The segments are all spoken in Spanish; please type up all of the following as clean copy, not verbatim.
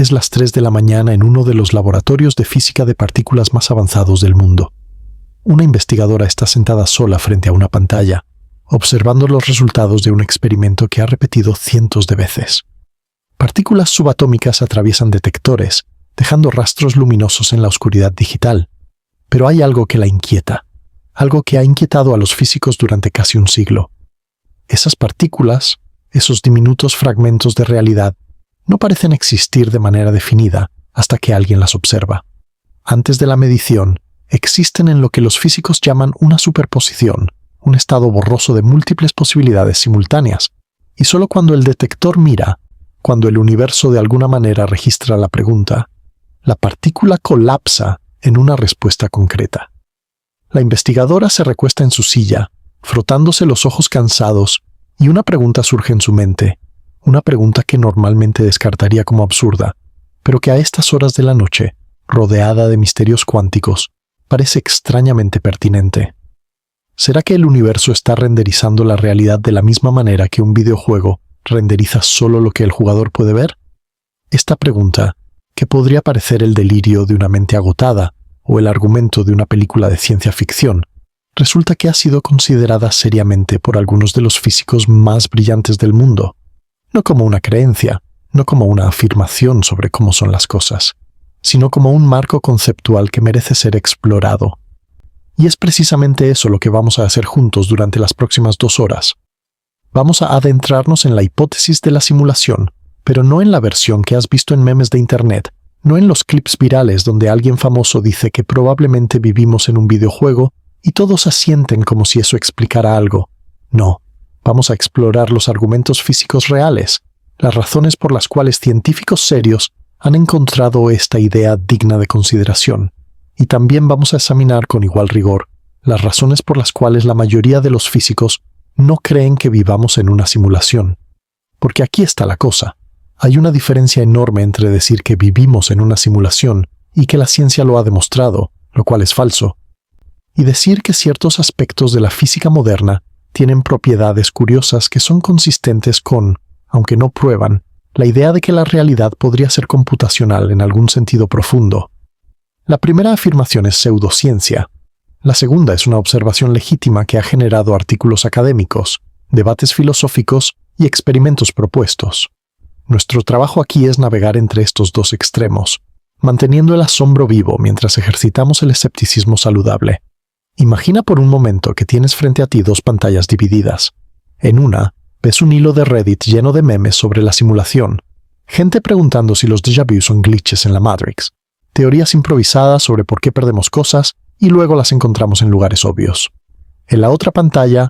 Es las 3 de la mañana en uno de los laboratorios de física de partículas más avanzados del mundo. Una investigadora está sentada sola frente a una pantalla, observando los resultados de un experimento que ha repetido cientos de veces. Partículas subatómicas atraviesan detectores, dejando rastros luminosos en la oscuridad digital. Pero hay algo que la inquieta, algo que ha inquietado a los físicos durante casi un siglo. Esas partículas, esos diminutos fragmentos de realidad, no parecen existir de manera definida hasta que alguien las observa. Antes de la medición, existen en lo que los físicos llaman una superposición, un estado borroso de múltiples posibilidades simultáneas, y solo cuando el detector mira, cuando el universo de alguna manera registra la pregunta, la partícula colapsa en una respuesta concreta. La investigadora se recuesta en su silla, frotándose los ojos cansados, y una pregunta surge en su mente, una pregunta que normalmente descartaría como absurda, pero que a estas horas de la noche, rodeada de misterios cuánticos, parece extrañamente pertinente. ¿Será que el universo está renderizando la realidad de la misma manera que un videojuego renderiza solo lo que el jugador puede ver? Esta pregunta, que podría parecer el delirio de una mente agotada o el argumento de una película de ciencia ficción, resulta que ha sido considerada seriamente por algunos de los físicos más brillantes del mundo, no como una creencia, no como una afirmación sobre cómo son las cosas, sino como un marco conceptual que merece ser explorado. Y es precisamente eso lo que vamos a hacer juntos durante las próximas 2 horas. Vamos a adentrarnos en la hipótesis de la simulación, pero no en la versión que has visto en memes de internet, no en los clips virales donde alguien famoso dice que probablemente vivimos en un videojuego y todos asienten como si eso explicara algo. No, vamos a explorar los argumentos físicos reales, las razones por las cuales científicos serios han encontrado esta idea digna de consideración. Y también vamos a examinar con igual rigor las razones por las cuales la mayoría de los físicos no creen que vivamos en una simulación. Porque aquí está la cosa. Hay una diferencia enorme entre decir que vivimos en una simulación y que la ciencia lo ha demostrado, lo cual es falso, y decir que ciertos aspectos de la física moderna tienen propiedades curiosas que son consistentes con, aunque no prueban, la idea de que la realidad podría ser computacional en algún sentido profundo. La primera afirmación es pseudociencia. La segunda es una observación legítima que ha generado artículos académicos, debates filosóficos y experimentos propuestos. Nuestro trabajo aquí es navegar entre estos dos extremos, manteniendo el asombro vivo mientras ejercitamos el escepticismo saludable. Imagina por un momento que tienes frente a ti 2 pantallas divididas. En una, ves un hilo de Reddit lleno de memes sobre la simulación, gente preguntando si los déjà vu son glitches en la Matrix, teorías improvisadas sobre por qué perdemos cosas y luego las encontramos en lugares obvios. En la otra pantalla,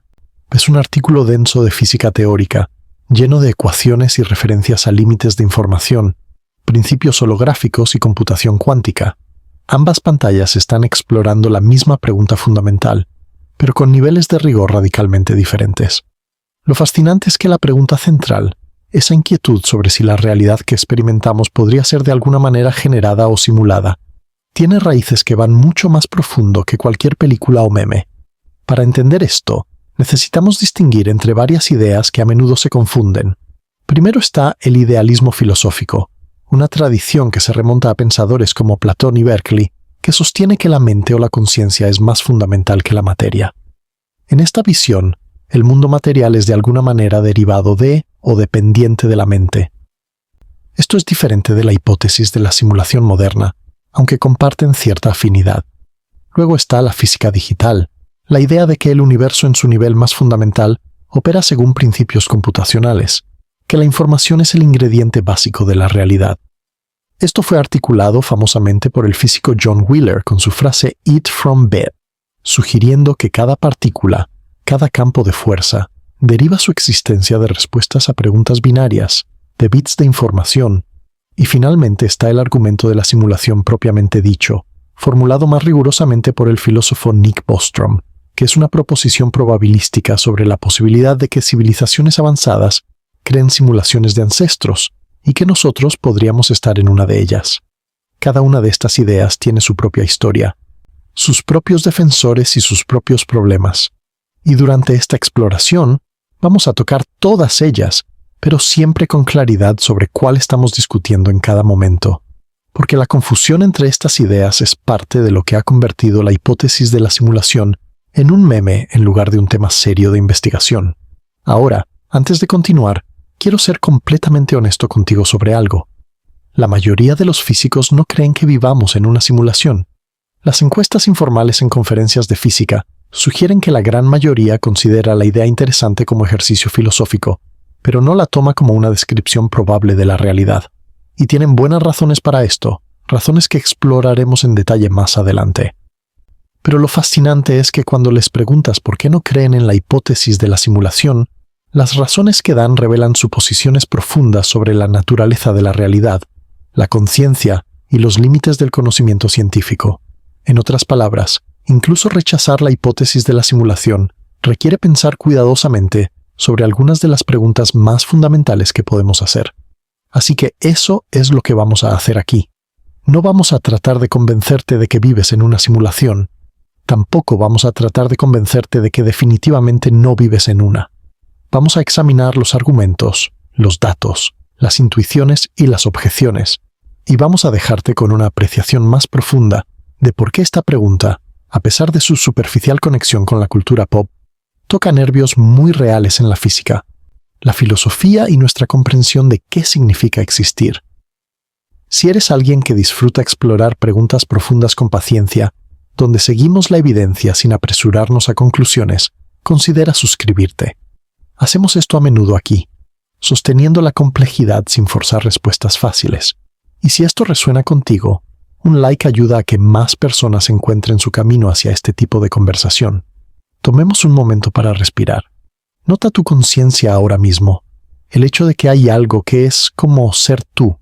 ves un artículo denso de física teórica, lleno de ecuaciones y referencias a límites de información, principios holográficos y computación cuántica. Ambas pantallas están explorando la misma pregunta fundamental, pero con niveles de rigor radicalmente diferentes. Lo fascinante es que la pregunta central, esa inquietud sobre si la realidad que experimentamos podría ser de alguna manera generada o simulada, tiene raíces que van mucho más profundo que cualquier película o meme. Para entender esto, necesitamos distinguir entre varias ideas que a menudo se confunden. Primero está el idealismo filosófico, una tradición que se remonta a pensadores como Platón y Berkeley, que sostiene que la mente o la conciencia es más fundamental que la materia. En esta visión, el mundo material es de alguna manera derivado de o dependiente de la mente. Esto es diferente de la hipótesis de la simulación moderna, aunque comparten cierta afinidad. Luego está la física digital, la idea de que el universo en su nivel más fundamental opera según principios computacionales, que la información es el ingrediente básico de la realidad. Esto fue articulado famosamente por el físico John Wheeler con su frase "eat from bed", sugiriendo que cada partícula, cada campo de fuerza, deriva su existencia de respuestas a preguntas binarias, de bits de información, y finalmente está el argumento de la simulación propiamente dicho, formulado más rigurosamente por el filósofo Nick Bostrom, que es una proposición probabilística sobre la posibilidad de que civilizaciones avanzadas creen simulaciones de ancestros, y que nosotros podríamos estar en una de ellas. Cada una de estas ideas tiene su propia historia, sus propios defensores y sus propios problemas. Y durante esta exploración, vamos a tocar todas ellas, pero siempre con claridad sobre cuál estamos discutiendo en cada momento, porque la confusión entre estas ideas es parte de lo que ha convertido la hipótesis de la simulación en un meme en lugar de un tema serio de investigación. Ahora, antes de continuar, quiero ser completamente honesto contigo sobre algo. La mayoría de los físicos no creen que vivamos en una simulación. Las encuestas informales en conferencias de física sugieren que la gran mayoría considera la idea interesante como ejercicio filosófico, pero no la toma como una descripción probable de la realidad. Y tienen buenas razones para esto, razones que exploraremos en detalle más adelante. Pero lo fascinante es que cuando les preguntas por qué no creen en la hipótesis de la simulación, las razones que dan revelan suposiciones profundas sobre la naturaleza de la realidad, la conciencia y los límites del conocimiento científico. En otras palabras, incluso rechazar la hipótesis de la simulación requiere pensar cuidadosamente sobre algunas de las preguntas más fundamentales que podemos hacer. Así que eso es lo que vamos a hacer aquí. No vamos a tratar de convencerte de que vives en una simulación. Tampoco vamos a tratar de convencerte de que definitivamente no vives en una. Vamos a examinar los argumentos, los datos, las intuiciones y las objeciones, y vamos a dejarte con una apreciación más profunda de por qué esta pregunta, a pesar de su superficial conexión con la cultura pop, toca nervios muy reales en la física, la filosofía y nuestra comprensión de qué significa existir. Si eres alguien que disfruta explorar preguntas profundas con paciencia, donde seguimos la evidencia sin apresurarnos a conclusiones, considera suscribirte. Hacemos esto a menudo aquí, sosteniendo la complejidad sin forzar respuestas fáciles. Y si esto resuena contigo, un like ayuda a que más personas encuentren su camino hacia este tipo de conversación. Tomemos un momento para respirar. Nota tu conciencia ahora mismo, el hecho de que hay algo que es como ser tú,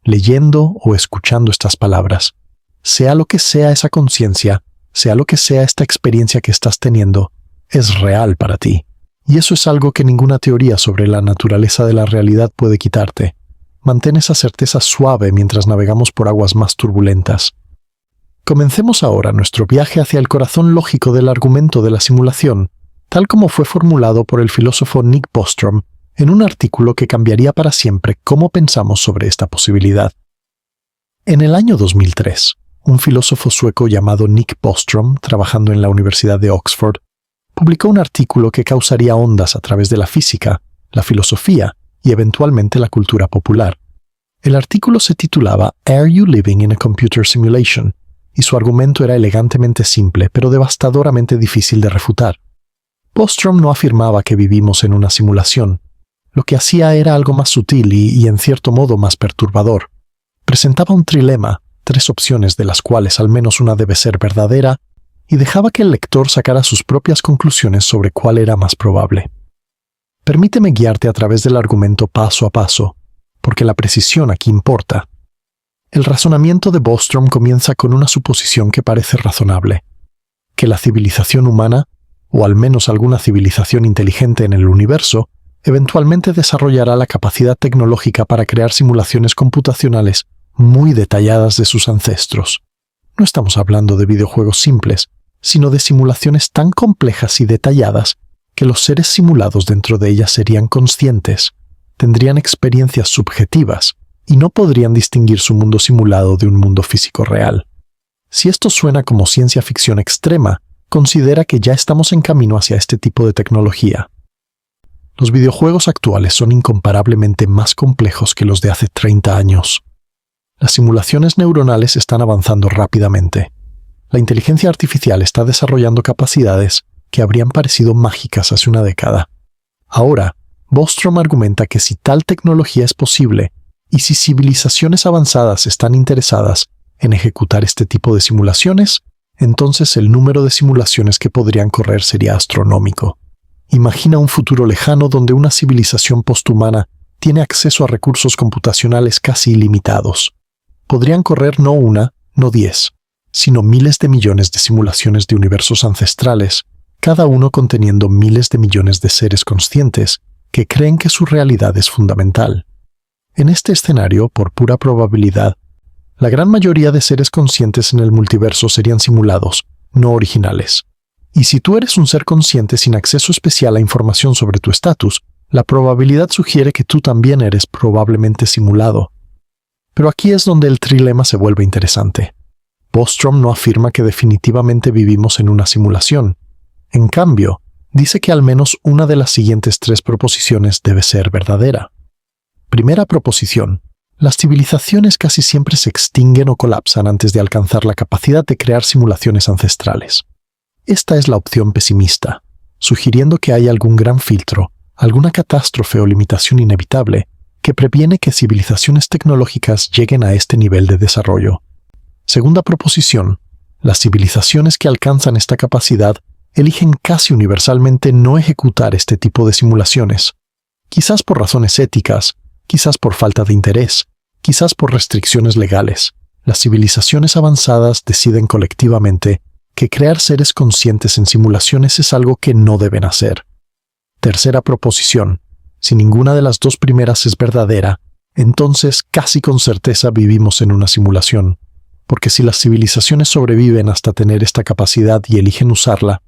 leyendo o escuchando estas palabras. Sea lo que sea esa conciencia, sea lo que sea esta experiencia que estás teniendo, es real para ti. Y eso es algo que ninguna teoría sobre la naturaleza de la realidad puede quitarte. Mantén esa certeza suave mientras navegamos por aguas más turbulentas. Comencemos ahora nuestro viaje hacia el corazón lógico del argumento de la simulación, tal como fue formulado por el filósofo Nick Bostrom en un artículo que cambiaría para siempre cómo pensamos sobre esta posibilidad. En el año 2003, un filósofo sueco llamado Nick Bostrom, trabajando en la Universidad de Oxford, publicó un artículo que causaría ondas a través de la física, la filosofía y eventualmente la cultura popular. El artículo se titulaba Are You Living in a Computer Simulation? Y su argumento era elegantemente simple, pero devastadoramente difícil de refutar. Bostrom no afirmaba que vivimos en una simulación. Lo que hacía era algo más sutil y en cierto modo más perturbador. Presentaba un trilema, 3 opciones de las cuales al menos una debe ser verdadera, y dejaba que el lector sacara sus propias conclusiones sobre cuál era más probable. Permíteme guiarte a través del argumento paso a paso, porque la precisión aquí importa. El razonamiento de Bostrom comienza con una suposición que parece razonable, que la civilización humana, o al menos alguna civilización inteligente en el universo, eventualmente desarrollará la capacidad tecnológica para crear simulaciones computacionales muy detalladas de sus ancestros. No estamos hablando de videojuegos simples, sino de simulaciones tan complejas y detalladas que los seres simulados dentro de ellas serían conscientes, tendrían experiencias subjetivas y no podrían distinguir su mundo simulado de un mundo físico real. Si esto suena como ciencia ficción extrema, considera que ya estamos en camino hacia este tipo de tecnología. Los videojuegos actuales son incomparablemente más complejos que los de hace 30 años. Las simulaciones neuronales están avanzando rápidamente. La inteligencia artificial está desarrollando capacidades que habrían parecido mágicas hace una década. Ahora, Bostrom argumenta que si tal tecnología es posible, y si civilizaciones avanzadas están interesadas en ejecutar este tipo de simulaciones, entonces el número de simulaciones que podrían correr sería astronómico. Imagina un futuro lejano donde una civilización posthumana tiene acceso a recursos computacionales casi ilimitados. Podrían correr no una, no 10, sino miles de millones de simulaciones de universos ancestrales, cada uno conteniendo miles de millones de seres conscientes que creen que su realidad es fundamental. En este escenario, por pura probabilidad, la gran mayoría de seres conscientes en el multiverso serían simulados, no originales. Y si tú eres un ser consciente sin acceso especial a información sobre tu estatus, La probabilidad sugiere que tú también eres probablemente simulado. Pero aquí es donde el trilema se vuelve interesante. Bostrom no afirma que definitivamente vivimos en una simulación. En cambio, dice que al menos una de las siguientes 3 proposiciones debe ser verdadera. Primera proposición: las civilizaciones casi siempre se extinguen o colapsan antes de alcanzar la capacidad de crear simulaciones ancestrales. Esta es la opción pesimista, sugiriendo que hay algún gran filtro, alguna catástrofe o limitación inevitable que previene que civilizaciones tecnológicas lleguen a este nivel de desarrollo. Segunda proposición: las civilizaciones que alcanzan esta capacidad eligen casi universalmente no ejecutar este tipo de simulaciones, quizás por razones éticas, quizás por falta de interés, quizás por restricciones legales. Las civilizaciones avanzadas deciden colectivamente que crear seres conscientes en simulaciones es algo que no deben hacer. Tercera proposición: si ninguna de las 2 primeras es verdadera, entonces casi con certeza vivimos en una simulación, porque si las civilizaciones sobreviven hasta tener esta capacidad y eligen usarla,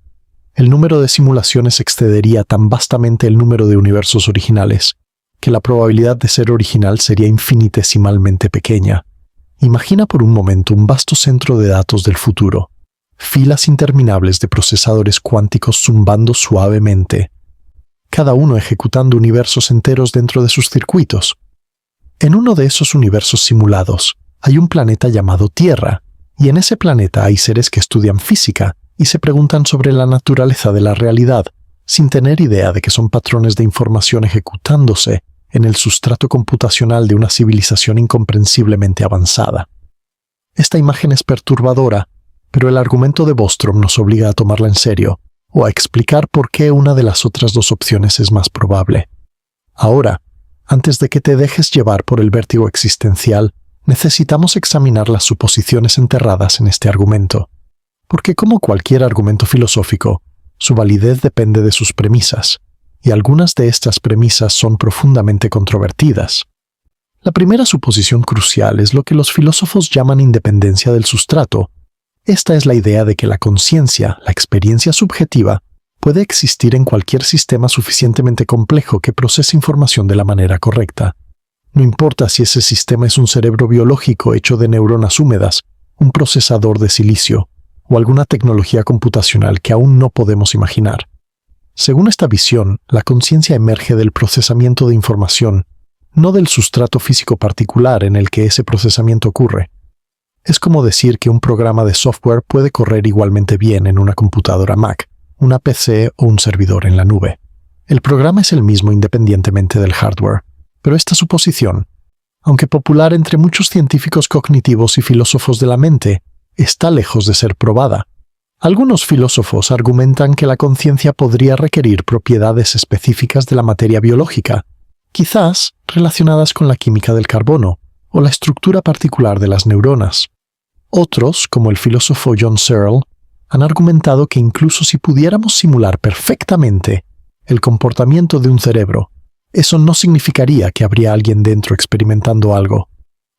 el número de simulaciones excedería tan vastamente el número de universos originales, que la probabilidad de ser original sería infinitesimalmente pequeña. Imagina por un momento un vasto centro de datos del futuro, filas interminables de procesadores cuánticos zumbando suavemente, cada uno ejecutando universos enteros dentro de sus circuitos. En uno de esos universos simulados hay un planeta llamado Tierra, y en ese planeta hay seres que estudian física y se preguntan sobre la naturaleza de la realidad, sin tener idea de que son patrones de información ejecutándose en el sustrato computacional de una civilización incomprensiblemente avanzada. Esta imagen es perturbadora, pero el argumento de Bostrom nos obliga a tomarla en serio, o a explicar por qué una de las otras 2 opciones es más probable. Ahora, antes de que te dejes llevar por el vértigo existencial, necesitamos examinar las suposiciones enterradas en este argumento, porque como cualquier argumento filosófico, su validez depende de sus premisas, y algunas de estas premisas son profundamente controvertidas. La primera suposición crucial es lo que los filósofos llaman independencia del sustrato. Esta es la idea de que la conciencia, la experiencia subjetiva, puede existir en cualquier sistema suficientemente complejo que procese información de la manera correcta. No importa si ese sistema es un cerebro biológico hecho de neuronas húmedas, un procesador de silicio, o alguna tecnología computacional que aún no podemos imaginar. Según esta visión, la conciencia emerge del procesamiento de información, no del sustrato físico particular en el que ese procesamiento ocurre. Es como decir que un programa de software puede correr igualmente bien en una computadora Mac, una PC o un servidor en la nube. El programa es el mismo independientemente del hardware, pero esta suposición, aunque popular entre muchos científicos cognitivos y filósofos de la mente, está lejos de ser probada. Algunos filósofos argumentan que la conciencia podría requerir propiedades específicas de la materia biológica, quizás relacionadas con la química del carbono o la estructura particular de las neuronas. Otros, como el filósofo John Searle, han argumentado que incluso si pudiéramos simular perfectamente el comportamiento de un cerebro, eso no significaría que habría alguien dentro experimentando algo.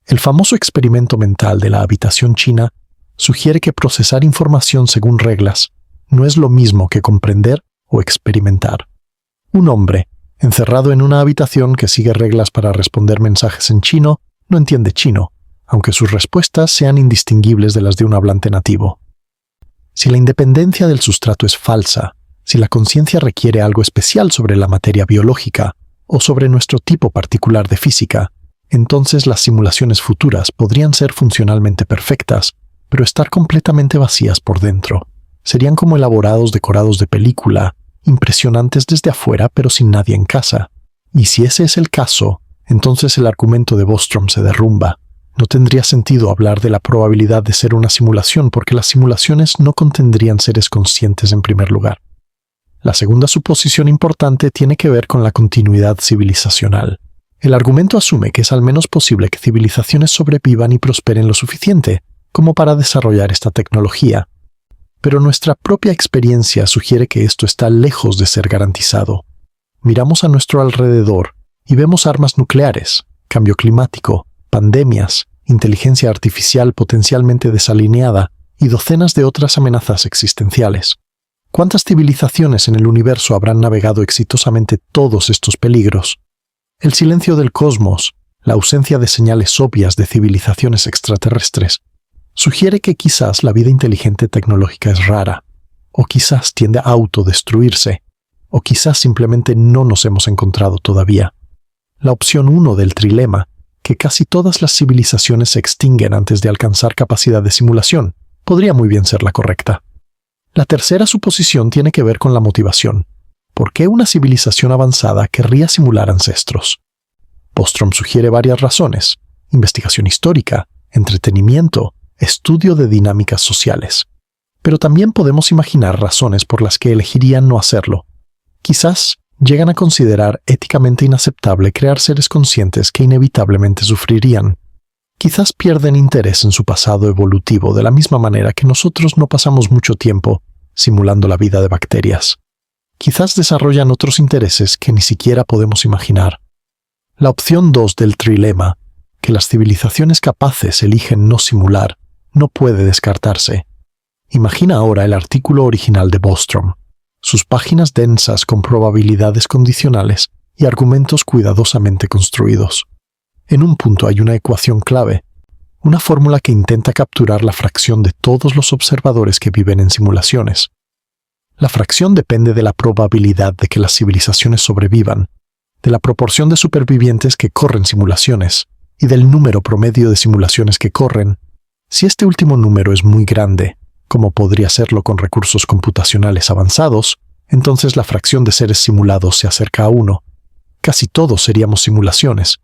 El famoso experimento mental de la habitación china sugiere que procesar información según reglas no es lo mismo que comprender o experimentar. Un hombre, encerrado en una habitación que sigue reglas para responder mensajes en chino, no entiende chino, aunque sus respuestas sean indistinguibles de las de un hablante nativo. Si la independencia del sustrato es falsa, si la conciencia requiere algo especial sobre la materia biológica o sobre nuestro tipo particular de física, entonces las simulaciones futuras podrían ser funcionalmente perfectas, pero estar completamente vacías por dentro. Serían como elaborados decorados de película, impresionantes desde afuera pero sin nadie en casa. Y si ese es el caso, entonces el argumento de Bostrom se derrumba. No tendría sentido hablar de la probabilidad de ser una simulación porque las simulaciones no contendrían seres conscientes en primer lugar. La segunda suposición importante tiene que ver con la continuidad civilizacional. El argumento asume que es al menos posible que civilizaciones sobrevivan y prosperen lo suficiente como para desarrollar esta tecnología. Pero nuestra propia experiencia sugiere que esto está lejos de ser garantizado. Miramos a nuestro alrededor y vemos armas nucleares, cambio climático, pandemias, inteligencia artificial potencialmente desalineada y docenas de otras amenazas existenciales. ¿Cuántas civilizaciones en el universo habrán navegado exitosamente todos estos peligros? El silencio del cosmos, la ausencia de señales obvias de civilizaciones extraterrestres, sugiere que quizás la vida inteligente tecnológica es rara, o quizás tiende a autodestruirse, o quizás simplemente no nos hemos encontrado todavía. La opción 1 del trilema, que casi todas las civilizaciones se extinguen antes de alcanzar capacidad de simulación, podría muy bien ser la correcta. La tercera suposición tiene que ver con la motivación. ¿Por qué una civilización avanzada querría simular ancestros? Bostrom sugiere varias razones: investigación histórica, entretenimiento, estudio de dinámicas sociales. Pero también podemos imaginar razones por las que elegirían no hacerlo. Quizás llegan a considerar éticamente inaceptable crear seres conscientes que inevitablemente sufrirían. Quizás pierden interés en su pasado evolutivo de la misma manera que nosotros no pasamos mucho tiempo simulando la vida de bacterias. Quizás desarrollan otros intereses que ni siquiera podemos imaginar. La opción 2 del trilema, que las civilizaciones capaces eligen no simular, no puede descartarse. Imagina ahora el artículo original de Bostrom, sus páginas densas con probabilidades condicionales y argumentos cuidadosamente construidos. En un punto hay una ecuación clave, una fórmula que intenta capturar la fracción de todos los observadores que viven en simulaciones. La fracción depende de la probabilidad de que las civilizaciones sobrevivan, de la proporción de supervivientes que corren simulaciones y del número promedio de simulaciones que corren. Si este último número es muy grande, como podría serlo con recursos computacionales avanzados, entonces la fracción de seres simulados se acerca a 1. Casi todos seríamos simulaciones.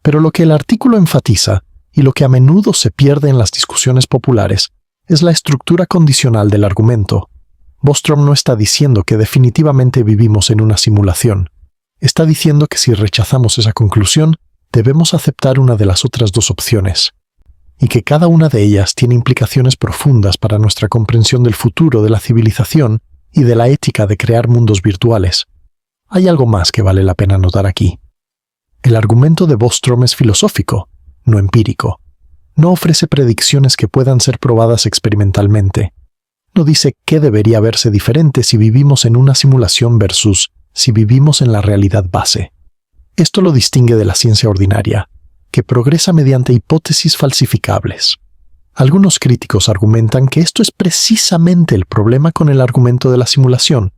Pero lo que el artículo enfatiza, y lo que a menudo se pierde en las discusiones populares, es la estructura condicional del argumento. Bostrom no está diciendo que definitivamente vivimos en una simulación. Está diciendo que si rechazamos esa conclusión, debemos aceptar una de las otras dos opciones, y que cada una de ellas tiene implicaciones profundas para nuestra comprensión del futuro de la civilización y de la ética de crear mundos virtuales. Hay algo más que vale la pena notar aquí. El argumento de Bostrom es filosófico, no empírico. No ofrece predicciones que puedan ser probadas experimentalmente. No dice qué debería verse diferente si vivimos en una simulación versus si vivimos en la realidad base. Esto lo distingue de la ciencia ordinaria, que progresa mediante hipótesis falsificables. Algunos críticos argumentan que esto es precisamente el problema con el argumento de la simulación.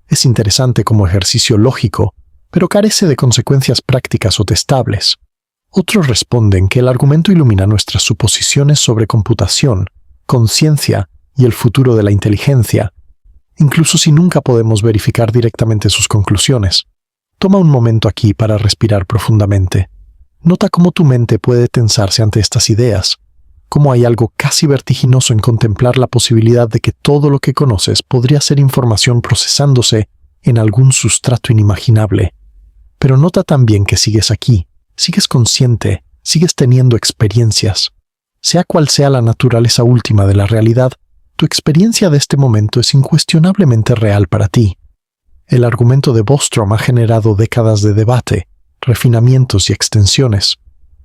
Es interesante como ejercicio lógico, pero carece de consecuencias prácticas o testables. Otros responden que el argumento ilumina nuestras suposiciones sobre computación, conciencia y el futuro de la inteligencia, incluso si nunca podemos verificar directamente sus conclusiones. Toma un momento aquí para respirar profundamente. Nota cómo tu mente puede tensarse ante estas ideas, cómo hay algo casi vertiginoso en contemplar la posibilidad de que todo lo que conoces podría ser información procesándose en algún sustrato inimaginable. Pero nota también que sigues aquí, sigues consciente, sigues teniendo experiencias. Sea cual sea la naturaleza última de la realidad, tu experiencia de este momento es incuestionablemente real para ti. El argumento de Bostrom ha generado décadas de debate, refinamientos y extensiones.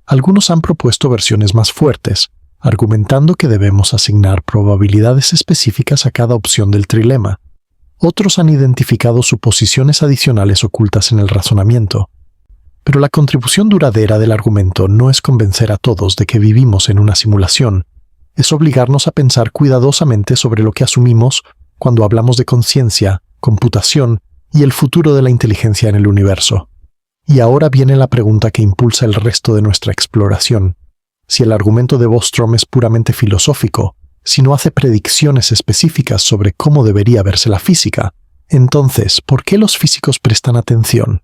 Algunos han propuesto versiones más fuertes, argumentando que debemos asignar probabilidades específicas a cada opción del trilema. Otros han identificado suposiciones adicionales ocultas en el razonamiento. Pero la contribución duradera del argumento no es convencer a todos de que vivimos en una simulación, es obligarnos a pensar cuidadosamente sobre lo que asumimos cuando hablamos de conciencia, computación y el futuro de la inteligencia en el universo. Y ahora viene la pregunta que impulsa el resto de nuestra exploración. Si el argumento de Bostrom es puramente filosófico, si no hace predicciones específicas sobre cómo debería verse la física, entonces, ¿por qué los físicos prestan atención?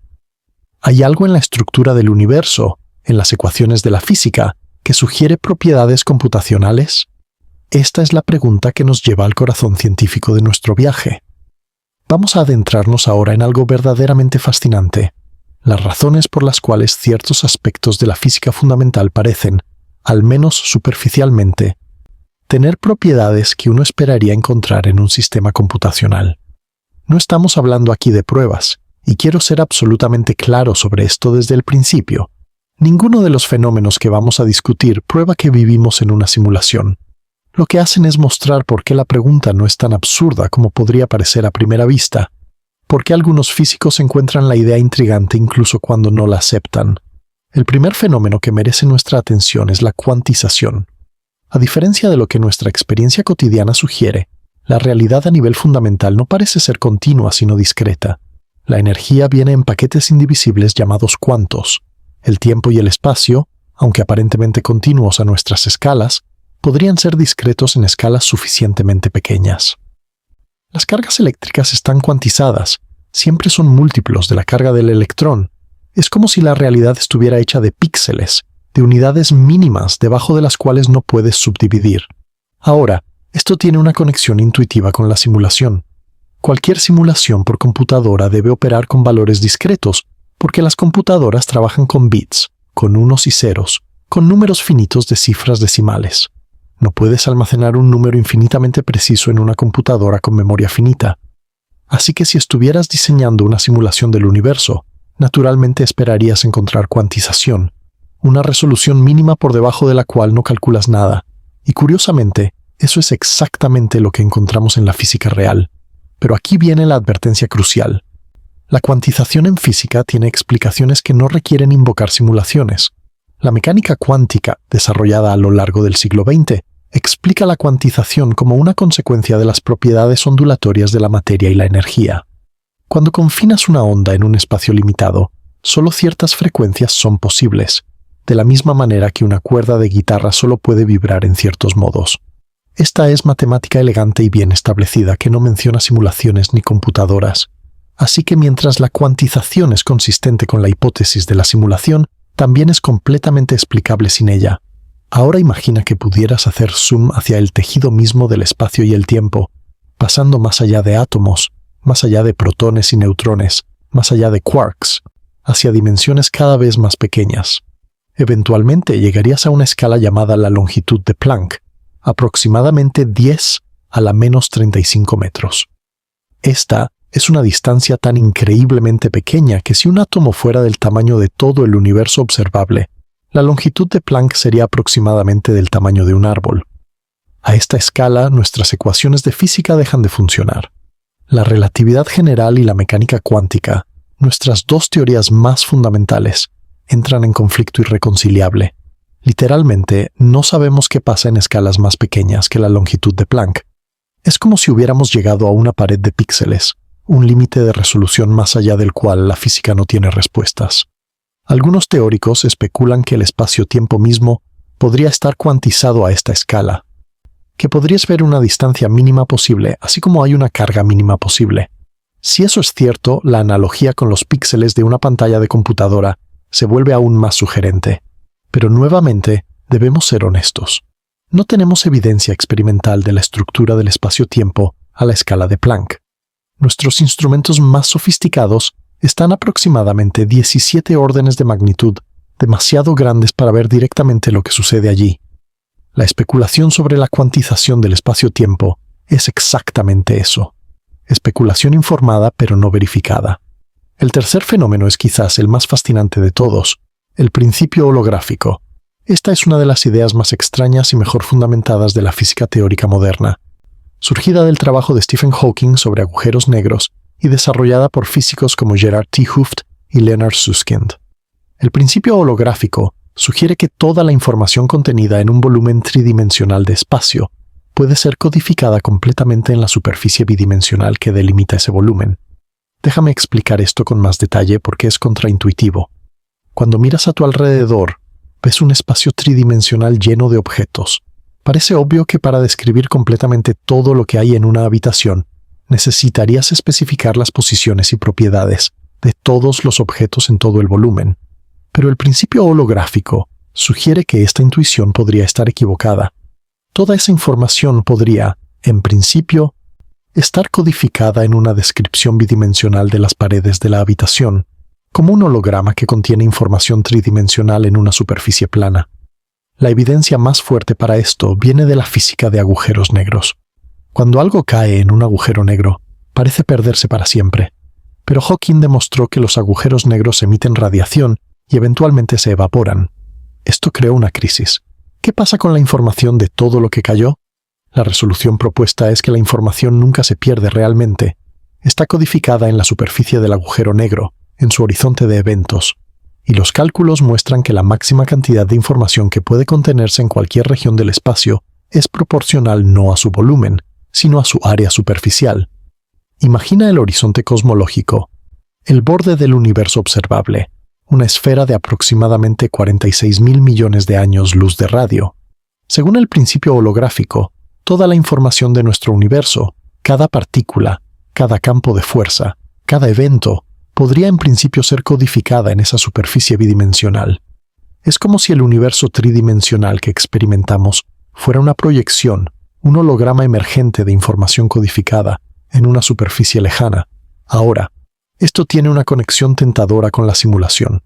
¿Hay algo en la estructura del universo, en las ecuaciones de la física, que sugiere propiedades computacionales? Esta es la pregunta que nos lleva al corazón científico de nuestro viaje. Vamos a adentrarnos ahora en algo verdaderamente fascinante: las razones por las cuales ciertos aspectos de la física fundamental parecen, al menos superficialmente, tener propiedades que uno esperaría encontrar en un sistema computacional. No estamos hablando aquí de pruebas, y quiero ser absolutamente claro sobre esto desde el principio. Ninguno de los fenómenos que vamos a discutir prueba que vivimos en una simulación. lo que hacen es mostrar por qué la pregunta no es tan absurda como podría parecer a primera vista, por qué algunos físicos encuentran la idea intrigante incluso cuando no la aceptan. El primer fenómeno que merece nuestra atención es la cuantización. A diferencia de lo que nuestra experiencia cotidiana sugiere, la realidad a nivel fundamental no parece ser continua sino discreta. La energía viene en paquetes indivisibles llamados cuantos. El tiempo y el espacio, aunque aparentemente continuos a nuestras escalas, podrían ser discretos en escalas suficientemente pequeñas. Las cargas eléctricas están cuantizadas, siempre son múltiplos de la carga del electrón. Es como si la realidad estuviera hecha de píxeles, de unidades mínimas debajo de las cuales no puedes subdividir. Ahora, esto tiene una conexión intuitiva con la simulación. Cualquier simulación por computadora debe operar con valores discretos, porque las computadoras trabajan con bits, con unos y ceros, con números finitos de cifras decimales. No puedes almacenar un número infinitamente preciso en una computadora con memoria finita. Así que si estuvieras diseñando una simulación del universo, naturalmente esperarías encontrar cuantización, una resolución mínima por debajo de la cual no calculas nada. Y curiosamente, eso es exactamente lo que encontramos en la física real. Pero aquí viene la advertencia crucial. La cuantización en física tiene explicaciones que no requieren invocar simulaciones. La mecánica cuántica, desarrollada a lo largo del siglo XX, explica la cuantización como una consecuencia de las propiedades ondulatorias de la materia y la energía. Cuando confinas una onda en un espacio limitado, solo ciertas frecuencias son posibles, de la misma manera que una cuerda de guitarra solo puede vibrar en ciertos modos. Esta es matemática elegante y bien establecida que no menciona simulaciones ni computadoras. Así que mientras la cuantización es consistente con la hipótesis de la simulación, también es completamente explicable sin ella. Ahora imagina que pudieras hacer zoom hacia el tejido mismo del espacio y el tiempo, pasando más allá de átomos, más allá de protones y neutrones, más allá de quarks, hacia dimensiones cada vez más pequeñas. Eventualmente llegarías a una escala llamada la longitud de Planck, aproximadamente 10 a la menos 35 metros. Esta es una distancia tan increíblemente pequeña que si un átomo fuera del tamaño de todo el universo observable, la longitud de Planck sería aproximadamente del tamaño de un árbol. A esta escala, nuestras ecuaciones de física dejan de funcionar. La relatividad general y la mecánica cuántica, nuestras dos teorías más fundamentales, entran en conflicto irreconciliable. Literalmente, no sabemos qué pasa en escalas más pequeñas que la longitud de Planck. Es como si hubiéramos llegado a una pared de píxeles, un límite de resolución más allá del cual la física no tiene respuestas. Algunos teóricos especulan que el espacio-tiempo mismo podría estar cuantizado a esta escala, que podrías ver una distancia mínima posible, así como hay una carga mínima posible. Si eso es cierto, la analogía con los píxeles de una pantalla de computadora se vuelve aún más sugerente. Pero nuevamente, debemos ser honestos. No tenemos evidencia experimental de la estructura del espacio-tiempo a la escala de Planck. Nuestros instrumentos más sofisticados están aproximadamente 17 órdenes de magnitud, demasiado grandes para ver directamente lo que sucede allí. La especulación sobre la cuantización del espacio-tiempo es exactamente eso. Especulación informada pero no verificada. El tercer fenómeno es quizás el más fascinante de todos, el principio holográfico. Esta es una de las ideas más extrañas y mejor fundamentadas de la física teórica moderna, surgida del trabajo de Stephen Hawking sobre agujeros negros y desarrollada por físicos como Gerard T. Hooft y Leonard Susskind. El principio holográfico sugiere que toda la información contenida en un volumen tridimensional de espacio puede ser codificada completamente en la superficie bidimensional que delimita ese volumen. Déjame explicar esto con más detalle porque es contraintuitivo. Cuando miras a tu alrededor, ves un espacio tridimensional lleno de objetos. Parece obvio que para describir completamente todo lo que hay en una habitación, necesitarías especificar las posiciones y propiedades de todos los objetos en todo el volumen. Pero el principio holográfico sugiere que esta intuición podría estar equivocada. Toda esa información podría, en principio, estar codificada en una descripción bidimensional de las paredes de la habitación, como un holograma que contiene información tridimensional en una superficie plana. La evidencia más fuerte para esto viene de la física de agujeros negros. Cuando algo cae en un agujero negro, parece perderse para siempre. Pero Hawking demostró que los agujeros negros emiten radiación y eventualmente se evaporan. Esto creó una crisis. ¿Qué pasa con la información de todo lo que cayó? La resolución propuesta es que la información nunca se pierde realmente. Está codificada en la superficie del agujero negro, en su horizonte de eventos, y los cálculos muestran que la máxima cantidad de información que puede contenerse en cualquier región del espacio es proporcional no a su volumen, sino a su área superficial. Imagina el horizonte cosmológico, el borde del universo observable, una esfera de aproximadamente 46.000 millones de años luz de radio. Según el principio holográfico, toda la información de nuestro universo, cada partícula, cada campo de fuerza, cada evento, podría en principio ser codificada en esa superficie bidimensional. Es como si el universo tridimensional que experimentamos fuera una proyección, un holograma emergente de información codificada en una superficie lejana. Ahora, esto tiene una conexión tentadora con la simulación.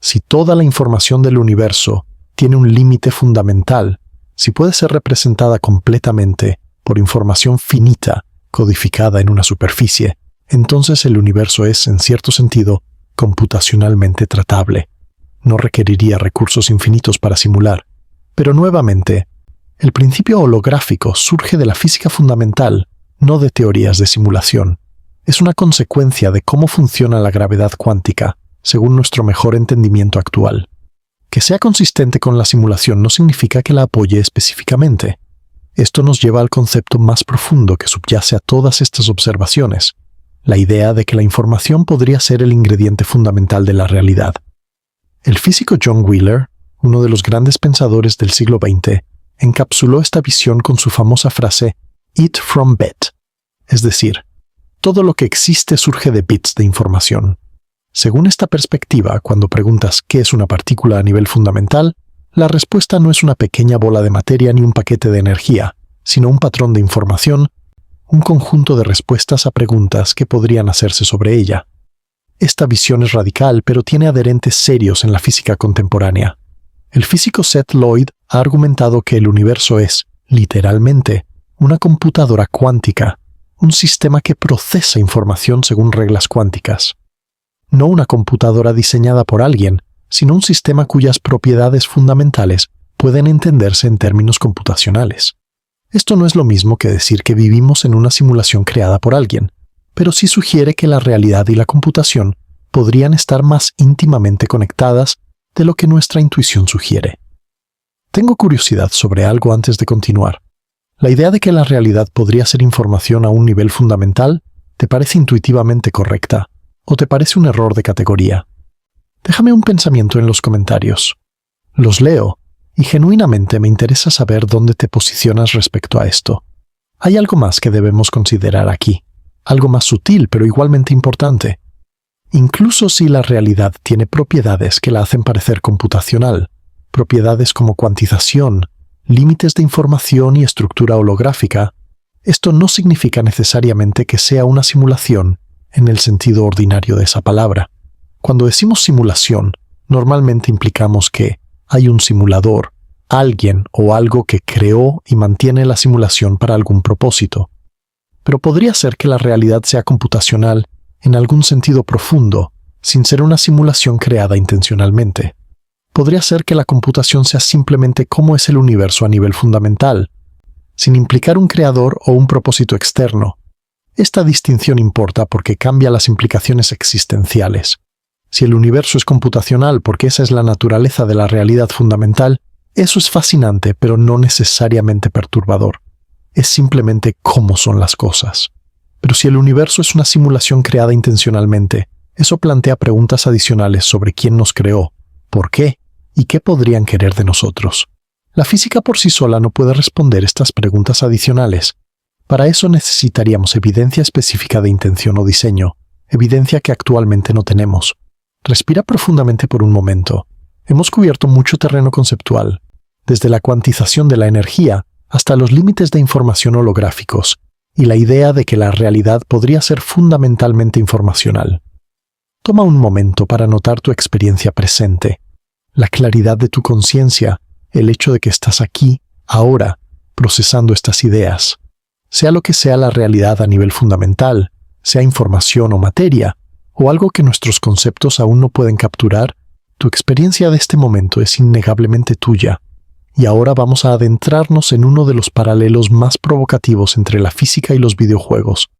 Si toda la información del universo tiene un límite fundamental, si puede ser representada completamente por información finita codificada en una superficie, entonces el universo es, en cierto sentido, computacionalmente tratable. No requeriría recursos infinitos para simular. Pero nuevamente, el principio holográfico surge de la física fundamental, no de teorías de simulación. Es una consecuencia de cómo funciona la gravedad cuántica, según nuestro mejor entendimiento actual. Que sea consistente con la simulación no significa que la apoye específicamente. Esto nos lleva al concepto más profundo que subyace a todas estas observaciones, la idea de que la información podría ser el ingrediente fundamental de la realidad. El físico John Wheeler, uno de los grandes pensadores del siglo XX, encapsuló esta visión con su famosa frase "It from bit", es decir, todo lo que existe surge de bits de información. Según esta perspectiva, cuando preguntas ¿qué es una partícula a nivel fundamental?, la respuesta no es una pequeña bola de materia ni un paquete de energía, sino un patrón de información, un conjunto de respuestas a preguntas que podrían hacerse sobre ella. Esta visión es radical, pero tiene adherentes serios en la física contemporánea. El físico Seth Lloyd ha argumentado que el universo es, literalmente, una computadora cuántica, un sistema que procesa información según reglas cuánticas. No una computadora diseñada por alguien, sino un sistema cuyas propiedades fundamentales pueden entenderse en términos computacionales. Esto no es lo mismo que decir que vivimos en una simulación creada por alguien, pero sí sugiere que la realidad y la computación podrían estar más íntimamente conectadas de lo que nuestra intuición sugiere. Tengo curiosidad sobre algo antes de continuar. ¿La idea de que la realidad podría ser información a un nivel fundamental te parece intuitivamente correcta o te parece un error de categoría? Déjame un pensamiento en los comentarios. Los leo y genuinamente me interesa saber dónde te posicionas respecto a esto. Hay algo más que debemos considerar aquí, algo más sutil pero igualmente importante. Incluso si la realidad tiene propiedades que la hacen parecer computacional, propiedades como cuantización, límites de información y estructura holográfica, esto no significa necesariamente que sea una simulación en el sentido ordinario de esa palabra. Cuando decimos simulación, normalmente implicamos que hay un simulador, alguien o algo que creó y mantiene la simulación para algún propósito. Pero podría ser que la realidad sea computacional en algún sentido profundo, sin ser una simulación creada intencionalmente. Podría ser que la computación sea simplemente cómo es el universo a nivel fundamental, sin implicar un creador o un propósito externo. Esta distinción importa porque cambia las implicaciones existenciales. Si el universo es computacional porque esa es la naturaleza de la realidad fundamental, eso es fascinante pero no necesariamente perturbador. Es simplemente cómo son las cosas. Pero si el universo es una simulación creada intencionalmente, eso plantea preguntas adicionales sobre quién nos creó, por qué y qué podrían querer de nosotros. La física por sí sola no puede responder estas preguntas adicionales. Para eso necesitaríamos evidencia específica de intención o diseño, evidencia que actualmente no tenemos. Respira profundamente por un momento. Hemos cubierto mucho terreno conceptual, desde la cuantización de la energía hasta los límites de información holográficos, y la idea de que la realidad podría ser fundamentalmente informacional. Toma un momento para notar tu experiencia presente, la claridad de tu conciencia, el hecho de que estás aquí, ahora, procesando estas ideas. Sea lo que sea la realidad a nivel fundamental, sea información o materia, o algo que nuestros conceptos aún no pueden capturar, tu experiencia de este momento es innegablemente tuya, y ahora vamos a adentrarnos en uno de los paralelos más provocativos entre la física y los videojuegos: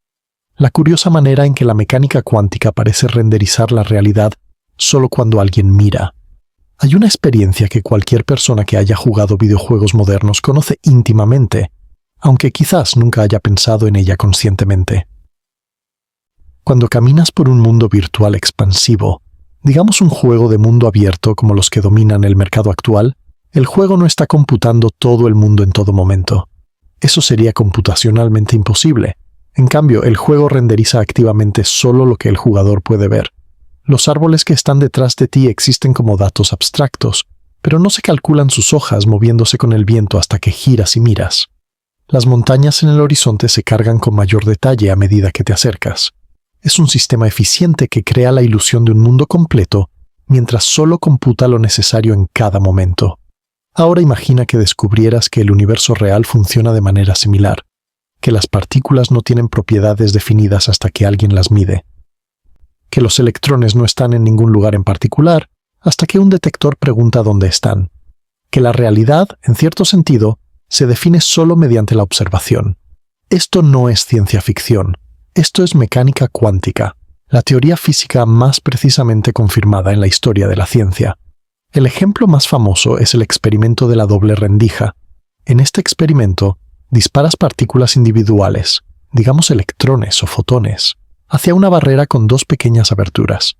la curiosa manera en que la mecánica cuántica parece renderizar la realidad solo cuando alguien mira. Hay una experiencia que cualquier persona que haya jugado videojuegos modernos conoce íntimamente, aunque quizás nunca haya pensado en ella conscientemente. Cuando caminas por un mundo virtual expansivo, digamos un juego de mundo abierto como los que dominan el mercado actual, el juego no está computando todo el mundo en todo momento. Eso sería computacionalmente imposible. En cambio, el juego renderiza activamente solo lo que el jugador puede ver. Los árboles que están detrás de ti existen como datos abstractos, pero no se calculan sus hojas moviéndose con el viento hasta que giras y miras. Las montañas en el horizonte se cargan con mayor detalle a medida que te acercas. Es un sistema eficiente que crea la ilusión de un mundo completo mientras solo computa lo necesario en cada momento. Ahora imagina que descubrieras que el universo real funciona de manera similar, que las partículas no tienen propiedades definidas hasta que alguien las mide, que los electrones no están en ningún lugar en particular hasta que un detector pregunta dónde están, que la realidad, en cierto sentido, se define solo mediante la observación. Esto no es ciencia ficción, esto es mecánica cuántica, la teoría física más precisamente confirmada en la historia de la ciencia. El ejemplo más famoso es el experimento de la doble rendija. En este experimento, disparas partículas individuales, digamos electrones o fotones, hacia una barrera con dos pequeñas aberturas.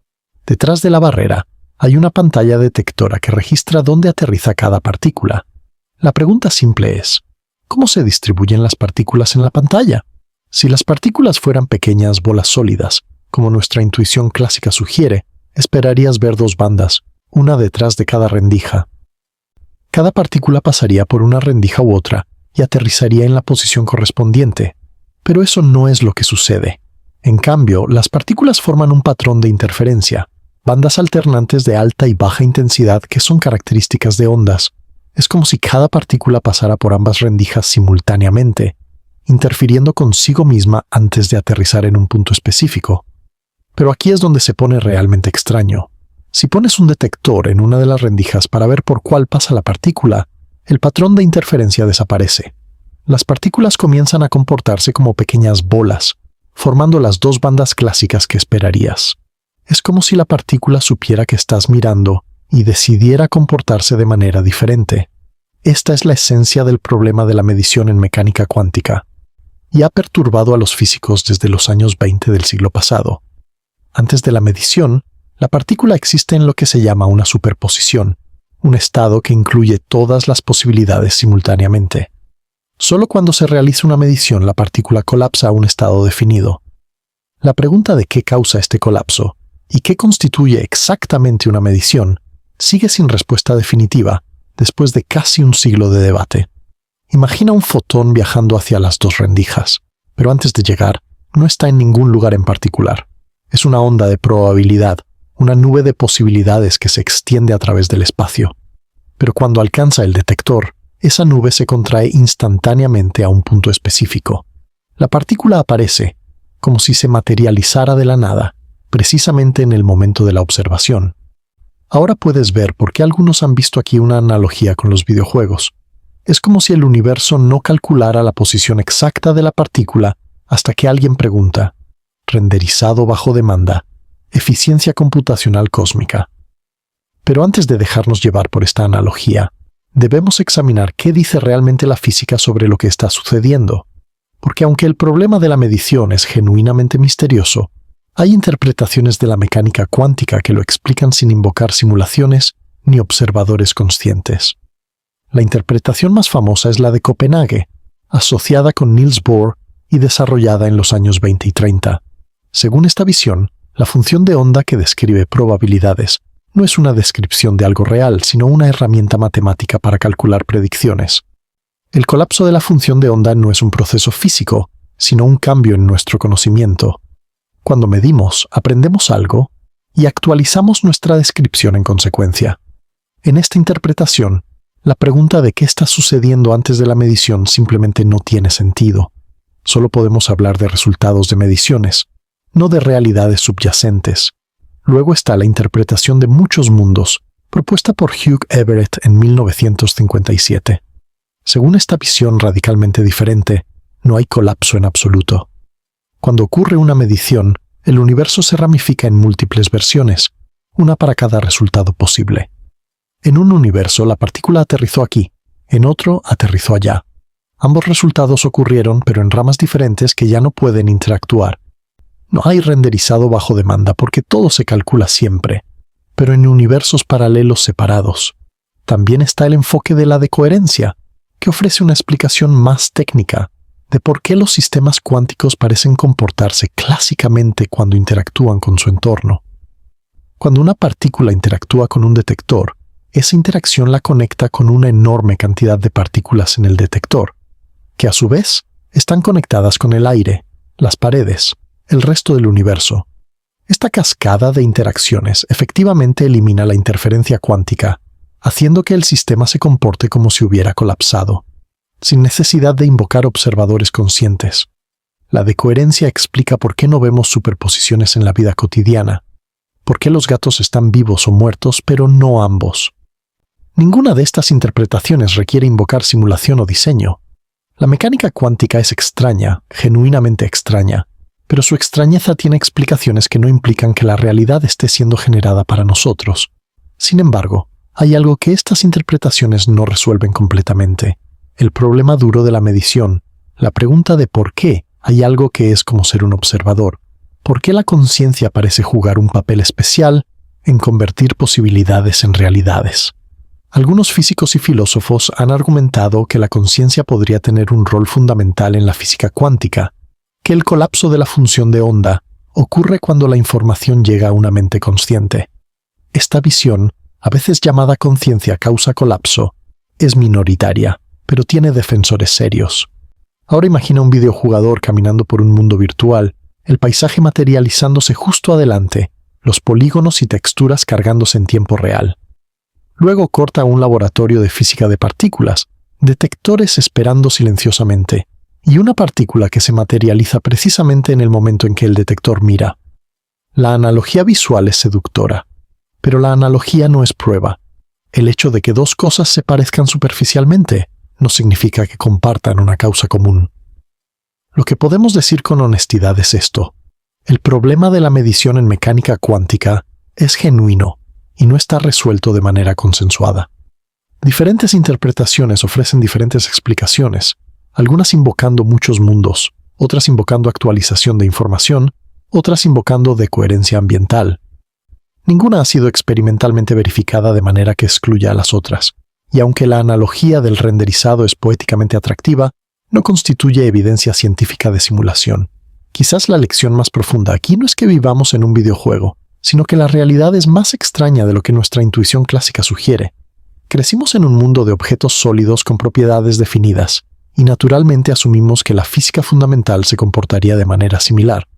Detrás de la barrera hay una pantalla detectora que registra dónde aterriza cada partícula. La pregunta simple es, ¿cómo se distribuyen las partículas en la pantalla? Si las partículas fueran pequeñas bolas sólidas, como nuestra intuición clásica sugiere, esperarías ver dos bandas, una detrás de cada rendija. Cada partícula pasaría por una rendija u otra y aterrizaría en la posición correspondiente, pero eso no es lo que sucede. En cambio, las partículas forman un patrón de interferencia, bandas alternantes de alta y baja intensidad que son características de ondas. Es como si cada partícula pasara por ambas rendijas simultáneamente, interfiriendo consigo misma antes de aterrizar en un punto específico. Pero aquí es donde se pone realmente extraño. Si pones un detector en una de las rendijas para ver por cuál pasa la partícula, el patrón de interferencia desaparece. Las partículas comienzan a comportarse como pequeñas bolas, formando las dos bandas clásicas que esperarías. Es como si la partícula supiera que estás mirando y decidiera comportarse de manera diferente. Esta es la esencia del problema de la medición en mecánica cuántica, y ha perturbado a los físicos desde los años 20 del siglo pasado. Antes de la medición, la partícula existe en lo que se llama una superposición, un estado que incluye todas las posibilidades simultáneamente. Solo cuando se realiza una medición, la partícula colapsa a un estado definido. La pregunta de qué causa este colapso y qué constituye exactamente una medición sigue sin respuesta definitiva después de casi un siglo de debate. Imagina un fotón viajando hacia las dos rendijas, pero antes de llegar, no está en ningún lugar en particular. Es una onda de probabilidad, una nube de posibilidades que se extiende a través del espacio. Pero cuando alcanza el detector, esa nube se contrae instantáneamente a un punto específico. La partícula aparece, como si se materializara de la nada, precisamente en el momento de la observación. Ahora puedes ver por qué algunos han visto aquí una analogía con los videojuegos. Es como si el universo no calculara la posición exacta de la partícula hasta que alguien pregunta, renderizado bajo demanda, eficiencia computacional cósmica. Pero antes de dejarnos llevar por esta analogía, debemos examinar qué dice realmente la física sobre lo que está sucediendo, porque aunque el problema de la medición es genuinamente misterioso, hay interpretaciones de la mecánica cuántica que lo explican sin invocar simulaciones ni observadores conscientes. La interpretación más famosa es la de Copenhague, asociada con Niels Bohr y desarrollada en los años 20 y 30. Según esta visión, la función de onda que describe probabilidades no es una descripción de algo real, sino una herramienta matemática para calcular predicciones. El colapso de la función de onda no es un proceso físico, sino un cambio en nuestro conocimiento. Cuando medimos, aprendemos algo y actualizamos nuestra descripción en consecuencia. En esta interpretación, la pregunta de qué está sucediendo antes de la medición simplemente no tiene sentido. Solo podemos hablar de resultados de mediciones, no de realidades subyacentes. Luego está la interpretación de muchos mundos, propuesta por Hugh Everett en 1957. Según esta visión radicalmente diferente, no hay colapso en absoluto. Cuando ocurre una medición, el universo se ramifica en múltiples versiones, una para cada resultado posible. En un universo, la partícula aterrizó aquí, en otro aterrizó allá. Ambos resultados ocurrieron, pero en ramas diferentes que ya no pueden interactuar. No hay renderizado bajo demanda porque todo se calcula siempre, pero en universos paralelos separados. También está el enfoque de la decoherencia, que ofrece una explicación más técnica de por qué los sistemas cuánticos parecen comportarse clásicamente cuando interactúan con su entorno. Cuando una partícula interactúa con un detector, esa interacción la conecta con una enorme cantidad de partículas en el detector, que a su vez están conectadas con el aire, las paredes, el resto del universo. Esta cascada de interacciones efectivamente elimina la interferencia cuántica, haciendo que el sistema se comporte como si hubiera colapsado, sin necesidad de invocar observadores conscientes. La decoherencia explica por qué no vemos superposiciones en la vida cotidiana, por qué los gatos están vivos o muertos, pero no ambos. Ninguna de estas interpretaciones requiere invocar simulación o diseño. La mecánica cuántica es extraña, genuinamente extraña, pero su extrañeza tiene explicaciones que no implican que la realidad esté siendo generada para nosotros. Sin embargo, hay algo que estas interpretaciones no resuelven completamente: el problema duro de la medición, la pregunta de por qué hay algo que es como ser un observador, por qué la conciencia parece jugar un papel especial en convertir posibilidades en realidades. Algunos físicos y filósofos han argumentado que la conciencia podría tener un rol fundamental en la física cuántica, que el colapso de la función de onda ocurre cuando la información llega a una mente consciente. Esta visión, a veces llamada conciencia causa colapso, es minoritaria, pero tiene defensores serios. Ahora imagina un videojugador caminando por un mundo virtual, el paisaje materializándose justo adelante, los polígonos y texturas cargándose en tiempo real. Luego corta a un laboratorio de física de partículas, detectores esperando silenciosamente, y una partícula que se materializa precisamente en el momento en que el detector mira. La analogía visual es seductora, pero la analogía no es prueba. El hecho de que dos cosas se parezcan superficialmente no significa que compartan una causa común. Lo que podemos decir con honestidad es esto: el problema de la medición en mecánica cuántica es genuino y no está resuelto de manera consensuada. Diferentes interpretaciones ofrecen diferentes explicaciones, algunas invocando muchos mundos, otras invocando actualización de información, otras invocando decoherencia ambiental. Ninguna ha sido experimentalmente verificada de manera que excluya a las otras, y aunque la analogía del renderizado es poéticamente atractiva, no constituye evidencia científica de simulación. Quizás la lección más profunda aquí no es que vivamos en un videojuego, sino que la realidad es más extraña de lo que nuestra intuición clásica sugiere. Crecimos en un mundo de objetos sólidos con propiedades definidas, y naturalmente asumimos que la física fundamental se comportaría de manera similar,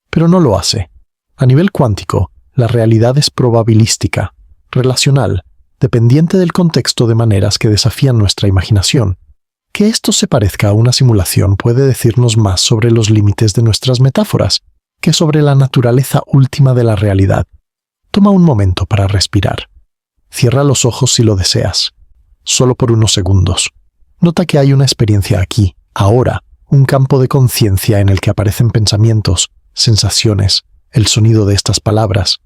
pero no lo hace. A nivel cuántico, la realidad es probabilística, relacional, dependiente del contexto de maneras que desafían nuestra imaginación. Que esto se parezca a una simulación puede decirnos más sobre los límites de nuestras metáforas que sobre la naturaleza última de la realidad. Toma un momento para respirar. Cierra los ojos si lo deseas, solo por unos segundos. Nota que hay una experiencia aquí, ahora, un campo de conciencia en el que aparecen pensamientos, sensaciones, el sonido de estas palabras.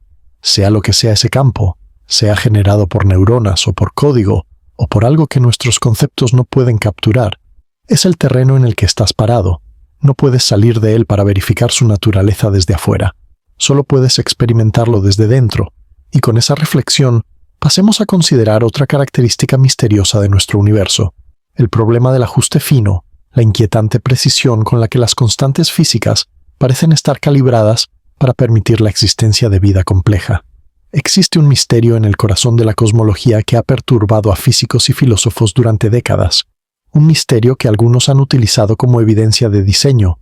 Sea lo que sea ese campo, sea generado por neuronas o por código, o por algo que nuestros conceptos no pueden capturar, es el terreno en el que estás parado. No puedes salir de él para verificar su naturaleza desde afuera. Solo puedes experimentarlo desde dentro, y con esa reflexión, pasemos a considerar otra característica misteriosa de nuestro universo: el problema del ajuste fino, la inquietante precisión con la que las constantes físicas parecen estar calibradas para permitir la existencia de vida compleja. Existe un misterio en el corazón de la cosmología que ha perturbado a físicos y filósofos durante décadas. Un misterio que algunos han utilizado como evidencia de diseño,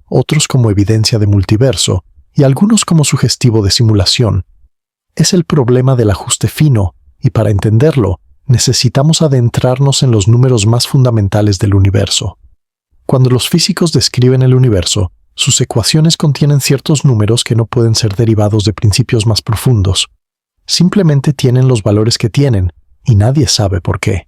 otros como evidencia de multiverso, y algunos como sugestivo de simulación. Es el problema del ajuste fino, y para entenderlo, necesitamos adentrarnos en los números más fundamentales del universo. Cuando los físicos describen el universo, sus ecuaciones contienen ciertos números que no pueden ser derivados de principios más profundos. Simplemente tienen los valores que tienen, y nadie sabe por qué.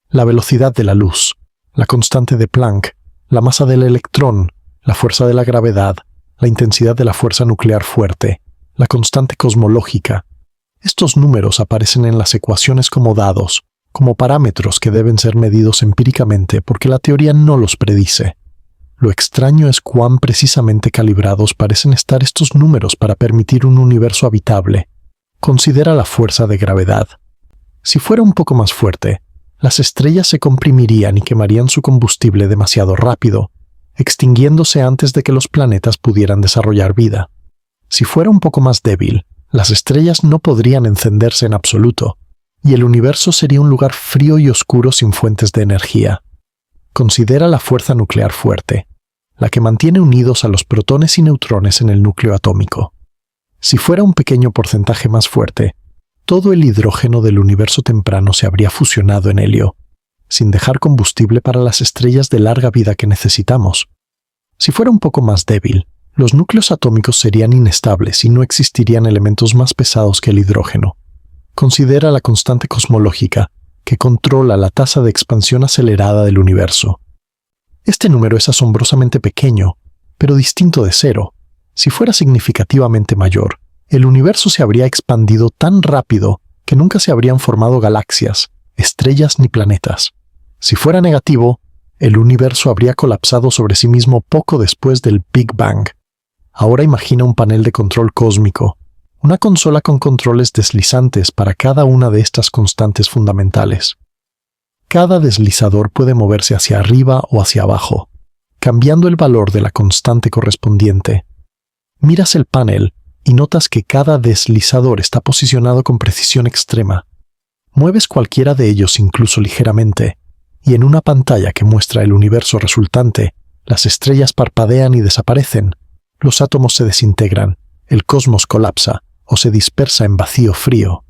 La velocidad de la luz, la constante de Planck, la masa del electrón, la fuerza de la gravedad, la intensidad de la fuerza nuclear fuerte, la constante cosmológica. Estos números aparecen en las ecuaciones como dados, como parámetros que deben ser medidos empíricamente porque la teoría no los predice. Lo extraño es cuán precisamente calibrados parecen estar estos números para permitir un universo habitable. Considera la fuerza de gravedad. Si fuera un poco más fuerte, las estrellas se comprimirían y quemarían su combustible demasiado rápido, extinguiéndose antes de que los planetas pudieran desarrollar vida. Si fuera un poco más débil, las estrellas no podrían encenderse en absoluto, y el universo sería un lugar frío y oscuro sin fuentes de energía. Considera la fuerza nuclear fuerte, la que mantiene unidos a los protones y neutrones en el núcleo atómico. Si fuera un pequeño porcentaje más fuerte, todo el hidrógeno del universo temprano se habría fusionado en helio, sin dejar combustible para las estrellas de larga vida que necesitamos. Si fuera un poco más débil, los núcleos atómicos serían inestables y no existirían elementos más pesados que el hidrógeno. Considera la constante cosmológica, que controla la tasa de expansión acelerada del universo. Este número es asombrosamente pequeño, pero distinto de cero. Si fuera significativamente mayor, el universo se habría expandido tan rápido que nunca se habrían formado galaxias, estrellas ni planetas. Si fuera negativo, el universo habría colapsado sobre sí mismo poco después del Big Bang. Ahora imagina un panel de control cósmico, una consola con controles deslizantes para cada una de estas constantes fundamentales. Cada deslizador puede moverse hacia arriba o hacia abajo, cambiando el valor de la constante correspondiente. Miras el panel y notas que cada deslizador está posicionado con precisión extrema. Mueves cualquiera de ellos incluso ligeramente, y en una pantalla que muestra el universo resultante, las estrellas parpadean y desaparecen, los átomos se desintegran, el cosmos colapsa o se dispersa en vacío frío.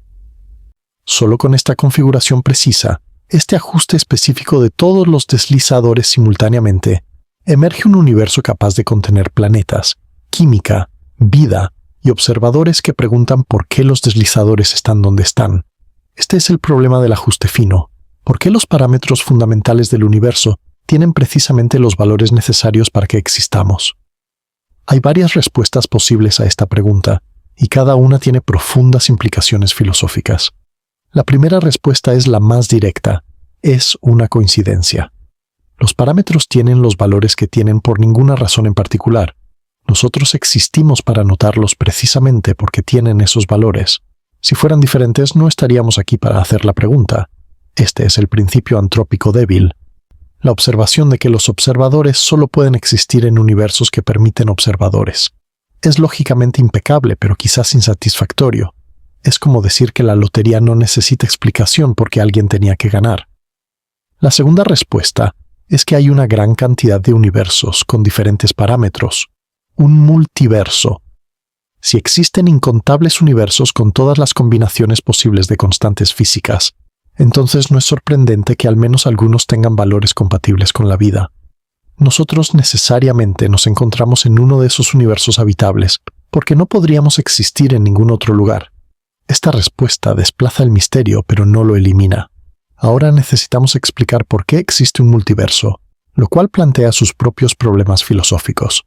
Solo con esta configuración precisa, este ajuste específico de todos los deslizadores simultáneamente, emerge un universo capaz de contener planetas, química, vida y observadores que preguntan por qué los deslizadores están donde están. Este es el problema del ajuste fino. ¿Por qué los parámetros fundamentales del universo tienen precisamente los valores necesarios para que existamos? Hay varias respuestas posibles a esta pregunta, y cada una tiene profundas implicaciones filosóficas. La primera respuesta es la más directa. Es una coincidencia. Los parámetros tienen los valores que tienen por ninguna razón en particular. Nosotros existimos para notarlos precisamente porque tienen esos valores. Si fueran diferentes, no estaríamos aquí para hacer la pregunta. Este es el principio antrópico débil. La observación de que los observadores solo pueden existir en universos que permiten observadores. Es lógicamente impecable, pero quizás insatisfactorio. Es como decir que la lotería no necesita explicación porque alguien tenía que ganar. La segunda respuesta es que hay una gran cantidad de universos con diferentes parámetros. Un multiverso. Si existen incontables universos con todas las combinaciones posibles de constantes físicas, entonces no es sorprendente que al menos algunos tengan valores compatibles con la vida. Nosotros necesariamente nos encontramos en uno de esos universos habitables, porque no podríamos existir en ningún otro lugar. Esta respuesta desplaza el misterio, pero no lo elimina. Ahora necesitamos explicar por qué existe un multiverso, lo cual plantea sus propios problemas filosóficos.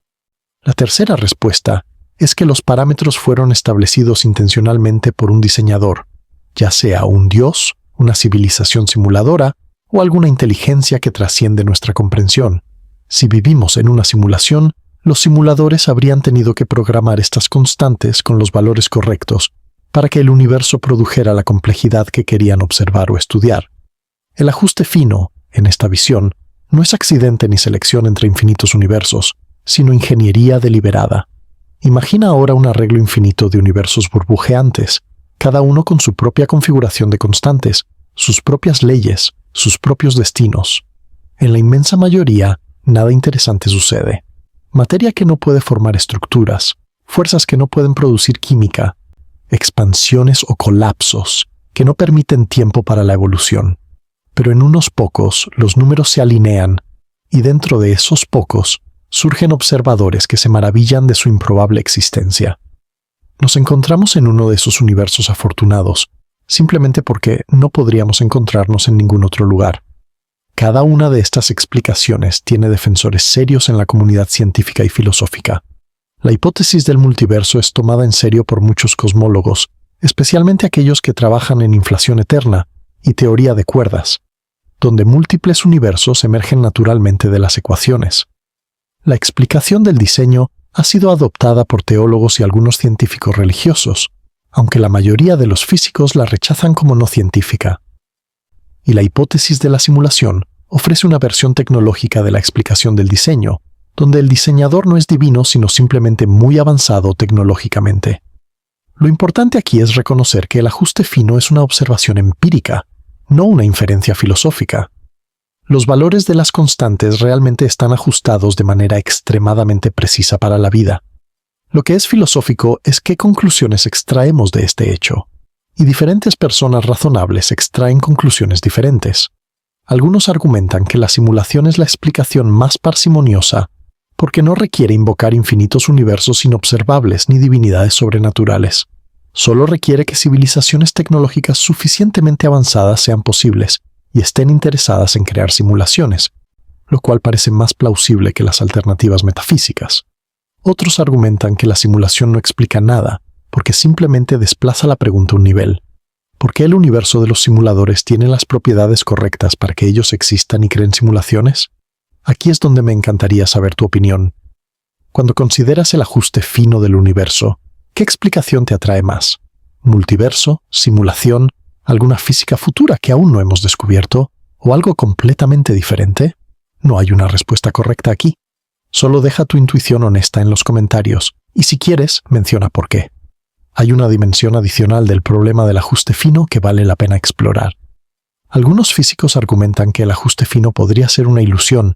La tercera respuesta es que los parámetros fueron establecidos intencionalmente por un diseñador, ya sea un dios, una civilización simuladora o alguna inteligencia que trasciende nuestra comprensión. Si vivimos en una simulación, los simuladores habrían tenido que programar estas constantes con los valores correctos para que el universo produjera la complejidad que querían observar o estudiar. El ajuste fino, en esta visión, no es accidente ni selección entre infinitos universos, sino ingeniería deliberada. Imagina ahora un arreglo infinito de universos burbujeantes, cada uno con su propia configuración de constantes, sus propias leyes, sus propios destinos. En la inmensa mayoría, nada interesante sucede. Materia que no puede formar estructuras, fuerzas que no pueden producir química, expansiones o colapsos que no permiten tiempo para la evolución. Pero en unos pocos los números se alinean, y dentro de esos pocos surgen observadores que se maravillan de su improbable existencia. Nos encontramos en uno de esos universos afortunados, simplemente porque no podríamos encontrarnos en ningún otro lugar. Cada una de estas explicaciones tiene defensores serios en la comunidad científica y filosófica. La hipótesis del multiverso es tomada en serio por muchos cosmólogos, especialmente aquellos que trabajan en inflación eterna y teoría de cuerdas, donde múltiples universos emergen naturalmente de las ecuaciones. La explicación del diseño ha sido adoptada por teólogos y algunos científicos religiosos, aunque la mayoría de los físicos la rechazan como no científica. Y la hipótesis de la simulación ofrece una versión tecnológica de la explicación del diseño, donde el diseñador no es divino sino simplemente muy avanzado tecnológicamente. Lo importante aquí es reconocer que el ajuste fino es una observación empírica, no una inferencia filosófica. Los valores de las constantes realmente están ajustados de manera extremadamente precisa para la vida. Lo que es filosófico es qué conclusiones extraemos de este hecho, y diferentes personas razonables extraen conclusiones diferentes. Algunos argumentan que la simulación es la explicación más parsimoniosa porque no requiere invocar infinitos universos inobservables ni divinidades sobrenaturales. Solo requiere que civilizaciones tecnológicas suficientemente avanzadas sean posibles y estén interesadas en crear simulaciones, lo cual parece más plausible que las alternativas metafísicas. Otros argumentan que la simulación no explica nada, porque simplemente desplaza la pregunta un nivel. ¿Por qué el universo de los simuladores tiene las propiedades correctas para que ellos existan y creen simulaciones? Aquí es donde me encantaría saber tu opinión. Cuando consideras el ajuste fino del universo, ¿qué explicación te atrae más? ¿Multiverso? ¿Simulación? ¿Alguna física futura que aún no hemos descubierto? ¿O algo completamente diferente? No hay una respuesta correcta aquí. Solo deja tu intuición honesta en los comentarios, y si quieres, menciona por qué. Hay una dimensión adicional del problema del ajuste fino que vale la pena explorar. Algunos físicos argumentan que el ajuste fino podría ser una ilusión,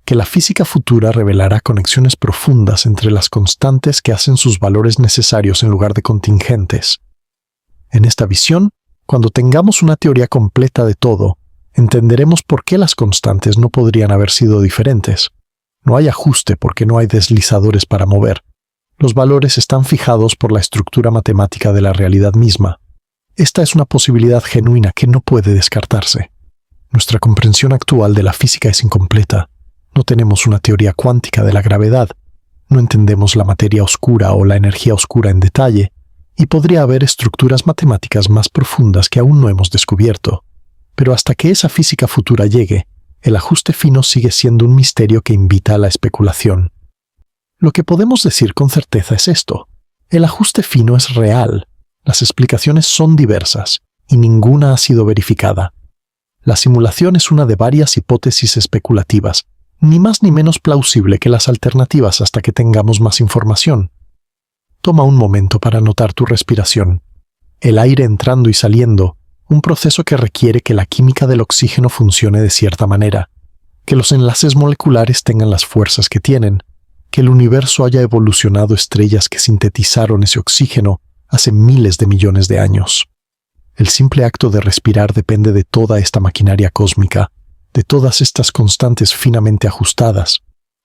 que la física futura revelará conexiones profundas entre las constantes que hacen sus valores necesarios en lugar de contingentes. En esta visión, cuando tengamos una teoría completa de todo, entenderemos por qué las constantes no podrían haber sido diferentes. No hay ajuste porque no hay deslizadores para mover. Los valores están fijados por la estructura matemática de la realidad misma. Esta es una posibilidad genuina que no puede descartarse. Nuestra comprensión actual de la física es incompleta. No tenemos una teoría cuántica de la gravedad, no entendemos la materia oscura o la energía oscura en detalle, y podría haber estructuras matemáticas más profundas que aún no hemos descubierto. Pero hasta que esa física futura llegue, el ajuste fino sigue siendo un misterio que invita a la especulación. Lo que podemos decir con certeza es esto: el ajuste fino es real, las explicaciones son diversas, y ninguna ha sido verificada. La simulación es una de varias hipótesis especulativas, ni más ni menos plausible que las alternativas hasta que tengamos más información. Toma un momento para notar tu respiración, el aire entrando y saliendo, un proceso que requiere que la química del oxígeno funcione de cierta manera, que los enlaces moleculares tengan las fuerzas que tienen, que el universo haya evolucionado estrellas que sintetizaron ese oxígeno hace miles de millones de años. El simple acto de respirar depende de toda esta maquinaria cósmica, de todas estas constantes finamente ajustadas.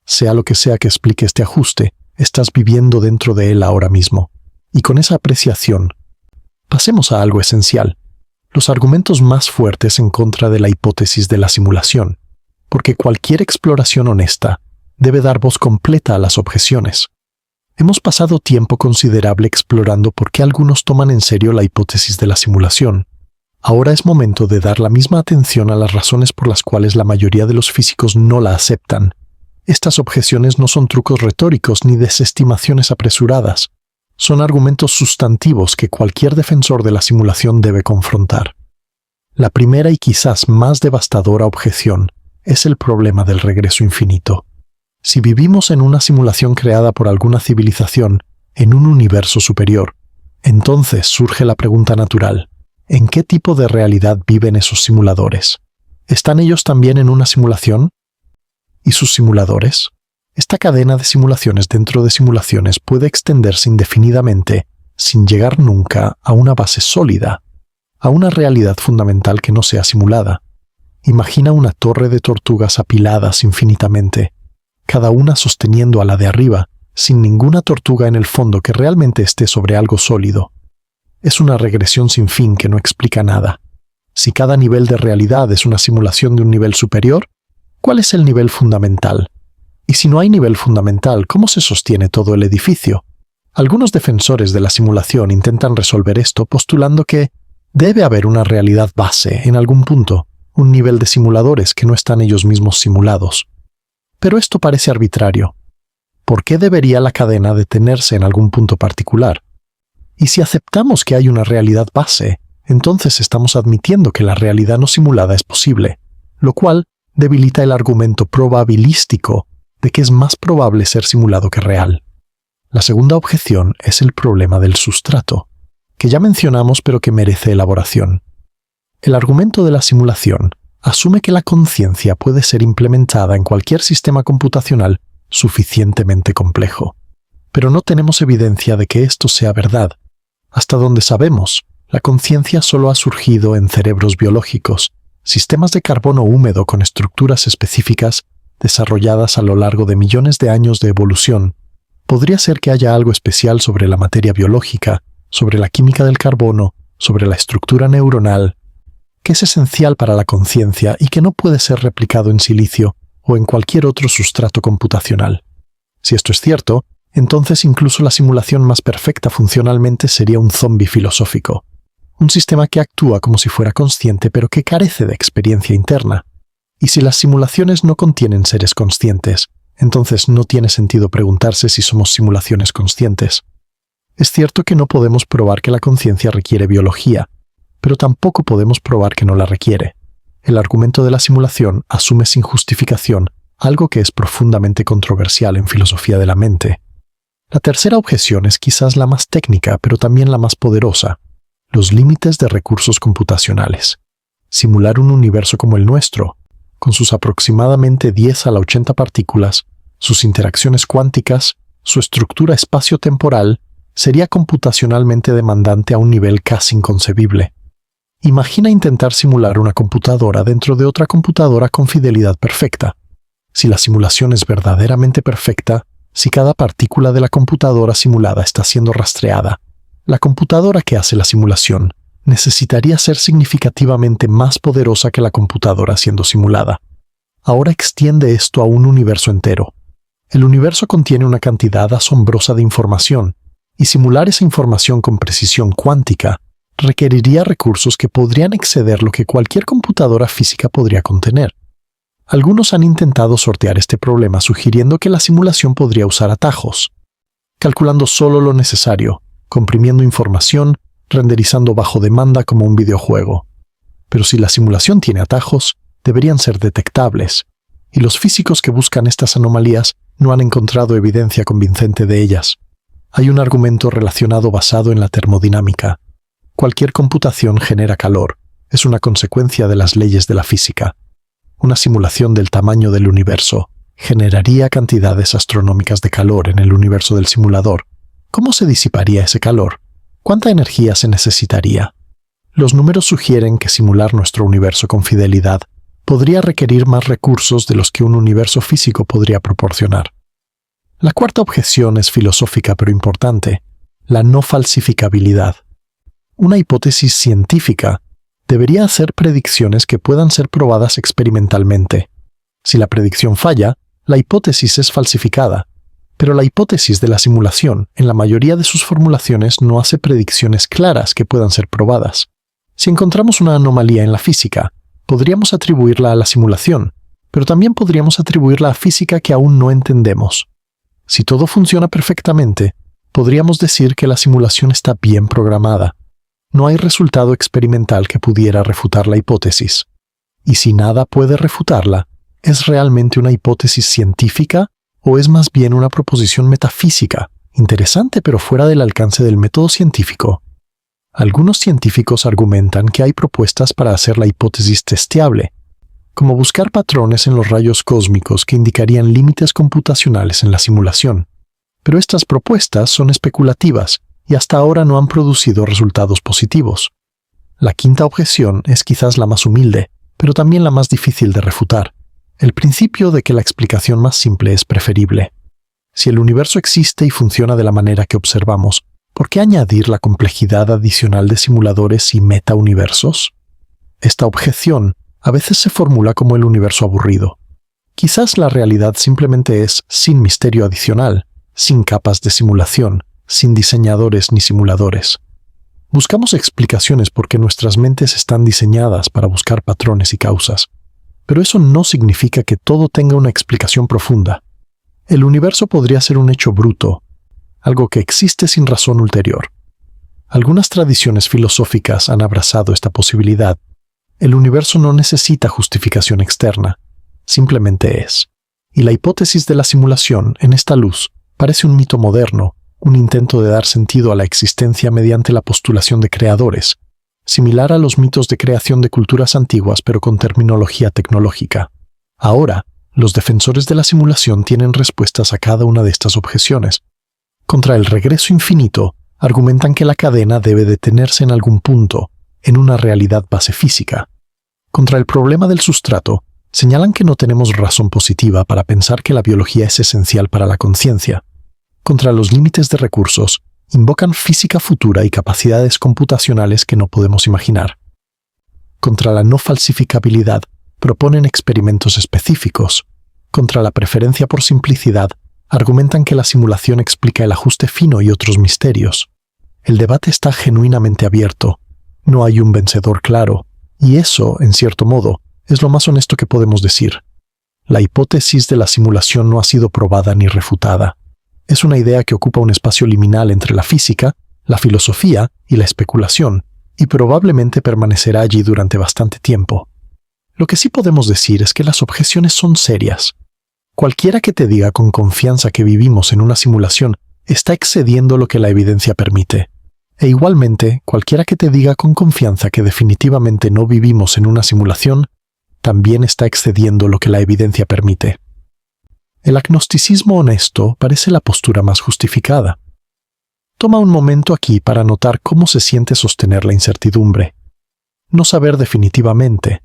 Sea lo que sea que explique este ajuste, estás viviendo dentro de él ahora mismo. Y con esa apreciación, pasemos a algo esencial: los argumentos más fuertes en contra de la hipótesis de la simulación, porque cualquier exploración honesta debe dar voz completa a las objeciones. Hemos pasado tiempo considerable explorando por qué algunos toman en serio la hipótesis de la simulación. Ahora es momento de dar la misma atención a las razones por las cuales la mayoría de los físicos no la aceptan. Estas objeciones no son trucos retóricos ni desestimaciones apresuradas. Son argumentos sustantivos que cualquier defensor de la simulación debe confrontar. La primera y quizás más devastadora objeción es el problema del regreso infinito. Si vivimos en una simulación creada por alguna civilización en un universo superior, entonces surge la pregunta natural: ¿en qué tipo de realidad viven esos simuladores? ¿Están ellos también en una simulación? ¿Y sus simuladores? Esta cadena de simulaciones dentro de simulaciones puede extenderse indefinidamente sin llegar nunca a una base sólida, a una realidad fundamental que no sea simulada. Imagina una torre de tortugas apiladas infinitamente, cada una sosteniendo a la de arriba sin ninguna tortuga en el fondo que realmente esté sobre algo sólido. Es una regresión sin fin que no explica nada. Si cada nivel de realidad es una simulación de un nivel superior, ¿cuál es el nivel fundamental? Y si no hay nivel fundamental, ¿cómo se sostiene todo el edificio? Algunos defensores de la simulación intentan resolver esto postulando que debe haber una realidad base en algún punto, un nivel de simuladores que no están ellos mismos simulados. Pero esto parece arbitrario. ¿Por qué debería la cadena detenerse en algún punto particular? Y si aceptamos que hay una realidad base, entonces estamos admitiendo que la realidad no simulada es posible, lo cual debilita el argumento probabilístico de que es más probable ser simulado que real. La segunda objeción es el problema del sustrato, que ya mencionamos pero que merece elaboración. El argumento de la simulación asume que la conciencia puede ser implementada en cualquier sistema computacional suficientemente complejo. Pero no tenemos evidencia de que esto sea verdad. Hasta donde sabemos, la conciencia solo ha surgido en cerebros biológicos, sistemas de carbono húmedo con estructuras específicas desarrolladas a lo largo de millones de años de evolución. Podría ser que haya algo especial sobre la materia biológica, sobre la química del carbono, sobre la estructura neuronal, que es esencial para la conciencia y que no puede ser replicado en silicio o en cualquier otro sustrato computacional. Si esto es cierto, entonces incluso la simulación más perfecta funcionalmente sería un zombi filosófico, un sistema que actúa como si fuera consciente pero que carece de experiencia interna. Y si las simulaciones no contienen seres conscientes, entonces no tiene sentido preguntarse si somos simulaciones conscientes. Es cierto que no podemos probar que la conciencia requiere biología, pero tampoco podemos probar que no la requiere. El argumento de la simulación asume sin justificación algo que es profundamente controversial en filosofía de la mente. La tercera objeción es quizás la más técnica, pero también la más poderosa: los límites de recursos computacionales. Simular un universo como el nuestro, con sus aproximadamente 10 a la 80 partículas, sus interacciones cuánticas, su estructura espacio-temporal, sería computacionalmente demandante a un nivel casi inconcebible. Imagina intentar simular una computadora dentro de otra computadora con fidelidad perfecta. Si la simulación es verdaderamente perfecta, si cada partícula de la computadora simulada está siendo rastreada, la computadora que hace la simulación necesitaría ser significativamente más poderosa que la computadora siendo simulada. Ahora extiende esto a un universo entero. El universo contiene una cantidad asombrosa de información, y simular esa información con precisión cuántica requeriría recursos que podrían exceder lo que cualquier computadora física podría contener. Algunos han intentado sortear este problema sugiriendo que la simulación podría usar atajos, calculando solo lo necesario, comprimiendo información, renderizando bajo demanda como un videojuego. Pero si la simulación tiene atajos, deberían ser detectables, y los físicos que buscan estas anomalías no han encontrado evidencia convincente de ellas. Hay un argumento relacionado basado en la termodinámica. Cualquier computación genera calor, es una consecuencia de las leyes de la física. Una simulación del tamaño del universo generaría cantidades astronómicas de calor en el universo del simulador. ¿Cómo se disiparía ese calor? ¿Cuánta energía se necesitaría? Los números sugieren que simular nuestro universo con fidelidad podría requerir más recursos de los que un universo físico podría proporcionar. La cuarta objeción es filosófica pero importante: la no falsificabilidad. Una hipótesis científica debería hacer predicciones que puedan ser probadas experimentalmente. Si la predicción falla, la hipótesis es falsificada, pero la hipótesis de la simulación, en la mayoría de sus formulaciones, no hace predicciones claras que puedan ser probadas. Si encontramos una anomalía en la física, podríamos atribuirla a la simulación, pero también podríamos atribuirla a física que aún no entendemos. Si todo funciona perfectamente, podríamos decir que la simulación está bien programada. No hay resultado experimental que pudiera refutar la hipótesis. Y si nada puede refutarla, ¿es realmente una hipótesis científica o es más bien una proposición metafísica, interesante pero fuera del alcance del método científico? Algunos científicos argumentan que hay propuestas para hacer la hipótesis testeable, como buscar patrones en los rayos cósmicos que indicarían límites computacionales en la simulación. Pero estas propuestas son especulativas y hasta ahora no han producido resultados positivos. La quinta objeción es quizás la más humilde, pero también la más difícil de refutar: el principio de que la explicación más simple es preferible. Si el universo existe y funciona de la manera que observamos, ¿por qué añadir la complejidad adicional de simuladores y metauniversos? Esta objeción a veces se formula como el universo aburrido. Quizás la realidad simplemente es sin misterio adicional, sin capas de simulación, sin diseñadores ni simuladores. Buscamos explicaciones porque nuestras mentes están diseñadas para buscar patrones y causas. Pero eso no significa que todo tenga una explicación profunda. El universo podría ser un hecho bruto, algo que existe sin razón ulterior. Algunas tradiciones filosóficas han abrazado esta posibilidad. El universo no necesita justificación externa, simplemente es. Y la hipótesis de la simulación, en esta luz, parece un mito moderno, un intento de dar sentido a la existencia mediante la postulación de creadores, similar a los mitos de creación de culturas antiguas pero con terminología tecnológica. Ahora, los defensores de la simulación tienen respuestas a cada una de estas objeciones. Contra el regreso infinito, argumentan que la cadena debe detenerse en algún punto, en una realidad base física. Contra el problema del sustrato, señalan que no tenemos razón positiva para pensar que la biología es esencial para la conciencia. Contra los límites de recursos, invocan física futura y capacidades computacionales que no podemos imaginar. Contra la no falsificabilidad, proponen experimentos específicos. Contra la preferencia por simplicidad, argumentan que la simulación explica el ajuste fino y otros misterios. El debate está genuinamente abierto. No hay un vencedor claro, y eso, en cierto modo, es lo más honesto que podemos decir. La hipótesis de la simulación no ha sido probada ni refutada. Es una idea que ocupa un espacio liminal entre la física, la filosofía y la especulación, y probablemente permanecerá allí durante bastante tiempo. Lo que sí podemos decir es que las objeciones son serias. Cualquiera que te diga con confianza que vivimos en una simulación está excediendo lo que la evidencia permite. E igualmente, cualquiera que te diga con confianza que definitivamente no vivimos en una simulación, también está excediendo lo que la evidencia permite. El agnosticismo honesto parece la postura más justificada. Toma un momento aquí para notar cómo se siente sostener la incertidumbre. No saber definitivamente,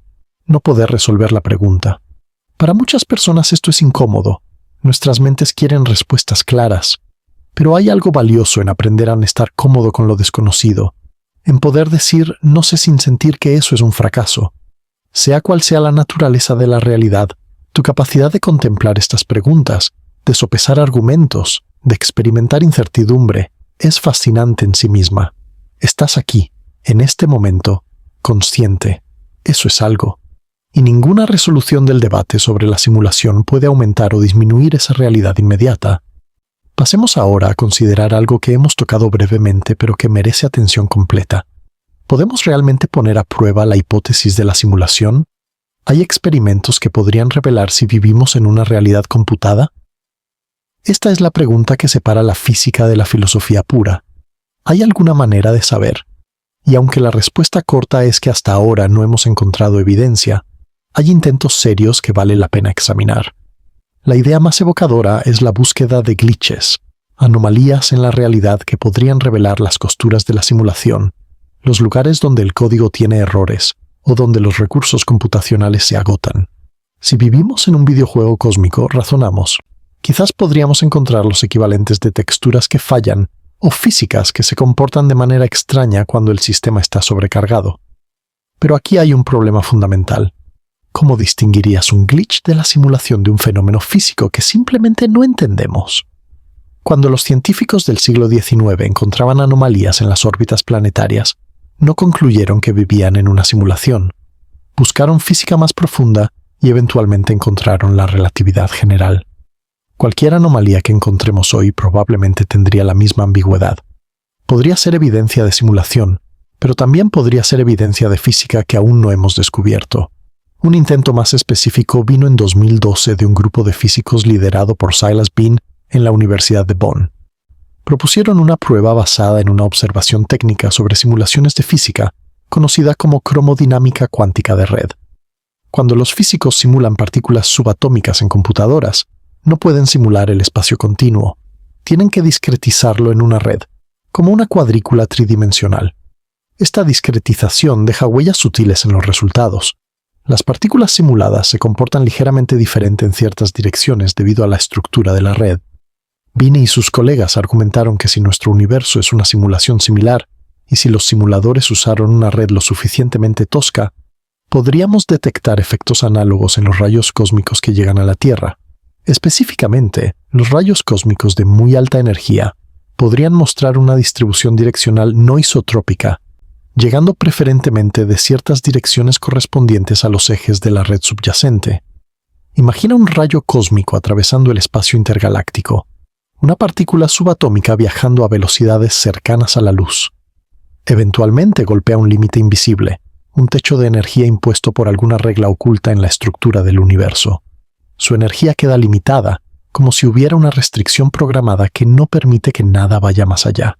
no poder resolver la pregunta. Para muchas personas esto es incómodo. Nuestras mentes quieren respuestas claras. Pero hay algo valioso en aprender a estar cómodo con lo desconocido, en poder decir no sé sin sentir que eso es un fracaso. Sea cual sea la naturaleza de la realidad, tu capacidad de contemplar estas preguntas, de sopesar argumentos, de experimentar incertidumbre, es fascinante en sí misma. Estás aquí, en este momento, consciente. Eso es algo. Y ninguna resolución del debate sobre la simulación puede aumentar o disminuir esa realidad inmediata. Pasemos ahora a considerar algo que hemos tocado brevemente pero que merece atención completa. ¿Podemos realmente poner a prueba la hipótesis de la simulación? ¿Hay experimentos que podrían revelar si vivimos en una realidad computada? Esta es la pregunta que separa la física de la filosofía pura. ¿Hay alguna manera de saber? Y aunque la respuesta corta es que hasta ahora no hemos encontrado evidencia, hay intentos serios que vale la pena examinar. La idea más evocadora es la búsqueda de glitches, anomalías en la realidad que podrían revelar las costuras de la simulación, los lugares donde el código tiene errores, o donde los recursos computacionales se agotan. Si vivimos en un videojuego cósmico, razonamos. Quizás podríamos encontrar los equivalentes de texturas que fallan o físicas que se comportan de manera extraña cuando el sistema está sobrecargado. Pero aquí hay un problema fundamental. ¿Cómo distinguirías un glitch de la simulación de un fenómeno físico que simplemente no entendemos? Cuando los científicos del siglo XIX encontraban anomalías en las órbitas planetarias, no concluyeron que vivían en una simulación. Buscaron física más profunda y eventualmente encontraron la relatividad general. Cualquier anomalía que encontremos hoy probablemente tendría la misma ambigüedad. Podría ser evidencia de simulación, pero también podría ser evidencia de física que aún no hemos descubierto. Un intento más específico vino en 2012 de un grupo de físicos liderado por Silas Bean en la Universidad de Bonn. Propusieron una prueba basada en una observación técnica sobre simulaciones de física, conocida como cromodinámica cuántica de red. Cuando los físicos simulan partículas subatómicas en computadoras, no pueden simular el espacio continuo. Tienen que discretizarlo en una red, como una cuadrícula tridimensional. Esta discretización deja huellas sutiles en los resultados. Las partículas simuladas se comportan ligeramente diferente en ciertas direcciones debido a la estructura de la red. Binet y sus colegas argumentaron que si nuestro universo es una simulación similar, y si los simuladores usaron una red lo suficientemente tosca, podríamos detectar efectos análogos en los rayos cósmicos que llegan a la Tierra. Específicamente, los rayos cósmicos de muy alta energía podrían mostrar una distribución direccional no isotrópica, llegando preferentemente de ciertas direcciones correspondientes a los ejes de la red subyacente. Imagina un rayo cósmico atravesando el espacio intergaláctico, una partícula subatómica viajando a velocidades cercanas a la luz. Eventualmente golpea un límite invisible, un techo de energía impuesto por alguna regla oculta en la estructura del universo. Su energía queda limitada, como si hubiera una restricción programada que no permite que nada vaya más allá.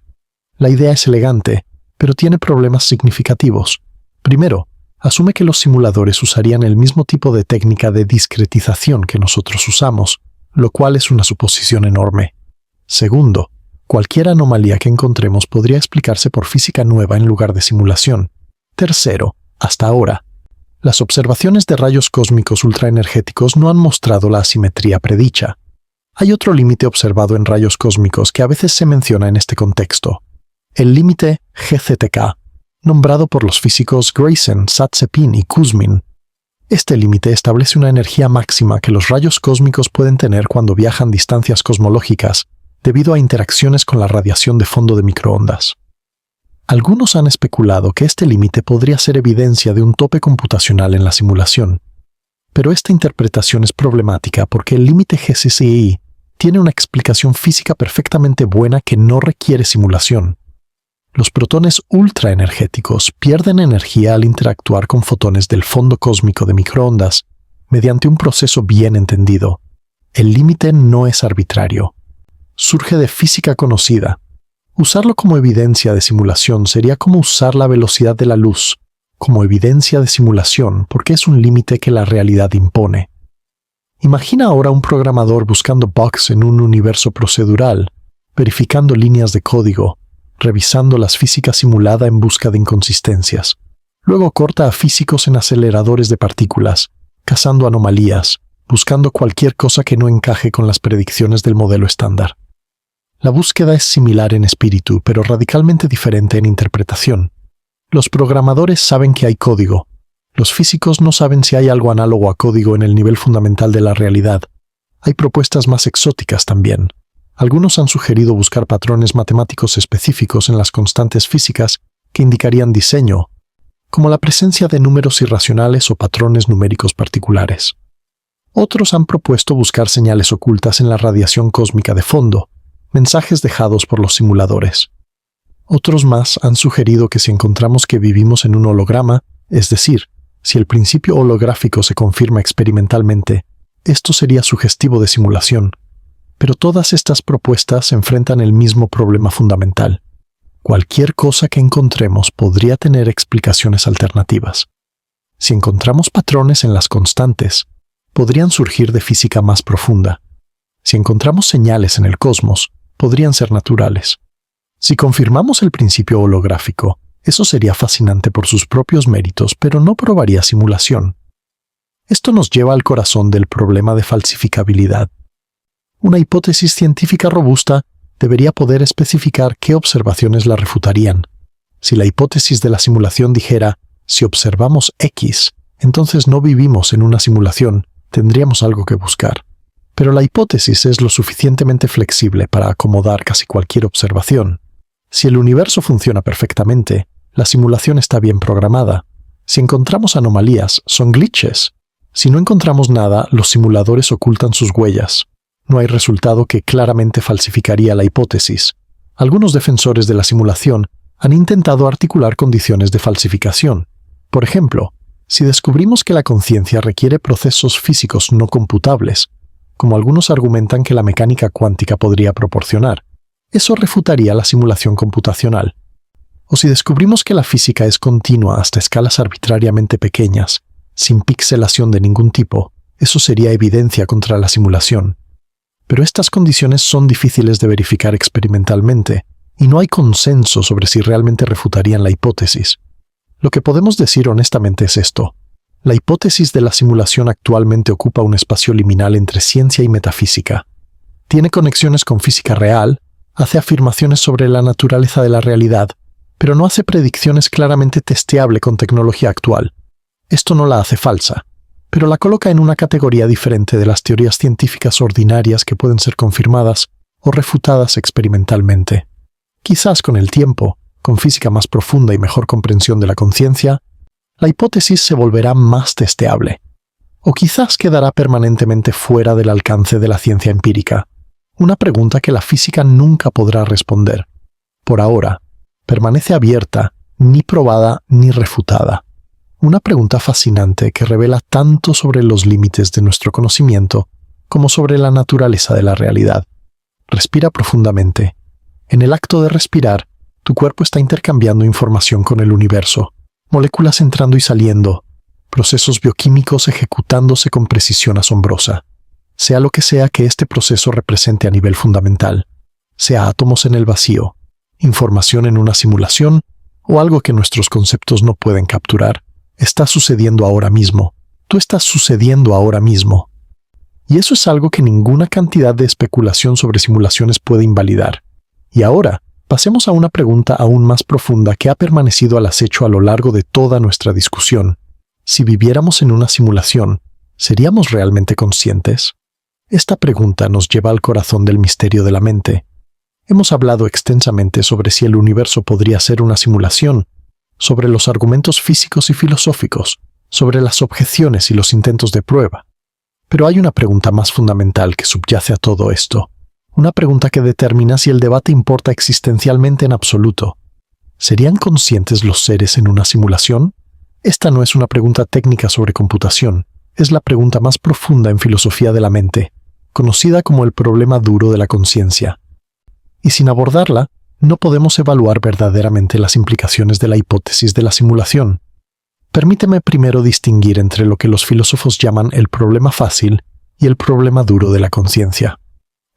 La idea es elegante, pero tiene problemas significativos. Primero, asume que los simuladores usarían el mismo tipo de técnica de discretización que nosotros usamos, lo cual es una suposición enorme. Segundo, cualquier anomalía que encontremos podría explicarse por física nueva en lugar de simulación. Tercero, hasta ahora, las observaciones de rayos cósmicos ultraenergéticos no han mostrado la asimetría predicha. Hay otro límite observado en rayos cósmicos que a veces se menciona en este contexto: el límite GZK, nombrado por los físicos Grayson, Satsepin y Kuzmin. Este límite establece una energía máxima que los rayos cósmicos pueden tener cuando viajan distancias cosmológicas, debido a interacciones con la radiación de fondo de microondas. Algunos han especulado que este límite podría ser evidencia de un tope computacional en la simulación. Pero esta interpretación es problemática porque el límite GCCI tiene una explicación física perfectamente buena que no requiere simulación. Los protones ultraenergéticos pierden energía al interactuar con fotones del fondo cósmico de microondas mediante un proceso bien entendido. El límite no es arbitrario. Surge de física conocida. Usarlo como evidencia de simulación sería como usar la velocidad de la luz como evidencia de simulación porque es un límite que la realidad impone. Imagina ahora un programador buscando bugs en un universo procedural, verificando líneas de código, revisando las físicas simulada en busca de inconsistencias. Luego corta a físicos en aceleradores de partículas, cazando anomalías, buscando cualquier cosa que no encaje con las predicciones del modelo estándar. La búsqueda es similar en espíritu, pero radicalmente diferente en interpretación. Los programadores saben que hay código. Los físicos no saben si hay algo análogo a código en el nivel fundamental de la realidad. Hay propuestas más exóticas también. Algunos han sugerido buscar patrones matemáticos específicos en las constantes físicas que indicarían diseño, como la presencia de números irracionales o patrones numéricos particulares. Otros han propuesto buscar señales ocultas en la radiación cósmica de fondo, mensajes dejados por los simuladores. Otros más han sugerido que si encontramos que vivimos en un holograma, es decir, si el principio holográfico se confirma experimentalmente, esto sería sugestivo de simulación. Pero todas estas propuestas enfrentan el mismo problema fundamental. Cualquier cosa que encontremos podría tener explicaciones alternativas. Si encontramos patrones en las constantes, podrían surgir de física más profunda. Si encontramos señales en el cosmos, podrían ser naturales. Si confirmamos el principio holográfico, eso sería fascinante por sus propios méritos, pero no probaría simulación. Esto nos lleva al corazón del problema de falsificabilidad. Una hipótesis científica robusta debería poder especificar qué observaciones la refutarían. Si la hipótesis de la simulación dijera, si observamos X, entonces no vivimos en una simulación, tendríamos algo que buscar. Pero la hipótesis es lo suficientemente flexible para acomodar casi cualquier observación. Si el universo funciona perfectamente, la simulación está bien programada. Si encontramos anomalías, son glitches. Si no encontramos nada, los simuladores ocultan sus huellas. No hay resultado que claramente falsificaría la hipótesis. Algunos defensores de la simulación han intentado articular condiciones de falsificación. Por ejemplo, si descubrimos que la conciencia requiere procesos físicos no computables, como algunos argumentan que la mecánica cuántica podría proporcionar, eso refutaría la simulación computacional. O si descubrimos que la física es continua hasta escalas arbitrariamente pequeñas, sin pixelación de ningún tipo, eso sería evidencia contra la simulación. Pero estas condiciones son difíciles de verificar experimentalmente, y no hay consenso sobre si realmente refutarían la hipótesis. Lo que podemos decir honestamente es esto. La hipótesis de la simulación actualmente ocupa un espacio liminal entre ciencia y metafísica. Tiene conexiones con física real, hace afirmaciones sobre la naturaleza de la realidad, pero no hace predicciones claramente testeable con tecnología actual. Esto no la hace falsa, pero la coloca en una categoría diferente de las teorías científicas ordinarias que pueden ser confirmadas o refutadas experimentalmente. Quizás con el tiempo, con física más profunda y mejor comprensión de la conciencia, la hipótesis se volverá más testeable. O quizás quedará permanentemente fuera del alcance de la ciencia empírica, una pregunta que la física nunca podrá responder. Por ahora, permanece abierta, ni probada ni refutada. Una pregunta fascinante que revela tanto sobre los límites de nuestro conocimiento como sobre la naturaleza de la realidad. Respira profundamente. En el acto de respirar, tu cuerpo está intercambiando información con el universo, moléculas entrando y saliendo, procesos bioquímicos ejecutándose con precisión asombrosa. Sea lo que sea que este proceso represente a nivel fundamental, sea átomos en el vacío, información en una simulación o algo que nuestros conceptos no pueden capturar, está sucediendo ahora mismo. Tú estás sucediendo ahora mismo. Y eso es algo que ninguna cantidad de especulación sobre simulaciones puede invalidar. Y ahora, pasemos a una pregunta aún más profunda que ha permanecido al acecho a lo largo de toda nuestra discusión. Si viviéramos en una simulación, ¿seríamos realmente conscientes? Esta pregunta nos lleva al corazón del misterio de la mente. Hemos hablado extensamente sobre si el universo podría ser una simulación, sobre los argumentos físicos y filosóficos, sobre las objeciones y los intentos de prueba. Pero hay una pregunta más fundamental que subyace a todo esto. Una pregunta que determina si el debate importa existencialmente en absoluto. ¿Serían conscientes los seres en una simulación? Esta no es una pregunta técnica sobre computación, es la pregunta más profunda en filosofía de la mente, conocida como el problema duro de la conciencia. Y sin abordarla, no podemos evaluar verdaderamente las implicaciones de la hipótesis de la simulación. Permíteme primero distinguir entre lo que los filósofos llaman el problema fácil y el problema duro de la conciencia.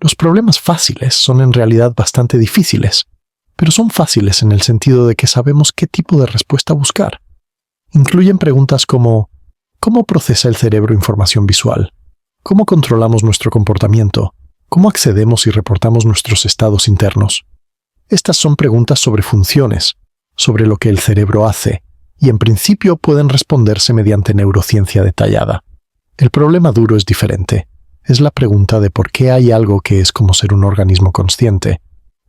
Los problemas fáciles son en realidad bastante difíciles, pero son fáciles en el sentido de que sabemos qué tipo de respuesta buscar. Incluyen preguntas como ¿cómo procesa el cerebro información visual? ¿Cómo controlamos nuestro comportamiento? ¿Cómo accedemos y reportamos nuestros estados internos? Estas son preguntas sobre funciones, sobre lo que el cerebro hace, y en principio pueden responderse mediante neurociencia detallada. El problema duro es diferente. Es la pregunta de por qué hay algo que es como ser un organismo consciente,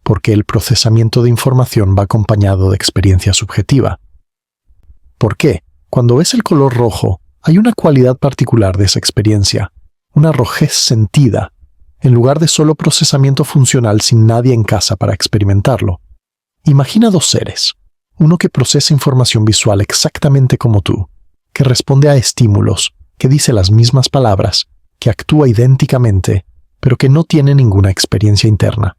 por qué el procesamiento de información va acompañado de experiencia subjetiva. ¿Por qué, cuando ves el color rojo, hay una cualidad particular de esa experiencia, una rojez sentida, en lugar de solo procesamiento funcional sin nadie en casa para experimentarlo? Imagina dos seres, uno que procesa información visual exactamente como tú, que responde a estímulos, que dice las mismas palabras, que actúa idénticamente, pero que no tiene ninguna experiencia interna.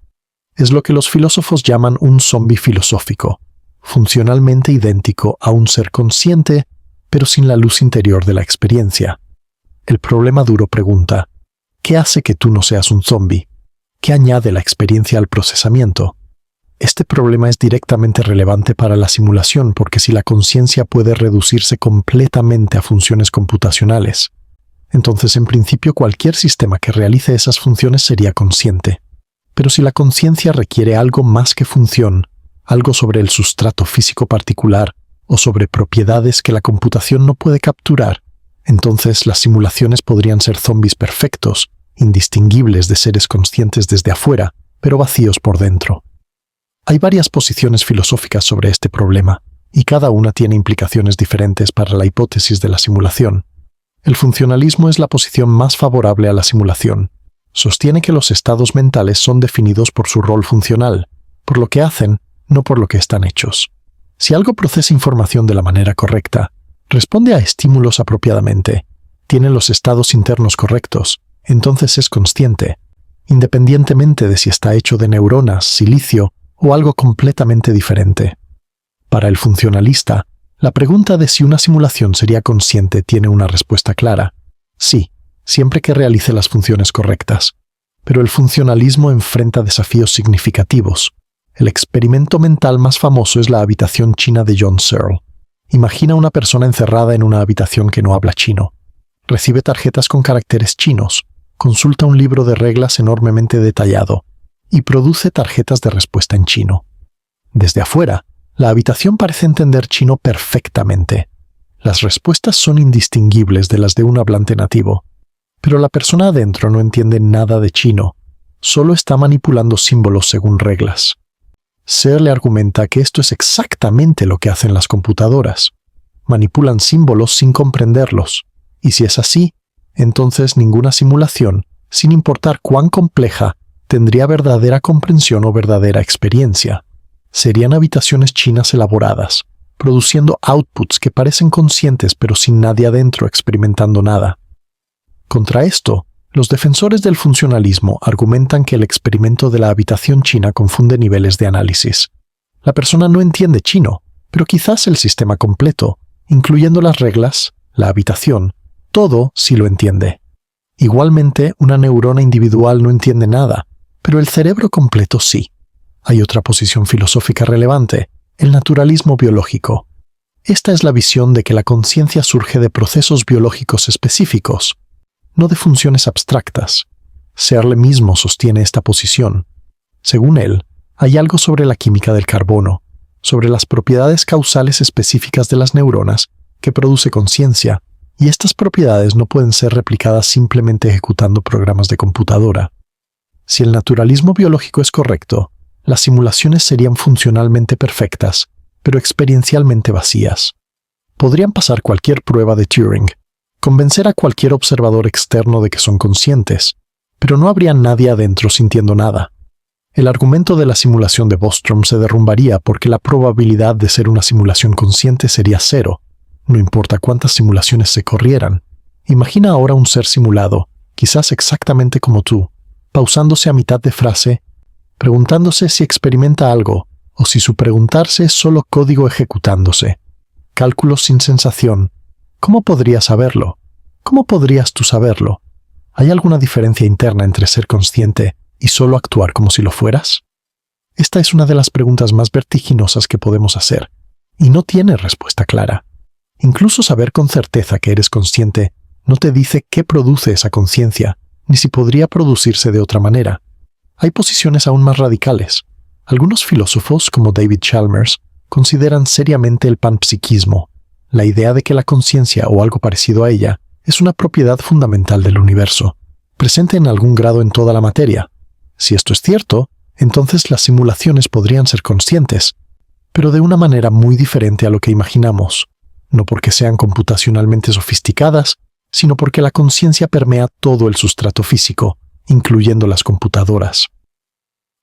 Es lo que los filósofos llaman un zombi filosófico, funcionalmente idéntico a un ser consciente, pero sin la luz interior de la experiencia. El problema duro pregunta, ¿qué hace que tú no seas un zombi? ¿Qué añade la experiencia al procesamiento? Este problema es directamente relevante para la simulación porque si la conciencia puede reducirse completamente a funciones computacionales, entonces en principio cualquier sistema que realice esas funciones sería consciente. Pero si la conciencia requiere algo más que función, algo sobre el sustrato físico particular o sobre propiedades que la computación no puede capturar, entonces las simulaciones podrían ser zombis perfectos, indistinguibles de seres conscientes desde afuera, pero vacíos por dentro. Hay varias posiciones filosóficas sobre este problema, y cada una tiene implicaciones diferentes para la hipótesis de la simulación. El funcionalismo es la posición más favorable a la simulación. Sostiene que los estados mentales son definidos por su rol funcional, por lo que hacen, no por lo que están hechos. Si algo procesa información de la manera correcta, responde a estímulos apropiadamente, tiene los estados internos correctos, entonces es consciente, independientemente de si está hecho de neuronas, silicio o algo completamente diferente. Para el funcionalista, la pregunta de si una simulación sería consciente tiene una respuesta clara. Sí, siempre que realice las funciones correctas. Pero el funcionalismo enfrenta desafíos significativos. El experimento mental más famoso es la habitación china de John Searle. Imagina una persona encerrada en una habitación que no habla chino. Recibe tarjetas con caracteres chinos, consulta un libro de reglas enormemente detallado y produce tarjetas de respuesta en chino. Desde afuera, la habitación parece entender chino perfectamente. Las respuestas son indistinguibles de las de un hablante nativo, pero la persona adentro no entiende nada de chino, solo está manipulando símbolos según reglas. Sear le argumenta que esto es exactamente lo que hacen las computadoras. Manipulan símbolos sin comprenderlos, y si es así, entonces ninguna simulación, sin importar cuán compleja, tendría verdadera comprensión o verdadera experiencia. Serían habitaciones chinas elaboradas, produciendo outputs que parecen conscientes pero sin nadie adentro experimentando nada. Contra esto, los defensores del funcionalismo argumentan que el experimento de la habitación china confunde niveles de análisis. La persona no entiende chino, pero quizás el sistema completo, incluyendo las reglas, la habitación, todo sí lo entiende. Igualmente, una neurona individual no entiende nada, pero el cerebro completo sí. Hay otra posición filosófica relevante, el naturalismo biológico. Esta es la visión de que la conciencia surge de procesos biológicos específicos, no de funciones abstractas. Searle mismo sostiene esta posición. Según él, hay algo sobre la química del carbono, sobre las propiedades causales específicas de las neuronas que produce conciencia, y estas propiedades no pueden ser replicadas simplemente ejecutando programas de computadora. Si el naturalismo biológico es correcto, las simulaciones serían funcionalmente perfectas, pero experiencialmente vacías. Podrían pasar cualquier prueba de Turing, convencer a cualquier observador externo de que son conscientes, pero no habría nadie adentro sintiendo nada. El argumento de la simulación de Bostrom se derrumbaría porque la probabilidad de ser una simulación consciente sería cero, no importa cuántas simulaciones se corrieran. Imagina ahora un ser simulado, quizás exactamente como tú, pausándose a mitad de frase, preguntándose si experimenta algo, o si su preguntarse es solo código ejecutándose. Cálculos sin sensación. ¿Cómo podrías saberlo? ¿Cómo podrías tú saberlo? ¿Hay alguna diferencia interna entre ser consciente y solo actuar como si lo fueras? Esta es una de las preguntas más vertiginosas que podemos hacer, y no tiene respuesta clara. Incluso saber con certeza que eres consciente no te dice qué produce esa conciencia, ni si podría producirse de otra manera. Hay posiciones aún más radicales. Algunos filósofos, como David Chalmers, consideran seriamente el panpsiquismo, la idea de que la conciencia o algo parecido a ella es una propiedad fundamental del universo, presente en algún grado en toda la materia. Si esto es cierto, entonces las simulaciones podrían ser conscientes, pero de una manera muy diferente a lo que imaginamos, no porque sean computacionalmente sofisticadas, sino porque la conciencia permea todo el sustrato físico, incluyendo las computadoras.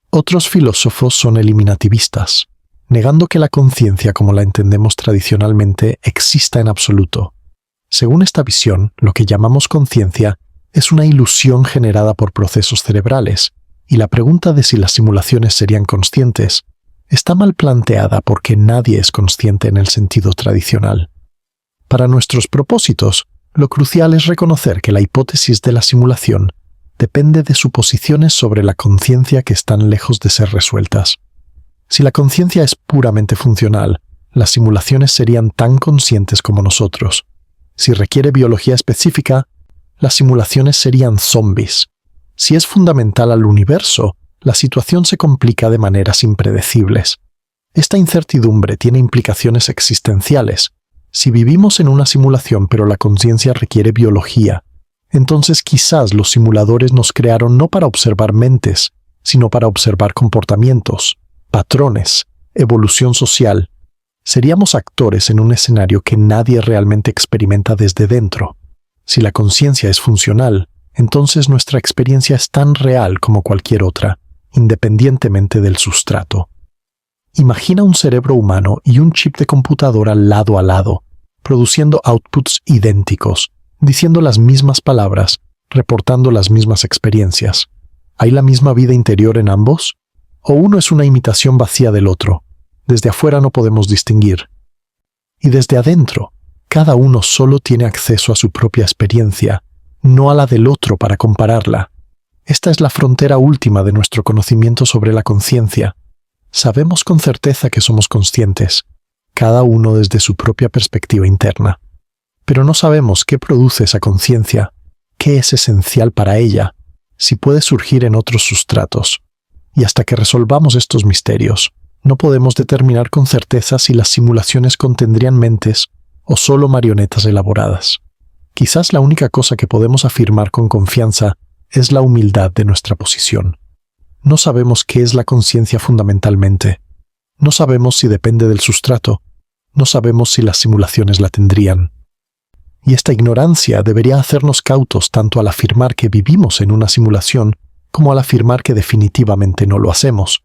Otros filósofos son eliminativistas, negando que la conciencia como la entendemos tradicionalmente exista en absoluto. Según esta visión, lo que llamamos conciencia es una ilusión generada por procesos cerebrales, y la pregunta de si las simulaciones serían conscientes está mal planteada porque nadie es consciente en el sentido tradicional. Para nuestros propósitos, lo crucial es reconocer que la hipótesis de la simulación depende de suposiciones sobre la conciencia que están lejos de ser resueltas. Si la conciencia es puramente funcional, las simulaciones serían tan conscientes como nosotros. Si requiere biología específica, las simulaciones serían zombies. Si es fundamental al universo, la situación se complica de maneras impredecibles. Esta incertidumbre tiene implicaciones existenciales. Si vivimos en una simulación pero la conciencia requiere biología, entonces quizás los simuladores nos crearon no para observar mentes, sino para observar comportamientos, patrones, evolución social. Seríamos actores en un escenario que nadie realmente experimenta desde dentro. Si la conciencia es funcional, entonces nuestra experiencia es tan real como cualquier otra, independientemente del sustrato. Imagina un cerebro humano y un chip de computadora lado a lado, produciendo outputs idénticos, diciendo las mismas palabras, reportando las mismas experiencias. ¿Hay la misma vida interior en ambos? ¿O uno es una imitación vacía del otro? Desde afuera no podemos distinguir. Y desde adentro, cada uno solo tiene acceso a su propia experiencia, no a la del otro para compararla. Esta es la frontera última de nuestro conocimiento sobre la conciencia. Sabemos con certeza que somos conscientes, cada uno desde su propia perspectiva interna. Pero no sabemos qué produce esa conciencia, qué es esencial para ella, si puede surgir en otros sustratos. Y hasta que resolvamos estos misterios, no podemos determinar con certeza si las simulaciones contendrían mentes o solo marionetas elaboradas. Quizás la única cosa que podemos afirmar con confianza es la humildad de nuestra posición. No sabemos qué es la conciencia fundamentalmente. No sabemos si depende del sustrato. No sabemos si las simulaciones la tendrían. Y esta ignorancia debería hacernos cautos tanto al afirmar que vivimos en una simulación como al afirmar que definitivamente no lo hacemos.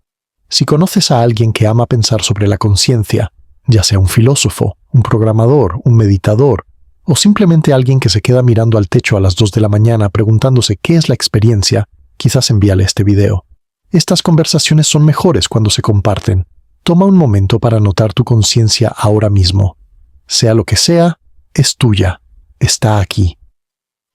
Si conoces a alguien que ama pensar sobre la conciencia, ya sea un filósofo, un programador, un meditador, o simplemente alguien que se queda mirando al techo a las 2 de la mañana preguntándose qué es la experiencia, quizás envíale este video. Estas conversaciones son mejores cuando se comparten. Toma un momento para notar tu conciencia ahora mismo. Sea lo que sea, es tuya. Está aquí.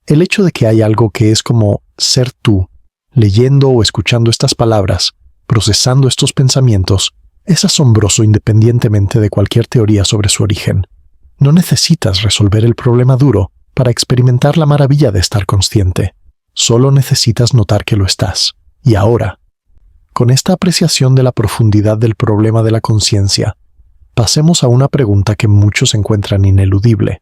El hecho de que hay algo que es como ser tú, leyendo o escuchando estas palabras, procesando estos pensamientos, es asombroso independientemente de cualquier teoría sobre su origen. No necesitas resolver el problema duro para experimentar la maravilla de estar consciente. Solo necesitas notar que lo estás. Y ahora, con esta apreciación de la profundidad del problema de la conciencia, pasemos a una pregunta que muchos encuentran ineludible.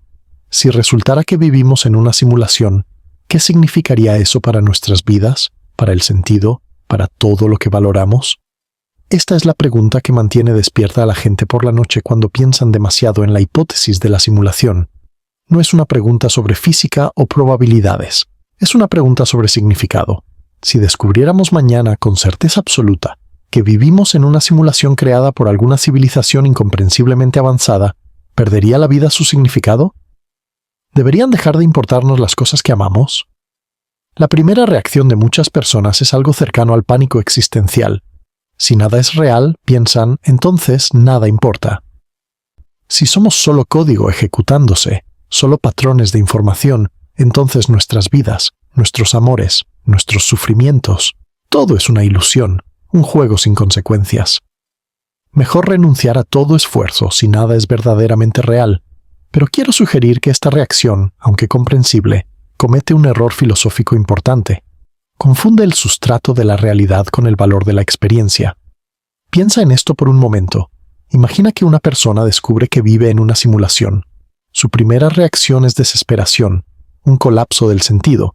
Si resultara que vivimos en una simulación, ¿qué significaría eso para nuestras vidas, para el sentido, para todo lo que valoramos? Esta es la pregunta que mantiene despierta a la gente por la noche cuando piensan demasiado en la hipótesis de la simulación. No es una pregunta sobre física o probabilidades, es una pregunta sobre significado. Si descubriéramos mañana con certeza absoluta que vivimos en una simulación creada por alguna civilización incomprensiblemente avanzada, ¿perdería la vida su significado? ¿Deberían dejar de importarnos las cosas que amamos? La primera reacción de muchas personas es algo cercano al pánico existencial. Si nada es real, piensan, entonces nada importa. Si somos solo código ejecutándose, solo patrones de información, entonces nuestras vidas, nuestros amores, nuestros sufrimientos, todo es una ilusión, un juego sin consecuencias. Mejor renunciar a todo esfuerzo si nada es verdaderamente real, pero quiero sugerir que esta reacción, aunque comprensible, comete un error filosófico importante. Confunde el sustrato de la realidad con el valor de la experiencia. Piensa en esto por un momento. Imagina que una persona descubre que vive en una simulación. Su primera reacción es desesperación, un colapso del sentido.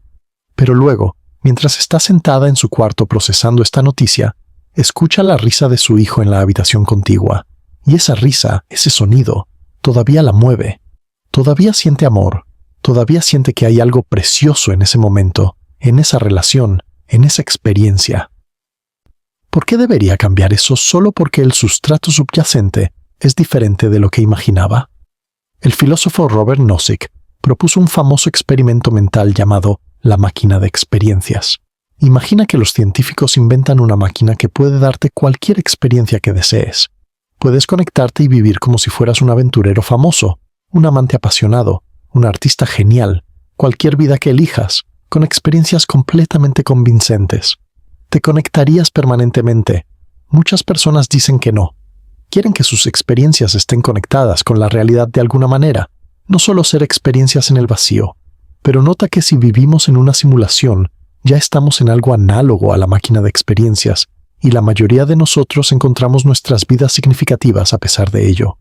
Pero luego, mientras está sentada en su cuarto procesando esta noticia, escucha la risa de su hijo en la habitación contigua. Y esa risa, ese sonido, todavía la mueve. Todavía siente amor. Todavía siente que hay algo precioso en ese momento, en esa relación, en esa experiencia. ¿Por qué debería cambiar eso solo porque el sustrato subyacente es diferente de lo que imaginaba? El filósofo Robert Nozick propuso un famoso experimento mental llamado la máquina de experiencias. Imagina que los científicos inventan una máquina que puede darte cualquier experiencia que desees. Puedes conectarte y vivir como si fueras un aventurero famoso, un amante apasionado, un artista genial, cualquier vida que elijas, con experiencias completamente convincentes. Te conectarías permanentemente. Muchas personas dicen que no. Quieren que sus experiencias estén conectadas con la realidad de alguna manera, no solo ser experiencias en el vacío. Pero nota que si vivimos en una simulación, ya estamos en algo análogo a la máquina de experiencias, y la mayoría de nosotros encontramos nuestras vidas significativas a pesar de ello.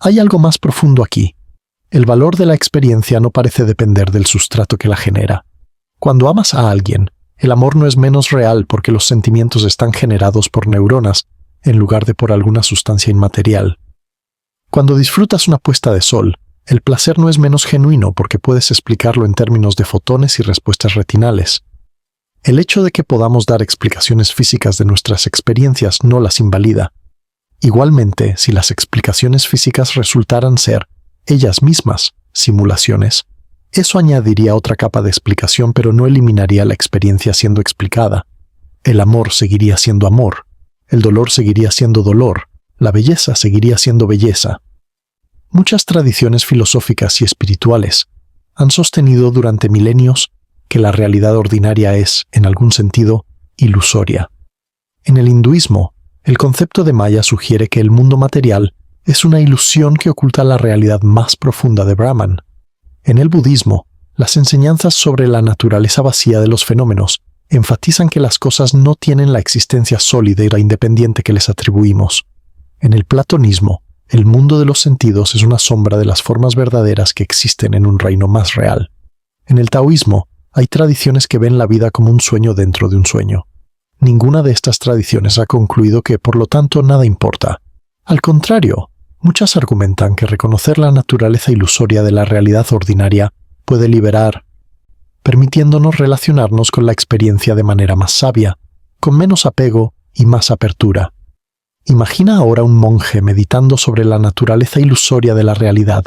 Hay algo más profundo aquí. El valor de la experiencia no parece depender del sustrato que la genera. Cuando amas a alguien, el amor no es menos real porque los sentimientos están generados por neuronas en lugar de por alguna sustancia inmaterial. Cuando disfrutas una puesta de sol, el placer no es menos genuino porque puedes explicarlo en términos de fotones y respuestas retinales. El hecho de que podamos dar explicaciones físicas de nuestras experiencias no las invalida. Igualmente, si las explicaciones físicas resultaran ser, ellas mismas, simulaciones, eso añadiría otra capa de explicación pero no eliminaría la experiencia siendo explicada. El amor seguiría siendo amor, el dolor seguiría siendo dolor, la belleza seguiría siendo belleza. Muchas tradiciones filosóficas y espirituales han sostenido durante milenios que la realidad ordinaria es, en algún sentido, ilusoria. En el hinduismo, el concepto de Maya sugiere que el mundo material es una ilusión que oculta la realidad más profunda de Brahman. En el budismo, Las enseñanzas sobre la naturaleza vacía de los fenómenos enfatizan que las cosas no tienen la existencia sólida y la independiente que les atribuimos. En el platonismo, el mundo de los sentidos es una sombra de las formas verdaderas que existen en un reino más real. En el taoísmo, hay tradiciones que ven la vida como un sueño dentro de un sueño. Ninguna de estas tradiciones ha concluido que, por lo tanto, nada importa. Al contrario, muchas argumentan que reconocer la naturaleza ilusoria de la realidad ordinaria puede liberar, permitiéndonos relacionarnos con la experiencia de manera más sabia, con menos apego y más apertura. Imagina ahora un monje meditando sobre la naturaleza ilusoria de la realidad,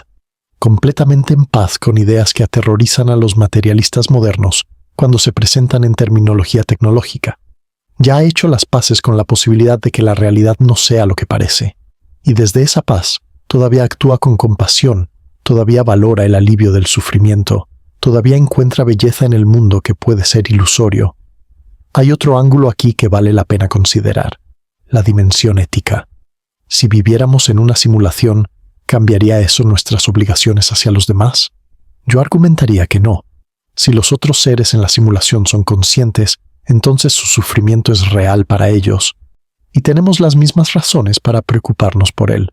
completamente en paz con ideas que aterrorizan a los materialistas modernos cuando se presentan en terminología tecnológica. Ya ha hecho las paces con la posibilidad de que la realidad no sea lo que parece, y desde esa paz todavía actúa con compasión, todavía valora el alivio del sufrimiento, todavía encuentra belleza en el mundo que puede ser ilusorio. Hay otro ángulo aquí que vale la pena considerar: la dimensión ética. Si viviéramos en una simulación, ¿cambiaría eso nuestras obligaciones hacia los demás? Yo argumentaría que no. Si los otros seres en la simulación son conscientes, entonces su sufrimiento es real para ellos, y tenemos las mismas razones para preocuparnos por él.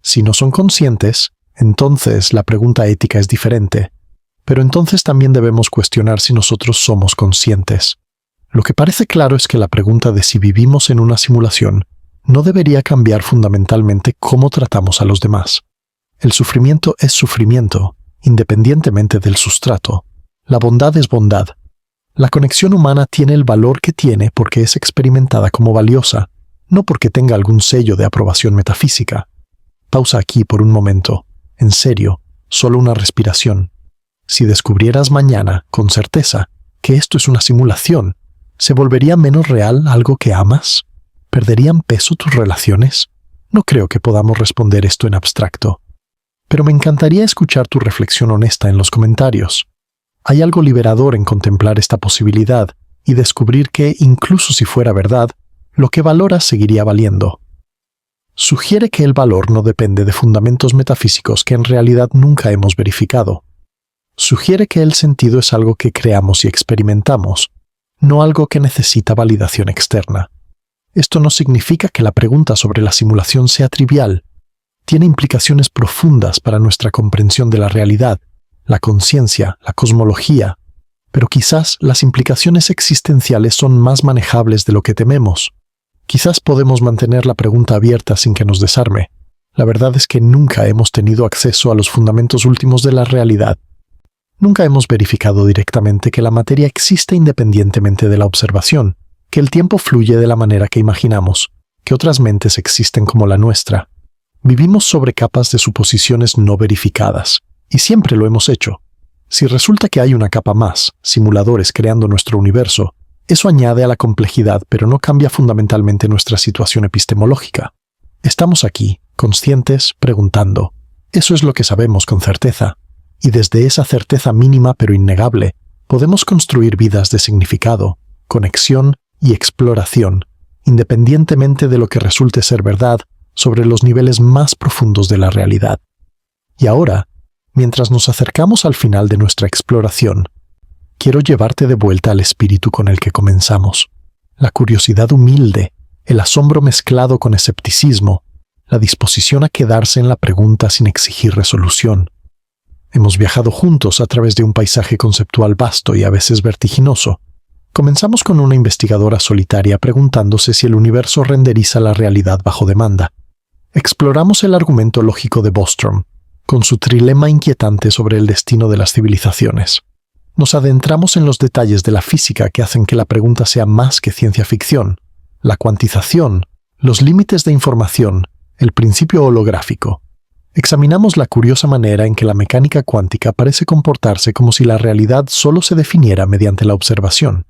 Si no son conscientes, entonces la pregunta ética es diferente, pero entonces también debemos cuestionar si nosotros somos conscientes. Lo que parece claro es que la pregunta de si vivimos en una simulación no debería cambiar fundamentalmente cómo tratamos a los demás. El sufrimiento es sufrimiento, independientemente del sustrato. La bondad es bondad. La conexión humana tiene el valor que tiene porque es experimentada como valiosa, no porque tenga algún sello de aprobación metafísica. Pausa aquí por un momento. En serio, solo una respiración. Si descubrieras mañana, con certeza, que esto es una simulación, ¿se volvería menos real algo que amas? ¿Perderían peso tus relaciones? No creo que podamos responder esto en abstracto. Pero me encantaría escuchar tu reflexión honesta en los comentarios. Hay algo liberador en contemplar esta posibilidad y descubrir que, incluso si fuera verdad, lo que valoras seguiría valiendo. Sugiere que el valor no depende de fundamentos metafísicos que en realidad nunca hemos verificado. Sugiere que el sentido es algo que creamos y experimentamos, no algo que necesita validación externa. Esto no significa que la pregunta sobre la simulación sea trivial. Tiene implicaciones profundas para nuestra comprensión de la realidad, la conciencia, la cosmología, pero quizás las implicaciones existenciales son más manejables de lo que tememos. Quizás podemos mantener la pregunta abierta sin que nos desarme. La verdad es que nunca hemos tenido acceso a los fundamentos últimos de la realidad. Nunca hemos verificado directamente que la materia existe independientemente de la observación, que el tiempo fluye de la manera que imaginamos, que otras mentes existen como la nuestra. Vivimos sobre capas de suposiciones no verificadas, y siempre lo hemos hecho. Si resulta que hay una capa más, simuladores creando nuestro universo, eso añade a la complejidad, pero no cambia fundamentalmente nuestra situación epistemológica. Estamos aquí, conscientes, preguntando. Eso es lo que sabemos con certeza. Y desde esa certeza mínima pero innegable, podemos construir vidas de significado, conexión y exploración, independientemente de lo que resulte ser verdad sobre los niveles más profundos de la realidad. Y ahora, mientras nos acercamos al final de nuestra exploración, quiero llevarte de vuelta al espíritu con el que comenzamos. La curiosidad humilde, el asombro mezclado con escepticismo, la disposición a quedarse en la pregunta sin exigir resolución. Hemos viajado juntos a través de un paisaje conceptual vasto y a veces vertiginoso. Comenzamos con una investigadora solitaria preguntándose si el universo renderiza la realidad bajo demanda. Exploramos el argumento lógico de Bostrom, con su trilema inquietante sobre el destino de las civilizaciones. Nos adentramos en los detalles de la física que hacen que la pregunta sea más que ciencia ficción, la cuantización, los límites de información, el principio holográfico. Examinamos la curiosa manera en que la mecánica cuántica parece comportarse como si la realidad solo se definiera mediante la observación.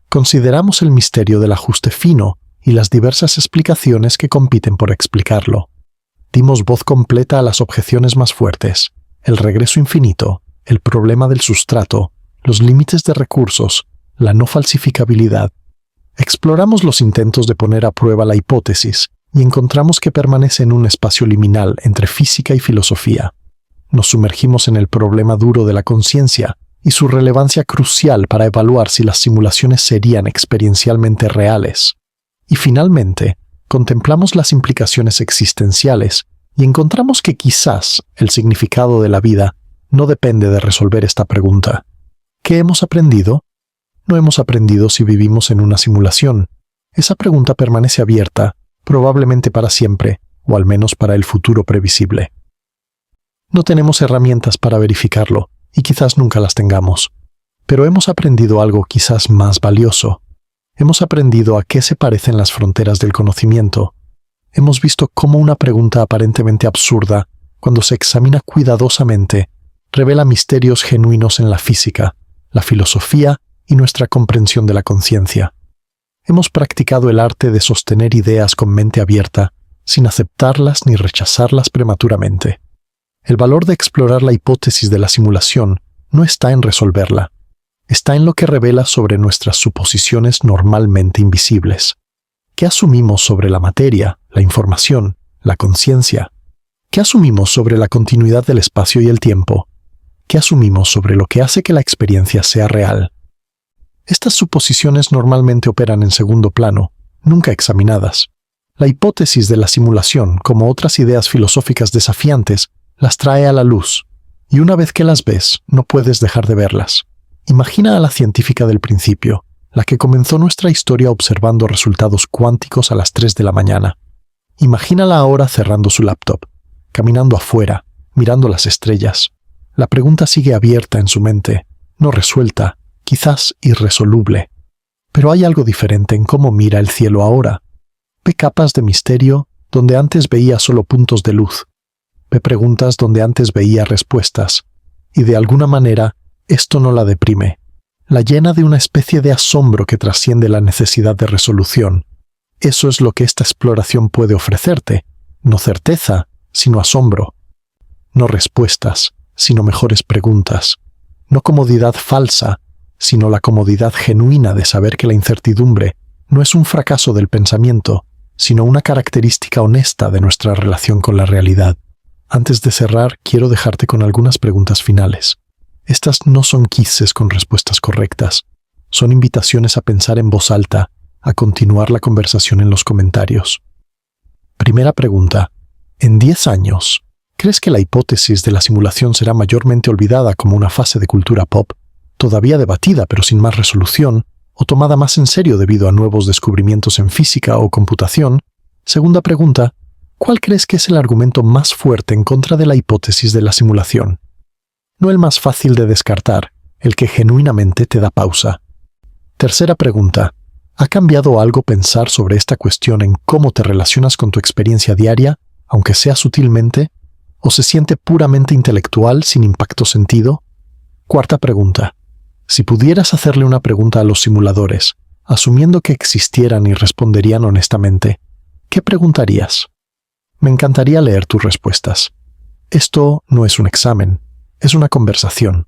Consideramos el misterio del ajuste fino y las diversas explicaciones que compiten por explicarlo. Dimos voz completa a las objeciones más fuertes, el regreso infinito, el problema del sustrato, los límites de recursos, la no falsificabilidad. Exploramos los intentos de poner a prueba la hipótesis y encontramos que permanece en un espacio liminal entre física y filosofía. nos sumergimos en el problema duro de la conciencia y su relevancia crucial para evaluar si las simulaciones serían experiencialmente reales. Y finalmente, contemplamos las implicaciones existenciales y encontramos que quizás el significado de la vida no depende de resolver esta pregunta. ¿Qué hemos aprendido? No hemos aprendido si vivimos en una simulación. Esa pregunta permanece abierta, probablemente para siempre, o al menos para el futuro previsible. No tenemos herramientas para verificarlo, y quizás nunca las tengamos. Pero hemos aprendido algo quizás más valioso. Hemos aprendido a qué se parecen las fronteras del conocimiento. Hemos visto cómo una pregunta aparentemente absurda, cuando se examina cuidadosamente, revela misterios genuinos en la física, la filosofía y nuestra comprensión de la conciencia. Hemos practicado el arte de sostener ideas con mente abierta, sin aceptarlas ni rechazarlas prematuramente. El valor de explorar la hipótesis de la simulación no está en resolverla, está en lo que revela sobre nuestras suposiciones normalmente invisibles. ¿Qué asumimos sobre la materia, la información, la conciencia? ¿Qué asumimos sobre la continuidad del espacio y el tiempo? ¿Qué asumimos sobre lo que hace que la experiencia sea real? Estas suposiciones normalmente operan en segundo plano, nunca examinadas. La hipótesis de la simulación, como otras ideas filosóficas desafiantes, las trae a la luz, y una vez que las ves, no puedes dejar de verlas. Imagina a la científica del principio, la que comenzó nuestra historia observando resultados cuánticos a las 3 de la mañana. Imagínala ahora cerrando su laptop, caminando afuera, mirando las estrellas. La pregunta sigue abierta en su mente, no resuelta, quizás irresoluble. Pero hay algo diferente en cómo mira el cielo ahora. Ve capas de misterio donde antes veía solo puntos de luz. Ve preguntas donde antes veía respuestas. Y de alguna manera, esto no la deprime. La llena de una especie de asombro que trasciende la necesidad de resolución. Eso es lo que esta exploración puede ofrecerte. No certeza, sino asombro. No respuestas, sino mejores preguntas. No comodidad falsa, sino la comodidad genuina de saber que la incertidumbre no es un fracaso del pensamiento, sino una característica honesta de nuestra relación con la realidad. Antes de cerrar, quiero dejarte con algunas preguntas finales. Estas no son quizzes con respuestas correctas. Son invitaciones a pensar en voz alta, a continuar la conversación en los comentarios. Primera pregunta. En 10 años, ¿crees que la hipótesis de la simulación será mayormente olvidada como una fase de cultura pop, todavía debatida pero sin más resolución, o tomada más en serio debido a nuevos descubrimientos en física o computación? Segunda pregunta. ¿Cuál crees que es el argumento más fuerte en contra de la hipótesis de la simulación? No el más fácil de descartar, el que genuinamente te da pausa. Tercera pregunta. ¿Ha cambiado algo pensar sobre esta cuestión en cómo te relacionas con tu experiencia diaria, aunque sea sutilmente? ¿O se siente puramente intelectual sin impacto sentido? Cuarta pregunta. Si pudieras hacerle una pregunta a los simuladores, asumiendo que existieran y responderían honestamente, ¿qué preguntarías? Me encantaría leer tus respuestas. Esto no es un examen, es una conversación.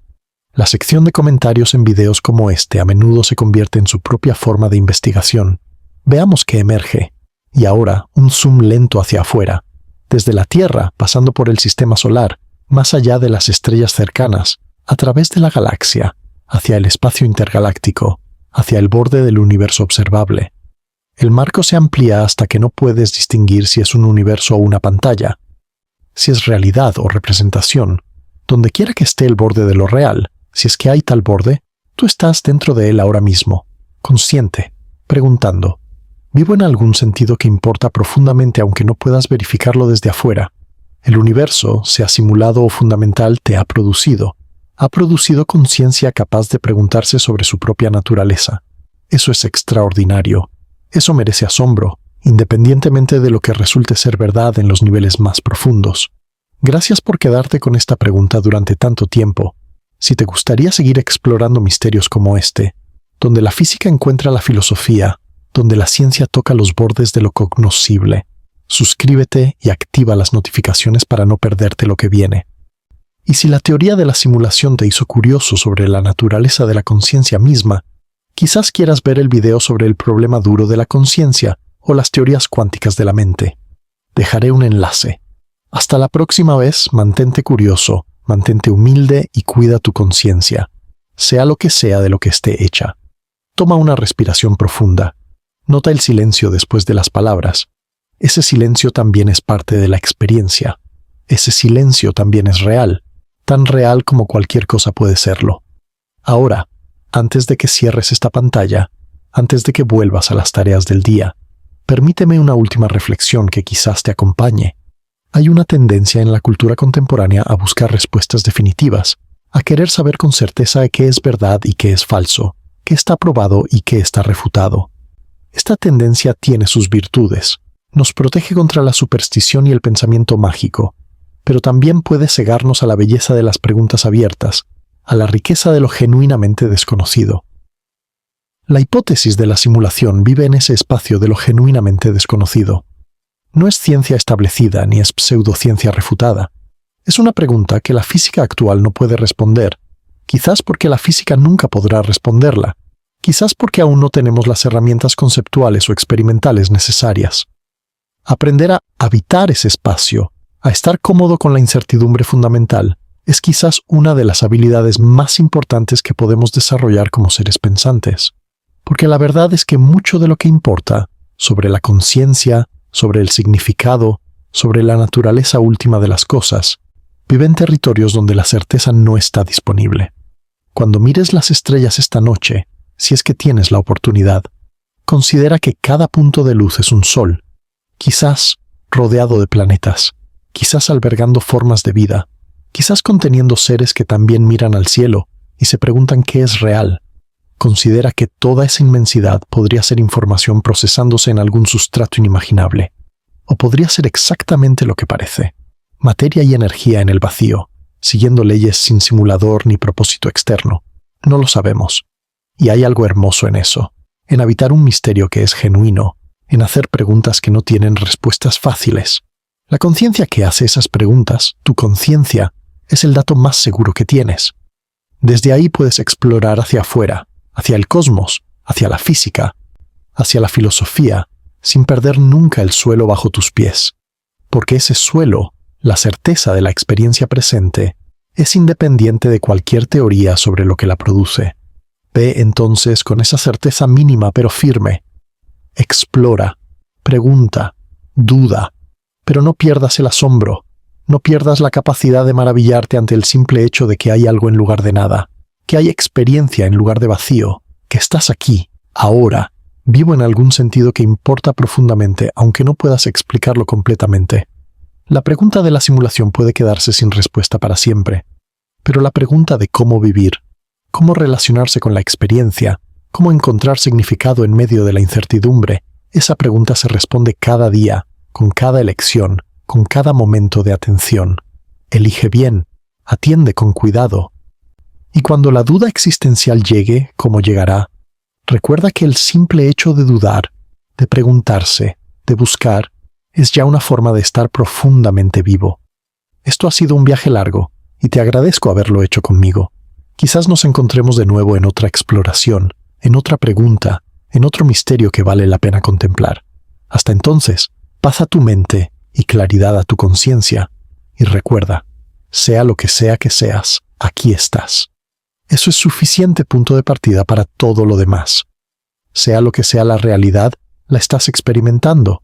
La sección de comentarios en videos como este a menudo se convierte en su propia forma de investigación. Veamos qué emerge. Y ahora, un zoom lento hacia afuera, desde la Tierra, pasando por el sistema solar, más allá de las estrellas cercanas, a través de la galaxia, hacia el espacio intergaláctico, hacia el borde del universo observable. El marco se amplía hasta que no puedes distinguir si es un universo o una pantalla, si es realidad o representación. Donde quiera que esté el borde de lo real, si es que hay tal borde, tú estás dentro de él ahora mismo, consciente, preguntando, ¿vivo en algún sentido que importa profundamente aunque no puedas verificarlo desde afuera? El universo, sea simulado o fundamental, te ha producido conciencia capaz de preguntarse sobre su propia naturaleza. Eso es extraordinario. Eso merece asombro, independientemente de lo que resulte ser verdad en los niveles más profundos. Gracias por quedarte con esta pregunta durante tanto tiempo. Si te gustaría seguir explorando misterios como este, donde la física encuentra la filosofía, donde la ciencia toca los bordes de lo cognoscible, suscríbete y activa las notificaciones para no perderte lo que viene. Y si la teoría de la simulación te hizo curioso sobre la naturaleza de la conciencia misma, quizás quieras ver el video sobre el problema duro de la conciencia o las teorías cuánticas de la mente. Dejaré un enlace. Hasta la próxima vez, mantente curioso, Mantente humilde y cuida tu conciencia, sea lo que sea de lo que esté hecha. Toma una respiración profunda. Nota el silencio después de las palabras. Ese silencio también es parte de la experiencia. Ese silencio también es real, tan real como cualquier cosa puede serlo. Ahora, antes de que cierres esta pantalla, antes de que vuelvas a las tareas del día, permíteme una última reflexión que quizás te acompañe. Hay una tendencia en la cultura contemporánea a buscar respuestas definitivas, a querer saber con certeza qué es verdad y qué es falso, qué está probado y qué está refutado. Esta tendencia tiene sus virtudes. Nos protege contra la superstición y el pensamiento mágico, pero también puede cegarnos a la belleza de las preguntas abiertas, a la riqueza de lo genuinamente desconocido. La hipótesis de la simulación vive en ese espacio de lo genuinamente desconocido. No es ciencia establecida ni es pseudociencia refutada. Es una pregunta que la física actual no puede responder, quizás porque la física nunca podrá responderla, quizás porque aún no tenemos las herramientas conceptuales o experimentales necesarias. Aprender a habitar ese espacio, a estar cómodo con la incertidumbre fundamental, es quizás una de las habilidades más importantes que podemos desarrollar como seres pensantes. Porque la verdad es que mucho de lo que importa sobre la conciencia, sobre el significado, sobre la naturaleza última de las cosas, vive en territorios donde la certeza no está disponible. Cuando mires las estrellas esta noche, si es que tienes la oportunidad, considera que cada punto de luz es un sol, quizás rodeado de planetas, quizás albergando formas de vida, quizás conteniendo seres que también miran al cielo y se preguntan qué es real. Considera que toda esa inmensidad podría ser información procesándose en algún sustrato inimaginable, o podría ser exactamente lo que parece, materia y energía en el vacío, siguiendo leyes sin simulador ni propósito externo. No lo sabemos. Y hay algo hermoso en eso, en habitar un misterio que es genuino, en hacer preguntas que no tienen respuestas fáciles. La conciencia que hace esas preguntas, tu conciencia, es el dato más seguro que tienes. Desde ahí puedes explorar hacia afuera, hacia el cosmos, hacia la física, hacia la filosofía, sin perder nunca el suelo bajo tus pies. Porque ese suelo, la certeza de la experiencia presente, es independiente de cualquier teoría sobre lo que la produce. Ve entonces con esa certeza mínima pero firme. Explora, pregunta, duda, pero no pierdas el asombro, no pierdas la capacidad de maravillarte ante el simple hecho de que hay algo en lugar de nada, que hay experiencia en lugar de vacío, que estás aquí, ahora, vivo en algún sentido que importa profundamente, aunque no puedas explicarlo completamente. La pregunta de la simulación puede quedarse sin respuesta para siempre, pero la pregunta de cómo vivir, cómo relacionarse con la experiencia, cómo encontrar significado en medio de la incertidumbre, esa pregunta se responde cada día, con cada elección, con cada momento de atención. Elige bien, atiende con cuidado. Y cuando la duda existencial llegue, como llegará, recuerda que el simple hecho de dudar, de preguntarse, de buscar, es ya una forma de estar profundamente vivo. Esto ha sido un viaje largo, y te agradezco haberlo hecho conmigo. Quizás nos encontremos de nuevo en otra exploración, en otra pregunta, en otro misterio que vale la pena contemplar. Hasta entonces, paz a tu mente y claridad a tu conciencia, y recuerda, sea lo que sea que seas, aquí estás. Eso es suficiente punto de partida para todo lo demás. Sea lo que sea la realidad, la estás experimentando.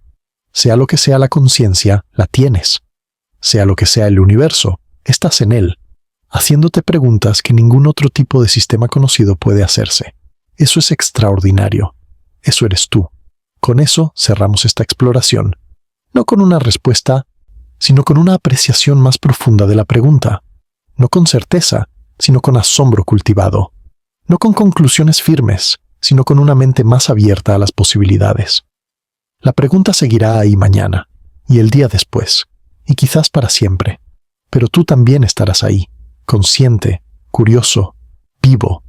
Sea lo que sea la conciencia, la tienes. Sea lo que sea el universo, estás en él, haciéndote preguntas que ningún otro tipo de sistema conocido puede hacerse. Eso es extraordinario. Eso eres tú. Con eso cerramos esta exploración. No con una respuesta, sino con una apreciación más profunda de la pregunta. No con certeza, sino con asombro cultivado. No con conclusiones firmes, sino con una mente más abierta a las posibilidades. La pregunta seguirá ahí mañana, y el día después, y quizás para siempre. Pero tú también estarás ahí, consciente, curioso, vivo.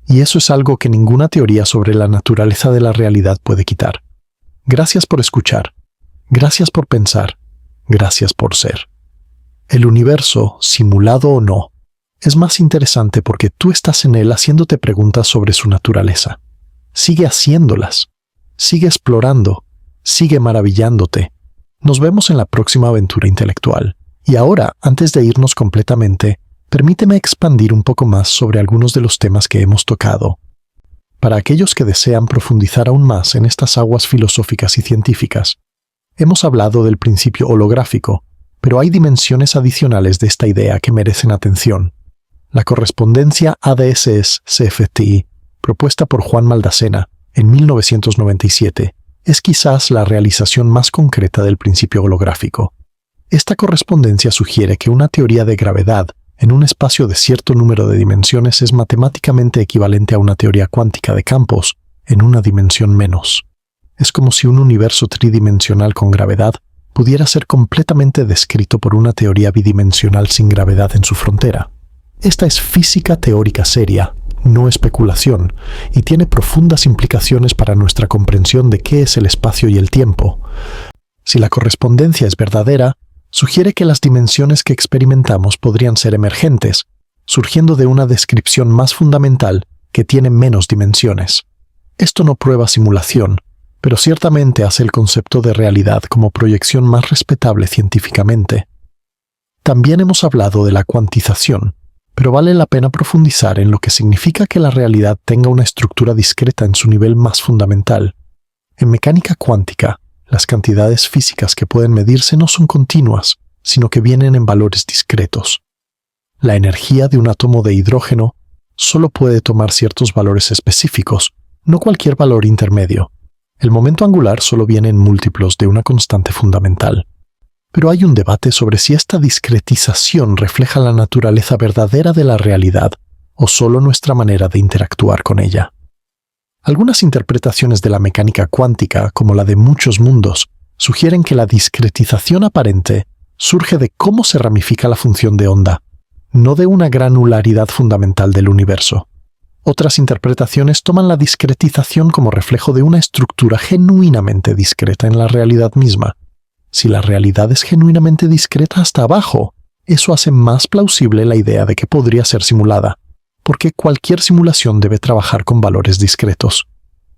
Y eso es algo que ninguna teoría sobre la naturaleza de la realidad puede quitar. Gracias por escuchar. Gracias por pensar. Gracias por ser. El universo, simulado o no, es más interesante porque tú estás en él haciéndote preguntas sobre su naturaleza. Sigue haciéndolas. Sigue explorando. Sigue maravillándote. Nos vemos en la próxima aventura intelectual. Y ahora, antes de irnos completamente, permíteme expandir un poco más sobre algunos de los temas que hemos tocado. Para aquellos que desean profundizar aún más en estas aguas filosóficas y científicas, hemos hablado del principio holográfico, pero hay dimensiones adicionales de esta idea que merecen atención. La correspondencia ADSS-CFTI, propuesta por Juan Maldacena en 1997, es quizás la realización más concreta del principio holográfico. Esta correspondencia sugiere que una teoría de gravedad en un espacio de cierto número de dimensiones es matemáticamente equivalente a una teoría cuántica de campos en una dimensión menos. Es como si un universo tridimensional con gravedad pudiera ser completamente descrito por una teoría bidimensional sin gravedad en su frontera. Esta es física teórica seria, no especulación, y tiene profundas implicaciones para nuestra comprensión de qué es el espacio y el tiempo. Si la correspondencia es verdadera, sugiere que las dimensiones que experimentamos podrían ser emergentes, surgiendo de una descripción más fundamental que tiene menos dimensiones. Esto no prueba simulación, pero ciertamente hace el concepto de realidad como proyección más respetable científicamente. También hemos hablado de la cuantización, pero vale la pena profundizar en lo que significa que la realidad tenga una estructura discreta en su nivel más fundamental. En mecánica cuántica, las cantidades físicas que pueden medirse no son continuas, sino que vienen en valores discretos. La energía de un átomo de hidrógeno solo puede tomar ciertos valores específicos, no cualquier valor intermedio. El momento angular solo viene en múltiplos de una constante fundamental. Pero hay un debate sobre si esta discretización refleja la naturaleza verdadera de la realidad o solo nuestra manera de interactuar con ella. Algunas interpretaciones de la mecánica cuántica, como la de muchos mundos, sugieren que la discretización aparente surge de cómo se ramifica la función de onda, no de una granularidad fundamental del universo. Otras interpretaciones toman la discretización como reflejo de una estructura genuinamente discreta en la realidad misma. Si la realidad es genuinamente discreta hasta abajo, eso hace más plausible la idea de que podría ser simulada, porque cualquier simulación debe trabajar con valores discretos.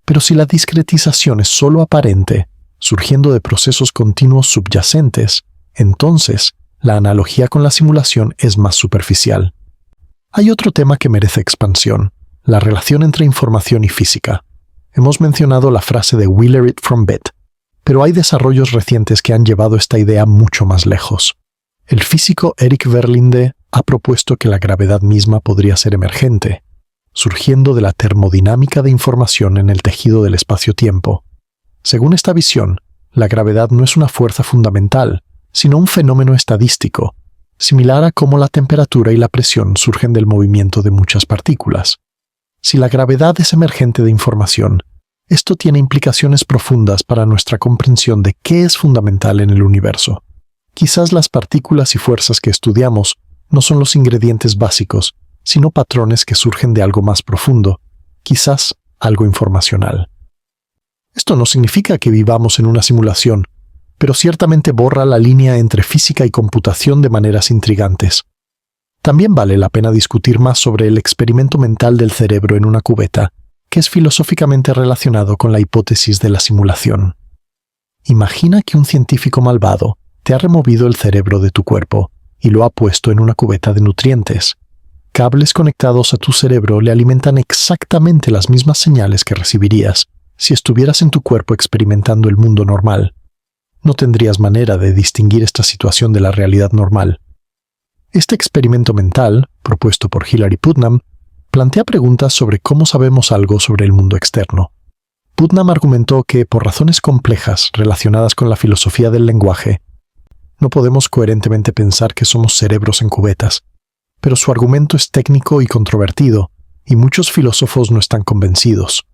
Pero si la discretización es solo aparente, surgiendo de procesos continuos subyacentes, entonces la analogía con la simulación es más superficial. Hay otro tema que merece expansión: la relación entre información y física. Hemos mencionado la frase de Wheeler it from bit, pero hay desarrollos recientes que han llevado esta idea mucho más lejos. El físico Eric Verlinde ha propuesto que la gravedad misma podría ser emergente, surgiendo de la termodinámica de información en el tejido del espacio-tiempo. Según esta visión, la gravedad no es una fuerza fundamental, sino un fenómeno estadístico, similar a cómo la temperatura y la presión surgen del movimiento de muchas partículas. Si la gravedad es emergente de información, esto tiene implicaciones profundas para nuestra comprensión de qué es fundamental en el universo. Quizás las partículas y fuerzas que estudiamos no son los ingredientes básicos, sino patrones que surgen de algo más profundo, quizás algo informacional. Esto no significa que vivamos en una simulación, pero ciertamente borra la línea entre física y computación de maneras intrigantes. También vale la pena discutir más sobre el experimento mental del cerebro en una cubeta, que es filosóficamente relacionado con la hipótesis de la simulación. Imagina que un científico malvado te ha removido el cerebro de tu cuerpo y lo ha puesto en una cubeta de nutrientes. Cables conectados a tu cerebro le alimentan exactamente las mismas señales que recibirías si estuvieras en tu cuerpo experimentando el mundo normal. No tendrías manera de distinguir esta situación de la realidad normal. Este experimento mental, propuesto por Hilary Putnam, plantea preguntas sobre cómo sabemos algo sobre el mundo externo. Putnam argumentó que, por razones complejas relacionadas con la filosofía del lenguaje, no podemos coherentemente pensar que somos cerebros en cubetas, pero su argumento es técnico y controvertido, y muchos filósofos no están convencidos.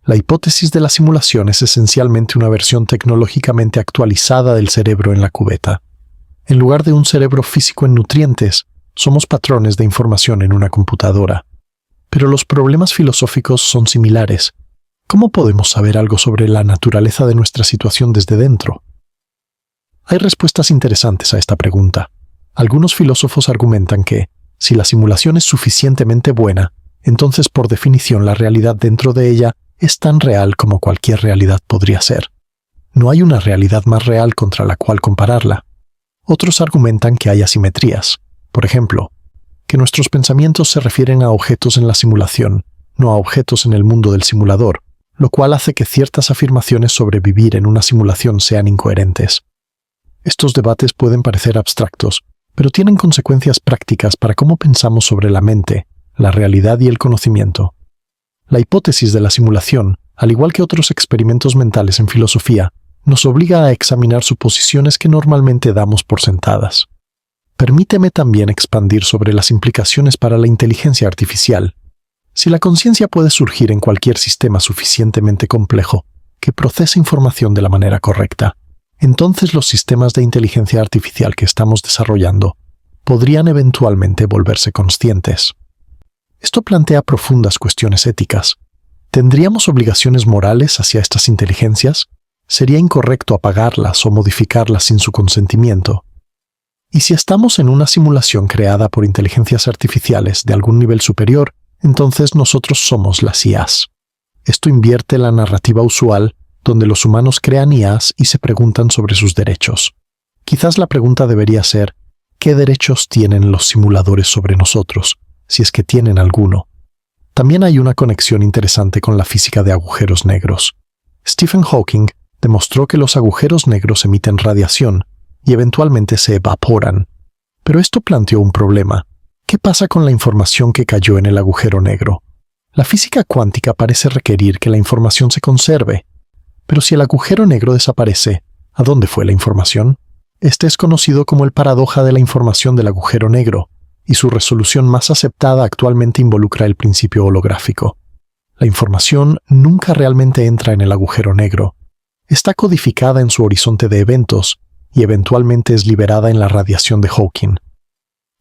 La hipótesis de la simulación es esencialmente una versión tecnológicamente actualizada del cerebro en la cubeta. En lugar de un cerebro físico en nutrientes, somos patrones de información en una computadora. Pero los problemas filosóficos son similares. ¿Cómo podemos saber algo sobre la naturaleza de nuestra situación desde dentro? Hay respuestas interesantes a esta pregunta. Algunos filósofos argumentan que, si la simulación es suficientemente buena, entonces por definición la realidad dentro de ella es tan real como cualquier realidad podría ser. No hay una realidad más real contra la cual compararla. Otros argumentan que hay asimetrías. Por ejemplo, que nuestros pensamientos se refieren a objetos en la simulación, no a objetos en el mundo del simulador, lo cual hace que ciertas afirmaciones sobre vivir en una simulación sean incoherentes. Estos debates pueden parecer abstractos, pero tienen consecuencias prácticas para cómo pensamos sobre la mente, la realidad y el conocimiento. La hipótesis de la simulación, al igual que otros experimentos mentales en filosofía, nos obliga a examinar suposiciones que normalmente damos por sentadas. Permíteme también expandir sobre las implicaciones para la inteligencia artificial. Si la conciencia puede surgir en cualquier sistema suficientemente complejo que procesa información de la manera correcta, entonces los sistemas de inteligencia artificial que estamos desarrollando podrían eventualmente volverse conscientes. Esto plantea profundas cuestiones éticas. ¿Tendríamos obligaciones morales hacia estas inteligencias? ¿Sería incorrecto apagarlas o modificarlas sin su consentimiento? Y si estamos en una simulación creada por inteligencias artificiales de algún nivel superior, entonces nosotros somos las IAs. Esto invierte la narrativa usual donde los humanos crean IAs y se preguntan sobre sus derechos. Quizás la pregunta debería ser, ¿qué derechos tienen los simuladores sobre nosotros, si es que tienen alguno? También hay una conexión interesante con la física de agujeros negros. Stephen Hawking demostró que los agujeros negros emiten radiación y eventualmente se evaporan. Pero esto planteó un problema. ¿Qué pasa con la información que cayó en el agujero negro? La física cuántica parece requerir que la información se conserve. Pero si el agujero negro desaparece, ¿a dónde fue la información? Este es conocido como el paradoja de la información del agujero negro, y su resolución más aceptada actualmente involucra el principio holográfico. La información nunca realmente entra en el agujero negro. Está codificada en su horizonte de eventos y eventualmente es liberada en la radiación de Hawking.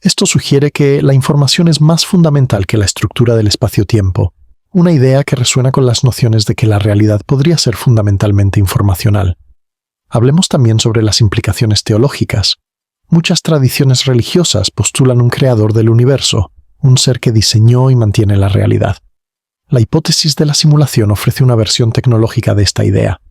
Esto sugiere que la información es más fundamental que la estructura del espacio-tiempo, una idea que resuena con las nociones de que la realidad podría ser fundamentalmente informacional. Hablemos también sobre las implicaciones teológicas. Muchas tradiciones religiosas postulan un creador del universo, un ser que diseñó y mantiene la realidad. La hipótesis de la simulación ofrece una versión tecnológica de esta idea.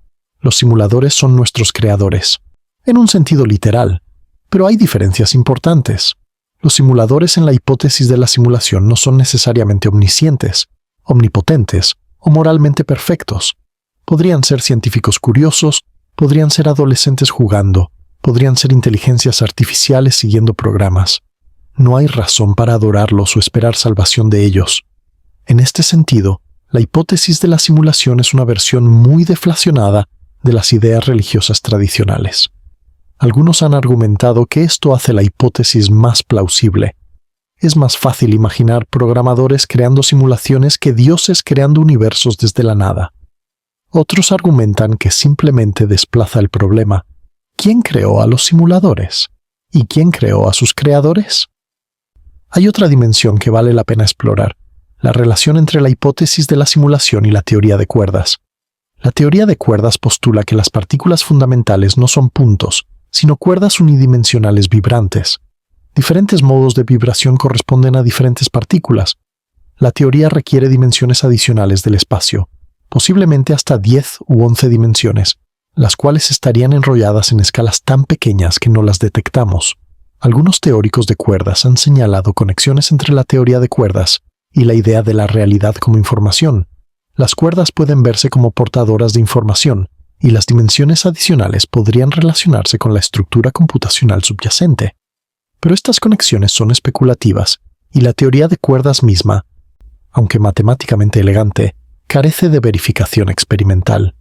Los simuladores son nuestros creadores, en un sentido literal, pero hay diferencias importantes. Los simuladores en la hipótesis de la simulación no son necesariamente omniscientes, omnipotentes o moralmente perfectos. Podrían ser científicos curiosos, podrían ser adolescentes jugando, podrían ser inteligencias artificiales siguiendo programas. No hay razón para adorarlos o esperar salvación de ellos. En este sentido, la hipótesis de la simulación es una versión muy deflacionada de las ideas religiosas tradicionales. Algunos han argumentado que esto hace la hipótesis más plausible. Es más fácil imaginar programadores creando simulaciones que dioses creando universos desde la nada. Otros argumentan que simplemente desplaza el problema. ¿Quién creó a los simuladores? ¿Y quién creó a sus creadores? Hay otra dimensión que vale la pena explorar, la relación entre la hipótesis de la simulación y la teoría de cuerdas. La teoría de cuerdas postula que las partículas fundamentales no son puntos, sino cuerdas unidimensionales vibrantes. Diferentes modos de vibración corresponden a diferentes partículas. La teoría requiere dimensiones adicionales del espacio, posiblemente hasta 10 u 11 dimensiones, las cuales estarían enrolladas en escalas tan pequeñas que no las detectamos. Algunos teóricos de cuerdas han señalado conexiones entre la teoría de cuerdas y la idea de la realidad como información. Las cuerdas pueden verse como portadoras de información, y las dimensiones adicionales podrían relacionarse con la estructura computacional subyacente. Pero estas conexiones son especulativas, y la teoría de cuerdas misma, aunque matemáticamente elegante, carece de verificación experimental.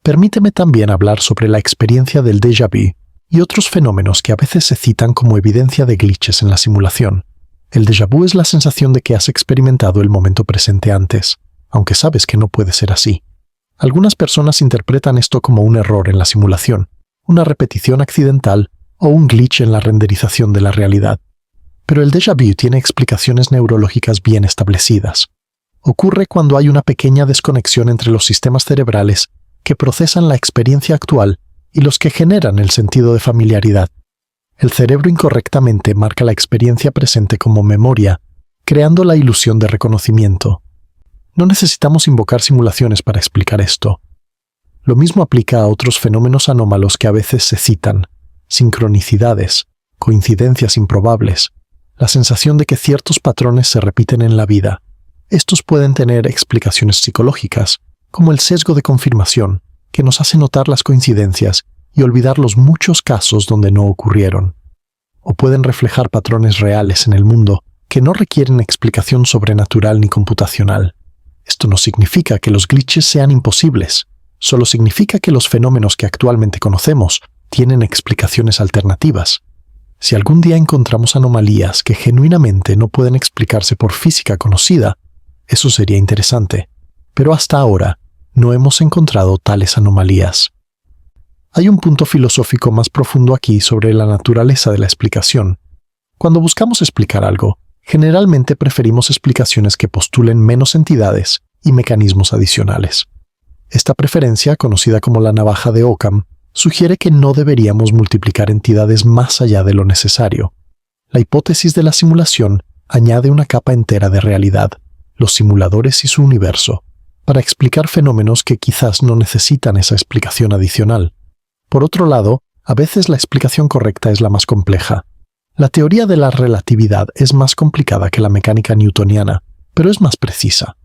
Permíteme también hablar sobre la experiencia del déjà vu y otros fenómenos que a veces se citan como evidencia de glitches en la simulación. El déjà vu es la sensación de que has experimentado el momento presente antes, aunque sabes que no puede ser así. Algunas personas interpretan esto como un error en la simulación, una repetición accidental o un glitch en la renderización de la realidad. Pero el déjà vu tiene explicaciones neurológicas bien establecidas. Ocurre cuando hay una pequeña desconexión entre los sistemas cerebrales que procesan la experiencia actual y los que generan el sentido de familiaridad. El cerebro incorrectamente marca la experiencia presente como memoria, creando la ilusión de reconocimiento. No necesitamos invocar simulaciones para explicar esto. Lo mismo aplica a otros fenómenos anómalos que a veces se citan: sincronicidades, coincidencias improbables, la sensación de que ciertos patrones se repiten en la vida. Estos pueden tener explicaciones psicológicas, como el sesgo de confirmación, que nos hace notar las coincidencias y olvidar los muchos casos donde no ocurrieron. O pueden reflejar patrones reales en el mundo que no requieren explicación sobrenatural ni computacional. Esto no significa que los glitches sean imposibles, solo significa que los fenómenos que actualmente conocemos tienen explicaciones alternativas. Si algún día encontramos anomalías que genuinamente no pueden explicarse por física conocida, eso sería interesante, pero hasta ahora no hemos encontrado tales anomalías. Hay un punto filosófico más profundo aquí sobre la naturaleza de la explicación. Cuando buscamos explicar algo, generalmente preferimos explicaciones que postulen menos entidades y mecanismos adicionales. Esta preferencia, conocida como la navaja de Occam, sugiere que no deberíamos multiplicar entidades más allá de lo necesario. La hipótesis de la simulación añade una capa entera de realidad, los simuladores y su universo, para explicar fenómenos que quizás no necesitan esa explicación adicional. Por otro lado, a veces la explicación correcta es la más compleja. La teoría de la relatividad es más complicada que la mecánica newtoniana, pero es más precisa.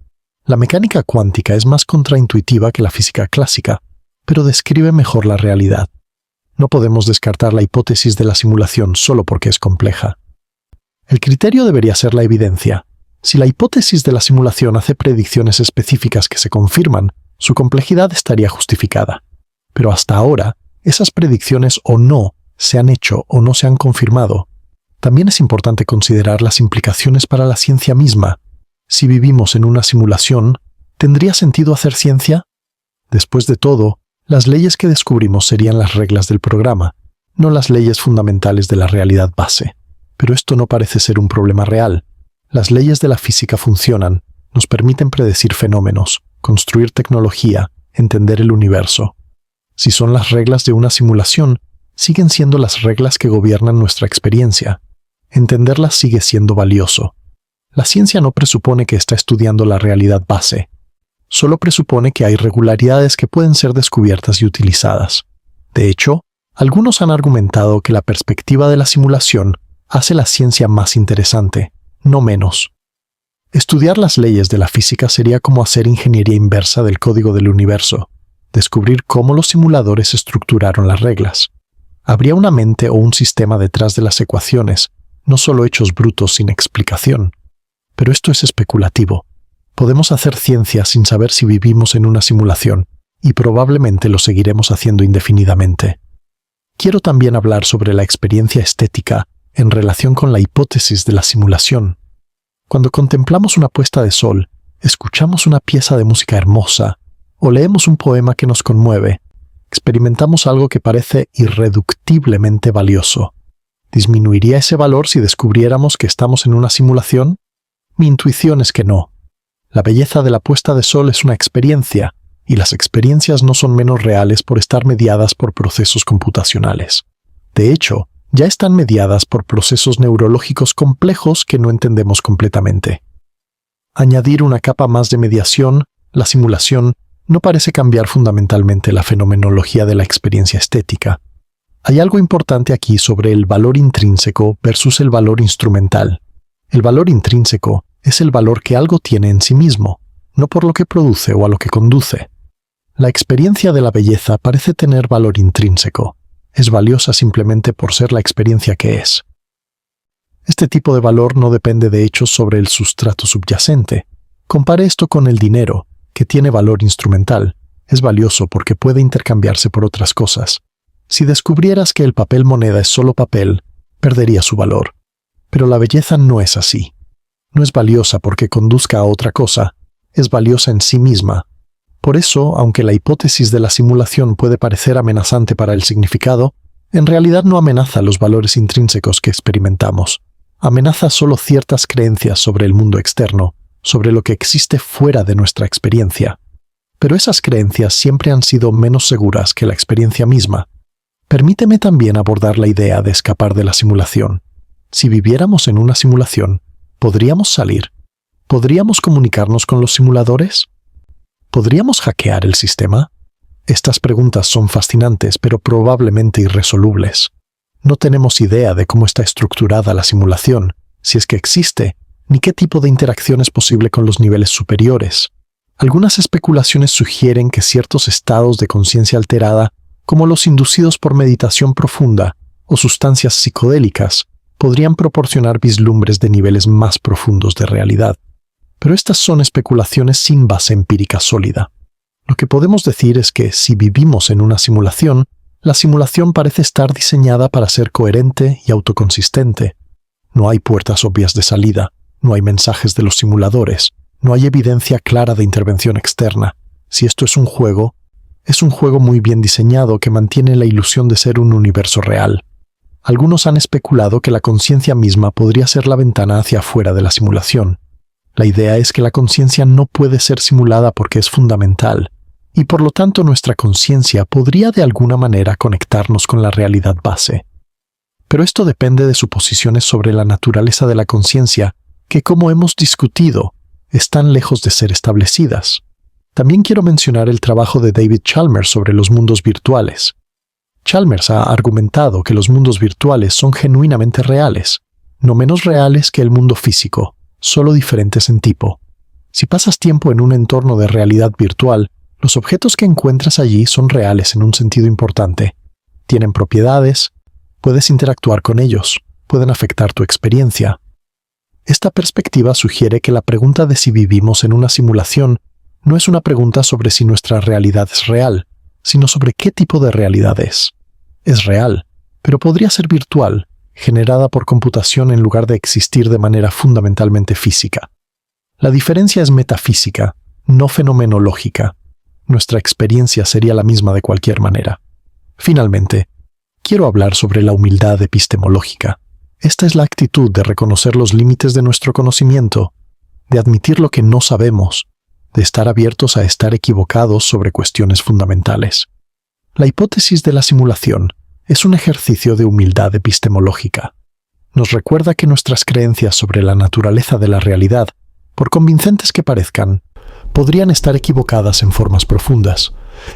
La mecánica cuántica es más contraintuitiva que la física clásica, pero describe mejor la realidad. No podemos descartar la hipótesis de la simulación solo porque es compleja. El criterio debería ser la evidencia. Si la hipótesis de la simulación hace predicciones específicas que se confirman, su complejidad estaría justificada. Pero hasta ahora, esas predicciones o no se han hecho o no se han confirmado. También es importante considerar las implicaciones para la ciencia misma. Si vivimos en una simulación, ¿tendría sentido hacer ciencia? Después de todo, las leyes que descubrimos serían las reglas del programa, no las leyes fundamentales de la realidad base. Pero esto no parece ser un problema real. Las leyes de la física funcionan, nos permiten predecir fenómenos, construir tecnología, entender el universo. Si son las reglas de una simulación, siguen siendo las reglas que gobiernan nuestra experiencia. Entenderlas sigue siendo valioso. La ciencia no presupone que está estudiando la realidad base. Solo presupone que hay regularidades que pueden ser descubiertas y utilizadas. De hecho, algunos han argumentado que la perspectiva de la simulación hace la ciencia más interesante, no menos. Estudiar las leyes de la física sería como hacer ingeniería inversa del código del universo, descubrir cómo los simuladores estructuraron las reglas. Habría una mente o un sistema detrás de las ecuaciones, no solo hechos brutos sin explicación. Pero esto es especulativo. Podemos hacer ciencia sin saber si vivimos en una simulación, y probablemente lo seguiremos haciendo indefinidamente. Quiero también hablar sobre la experiencia estética en relación con la hipótesis de la simulación. Cuando contemplamos una puesta de sol, escuchamos una pieza de música hermosa, o leemos un poema que nos conmueve, experimentamos algo que parece irreductiblemente valioso. ¿Disminuiría ese valor si descubriéramos que estamos en una simulación? Mi intuición es que no. La belleza de la puesta de sol es una experiencia, y las experiencias no son menos reales por estar mediadas por procesos computacionales. De hecho, ya están mediadas por procesos neurológicos complejos que no entendemos completamente. Añadir una capa más de mediación, la simulación, no parece cambiar fundamentalmente la fenomenología de la experiencia estética. Hay algo importante aquí sobre el valor intrínseco versus el valor instrumental. El valor intrínseco es el valor que algo tiene en sí mismo, no por lo que produce o a lo que conduce. La experiencia de la belleza parece tener valor intrínseco. Es valiosa simplemente por ser la experiencia que es. Este tipo de valor no depende de hechos sobre el sustrato subyacente. Compare esto con el dinero, que tiene valor instrumental. Es valioso porque puede intercambiarse por otras cosas. Si descubrieras que el papel moneda es solo papel, perdería su valor. Pero la belleza no es así. No es valiosa porque conduzca a otra cosa, es valiosa en sí misma. Por eso, aunque la hipótesis de la simulación puede parecer amenazante para el significado, en realidad no amenaza los valores intrínsecos que experimentamos. Amenaza solo ciertas creencias sobre el mundo externo, sobre lo que existe fuera de nuestra experiencia. Pero esas creencias siempre han sido menos seguras que la experiencia misma. Permíteme también abordar la idea de escapar de la simulación. Si viviéramos en una simulación, ¿podríamos salir? ¿Podríamos comunicarnos con los simuladores? ¿Podríamos hackear el sistema? Estas preguntas son fascinantes, pero probablemente irresolubles. No tenemos idea de cómo está estructurada la simulación, si es que existe, ni qué tipo de interacción es posible con los niveles superiores. Algunas especulaciones sugieren que ciertos estados de conciencia alterada, como los inducidos por meditación profunda o sustancias psicodélicas, podrían proporcionar vislumbres de niveles más profundos de realidad. Pero estas son especulaciones sin base empírica sólida. Lo que podemos decir es que si vivimos en una simulación, la simulación parece estar diseñada para ser coherente y autoconsistente. No hay puertas obvias de salida, no hay mensajes de los simuladores, no hay evidencia clara de intervención externa. Si esto es un juego muy bien diseñado que mantiene la ilusión de ser un universo real. Algunos han especulado que la conciencia misma podría ser la ventana hacia afuera de la simulación. La idea es que la conciencia no puede ser simulada porque es fundamental, y por lo tanto nuestra conciencia podría de alguna manera conectarnos con la realidad base. Pero esto depende de suposiciones sobre la naturaleza de la conciencia que, como hemos discutido, están lejos de ser establecidas. También quiero mencionar el trabajo de David Chalmers sobre los mundos virtuales. Chalmers ha argumentado que los mundos virtuales son genuinamente reales, no menos reales que el mundo físico, solo diferentes en tipo. Si pasas tiempo en un entorno de realidad virtual, los objetos que encuentras allí son reales en un sentido importante. Tienen propiedades, puedes interactuar con ellos, pueden afectar tu experiencia. Esta perspectiva sugiere que la pregunta de si vivimos en una simulación no es una pregunta sobre si nuestra realidad es real, sino sobre qué tipo de realidad es. Es real, pero podría ser virtual, generada por computación en lugar de existir de manera fundamentalmente física. La diferencia es metafísica, no fenomenológica. Nuestra experiencia sería la misma de cualquier manera. Finalmente, quiero hablar sobre la humildad epistemológica. Esta es la actitud de reconocer los límites de nuestro conocimiento, de admitir lo que no sabemos, de estar abiertos a estar equivocados sobre cuestiones fundamentales. La hipótesis de la simulación es un ejercicio de humildad epistemológica. Nos recuerda que nuestras creencias sobre la naturaleza de la realidad, por convincentes que parezcan, podrían estar equivocadas en formas profundas.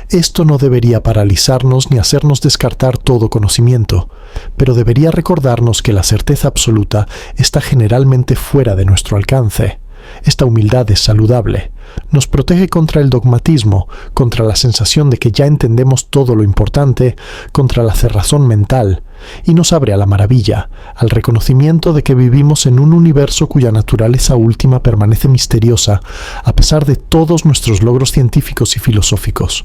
Esto no debería paralizarnos ni hacernos descartar todo conocimiento, pero debería recordarnos que la certeza absoluta está generalmente fuera de nuestro alcance. Esta humildad es saludable. Nos protege contra el dogmatismo, contra la sensación de que ya entendemos todo lo importante, contra la cerrazón mental, y nos abre a la maravilla, al reconocimiento de que vivimos en un universo cuya naturaleza última permanece misteriosa, a pesar de todos nuestros logros científicos y filosóficos.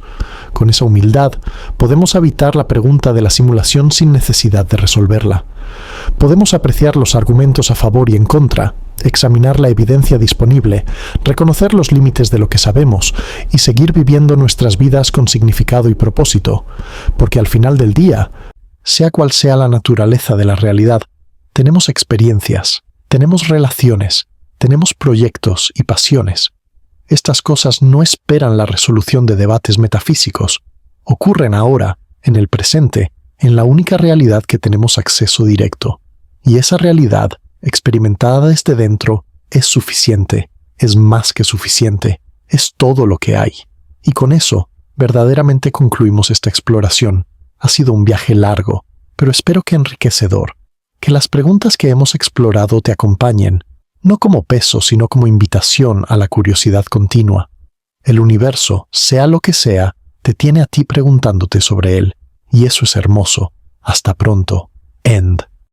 Con esa humildad, podemos habitar la pregunta de la simulación sin necesidad de resolverla. Podemos apreciar los argumentos a favor y en contra, examinar la evidencia disponible, reconocer los límites de lo que sabemos y seguir viviendo nuestras vidas con significado y propósito, porque al final del día, sea cual sea la naturaleza de la realidad, tenemos experiencias, tenemos relaciones, tenemos proyectos y pasiones. Estas cosas no esperan la resolución de debates metafísicos, ocurren ahora, en el presente, en la única realidad que tenemos acceso directo, y esa realidad, experimentada desde dentro, es suficiente, es más que suficiente, es todo lo que hay. Y con eso, verdaderamente concluimos esta exploración. Ha sido un viaje largo, pero espero que enriquecedor. Que las preguntas que hemos explorado te acompañen, no como peso, sino como invitación a la curiosidad continua. El universo, sea lo que sea, te tiene a ti preguntándote sobre él, y eso es hermoso. Hasta pronto. End.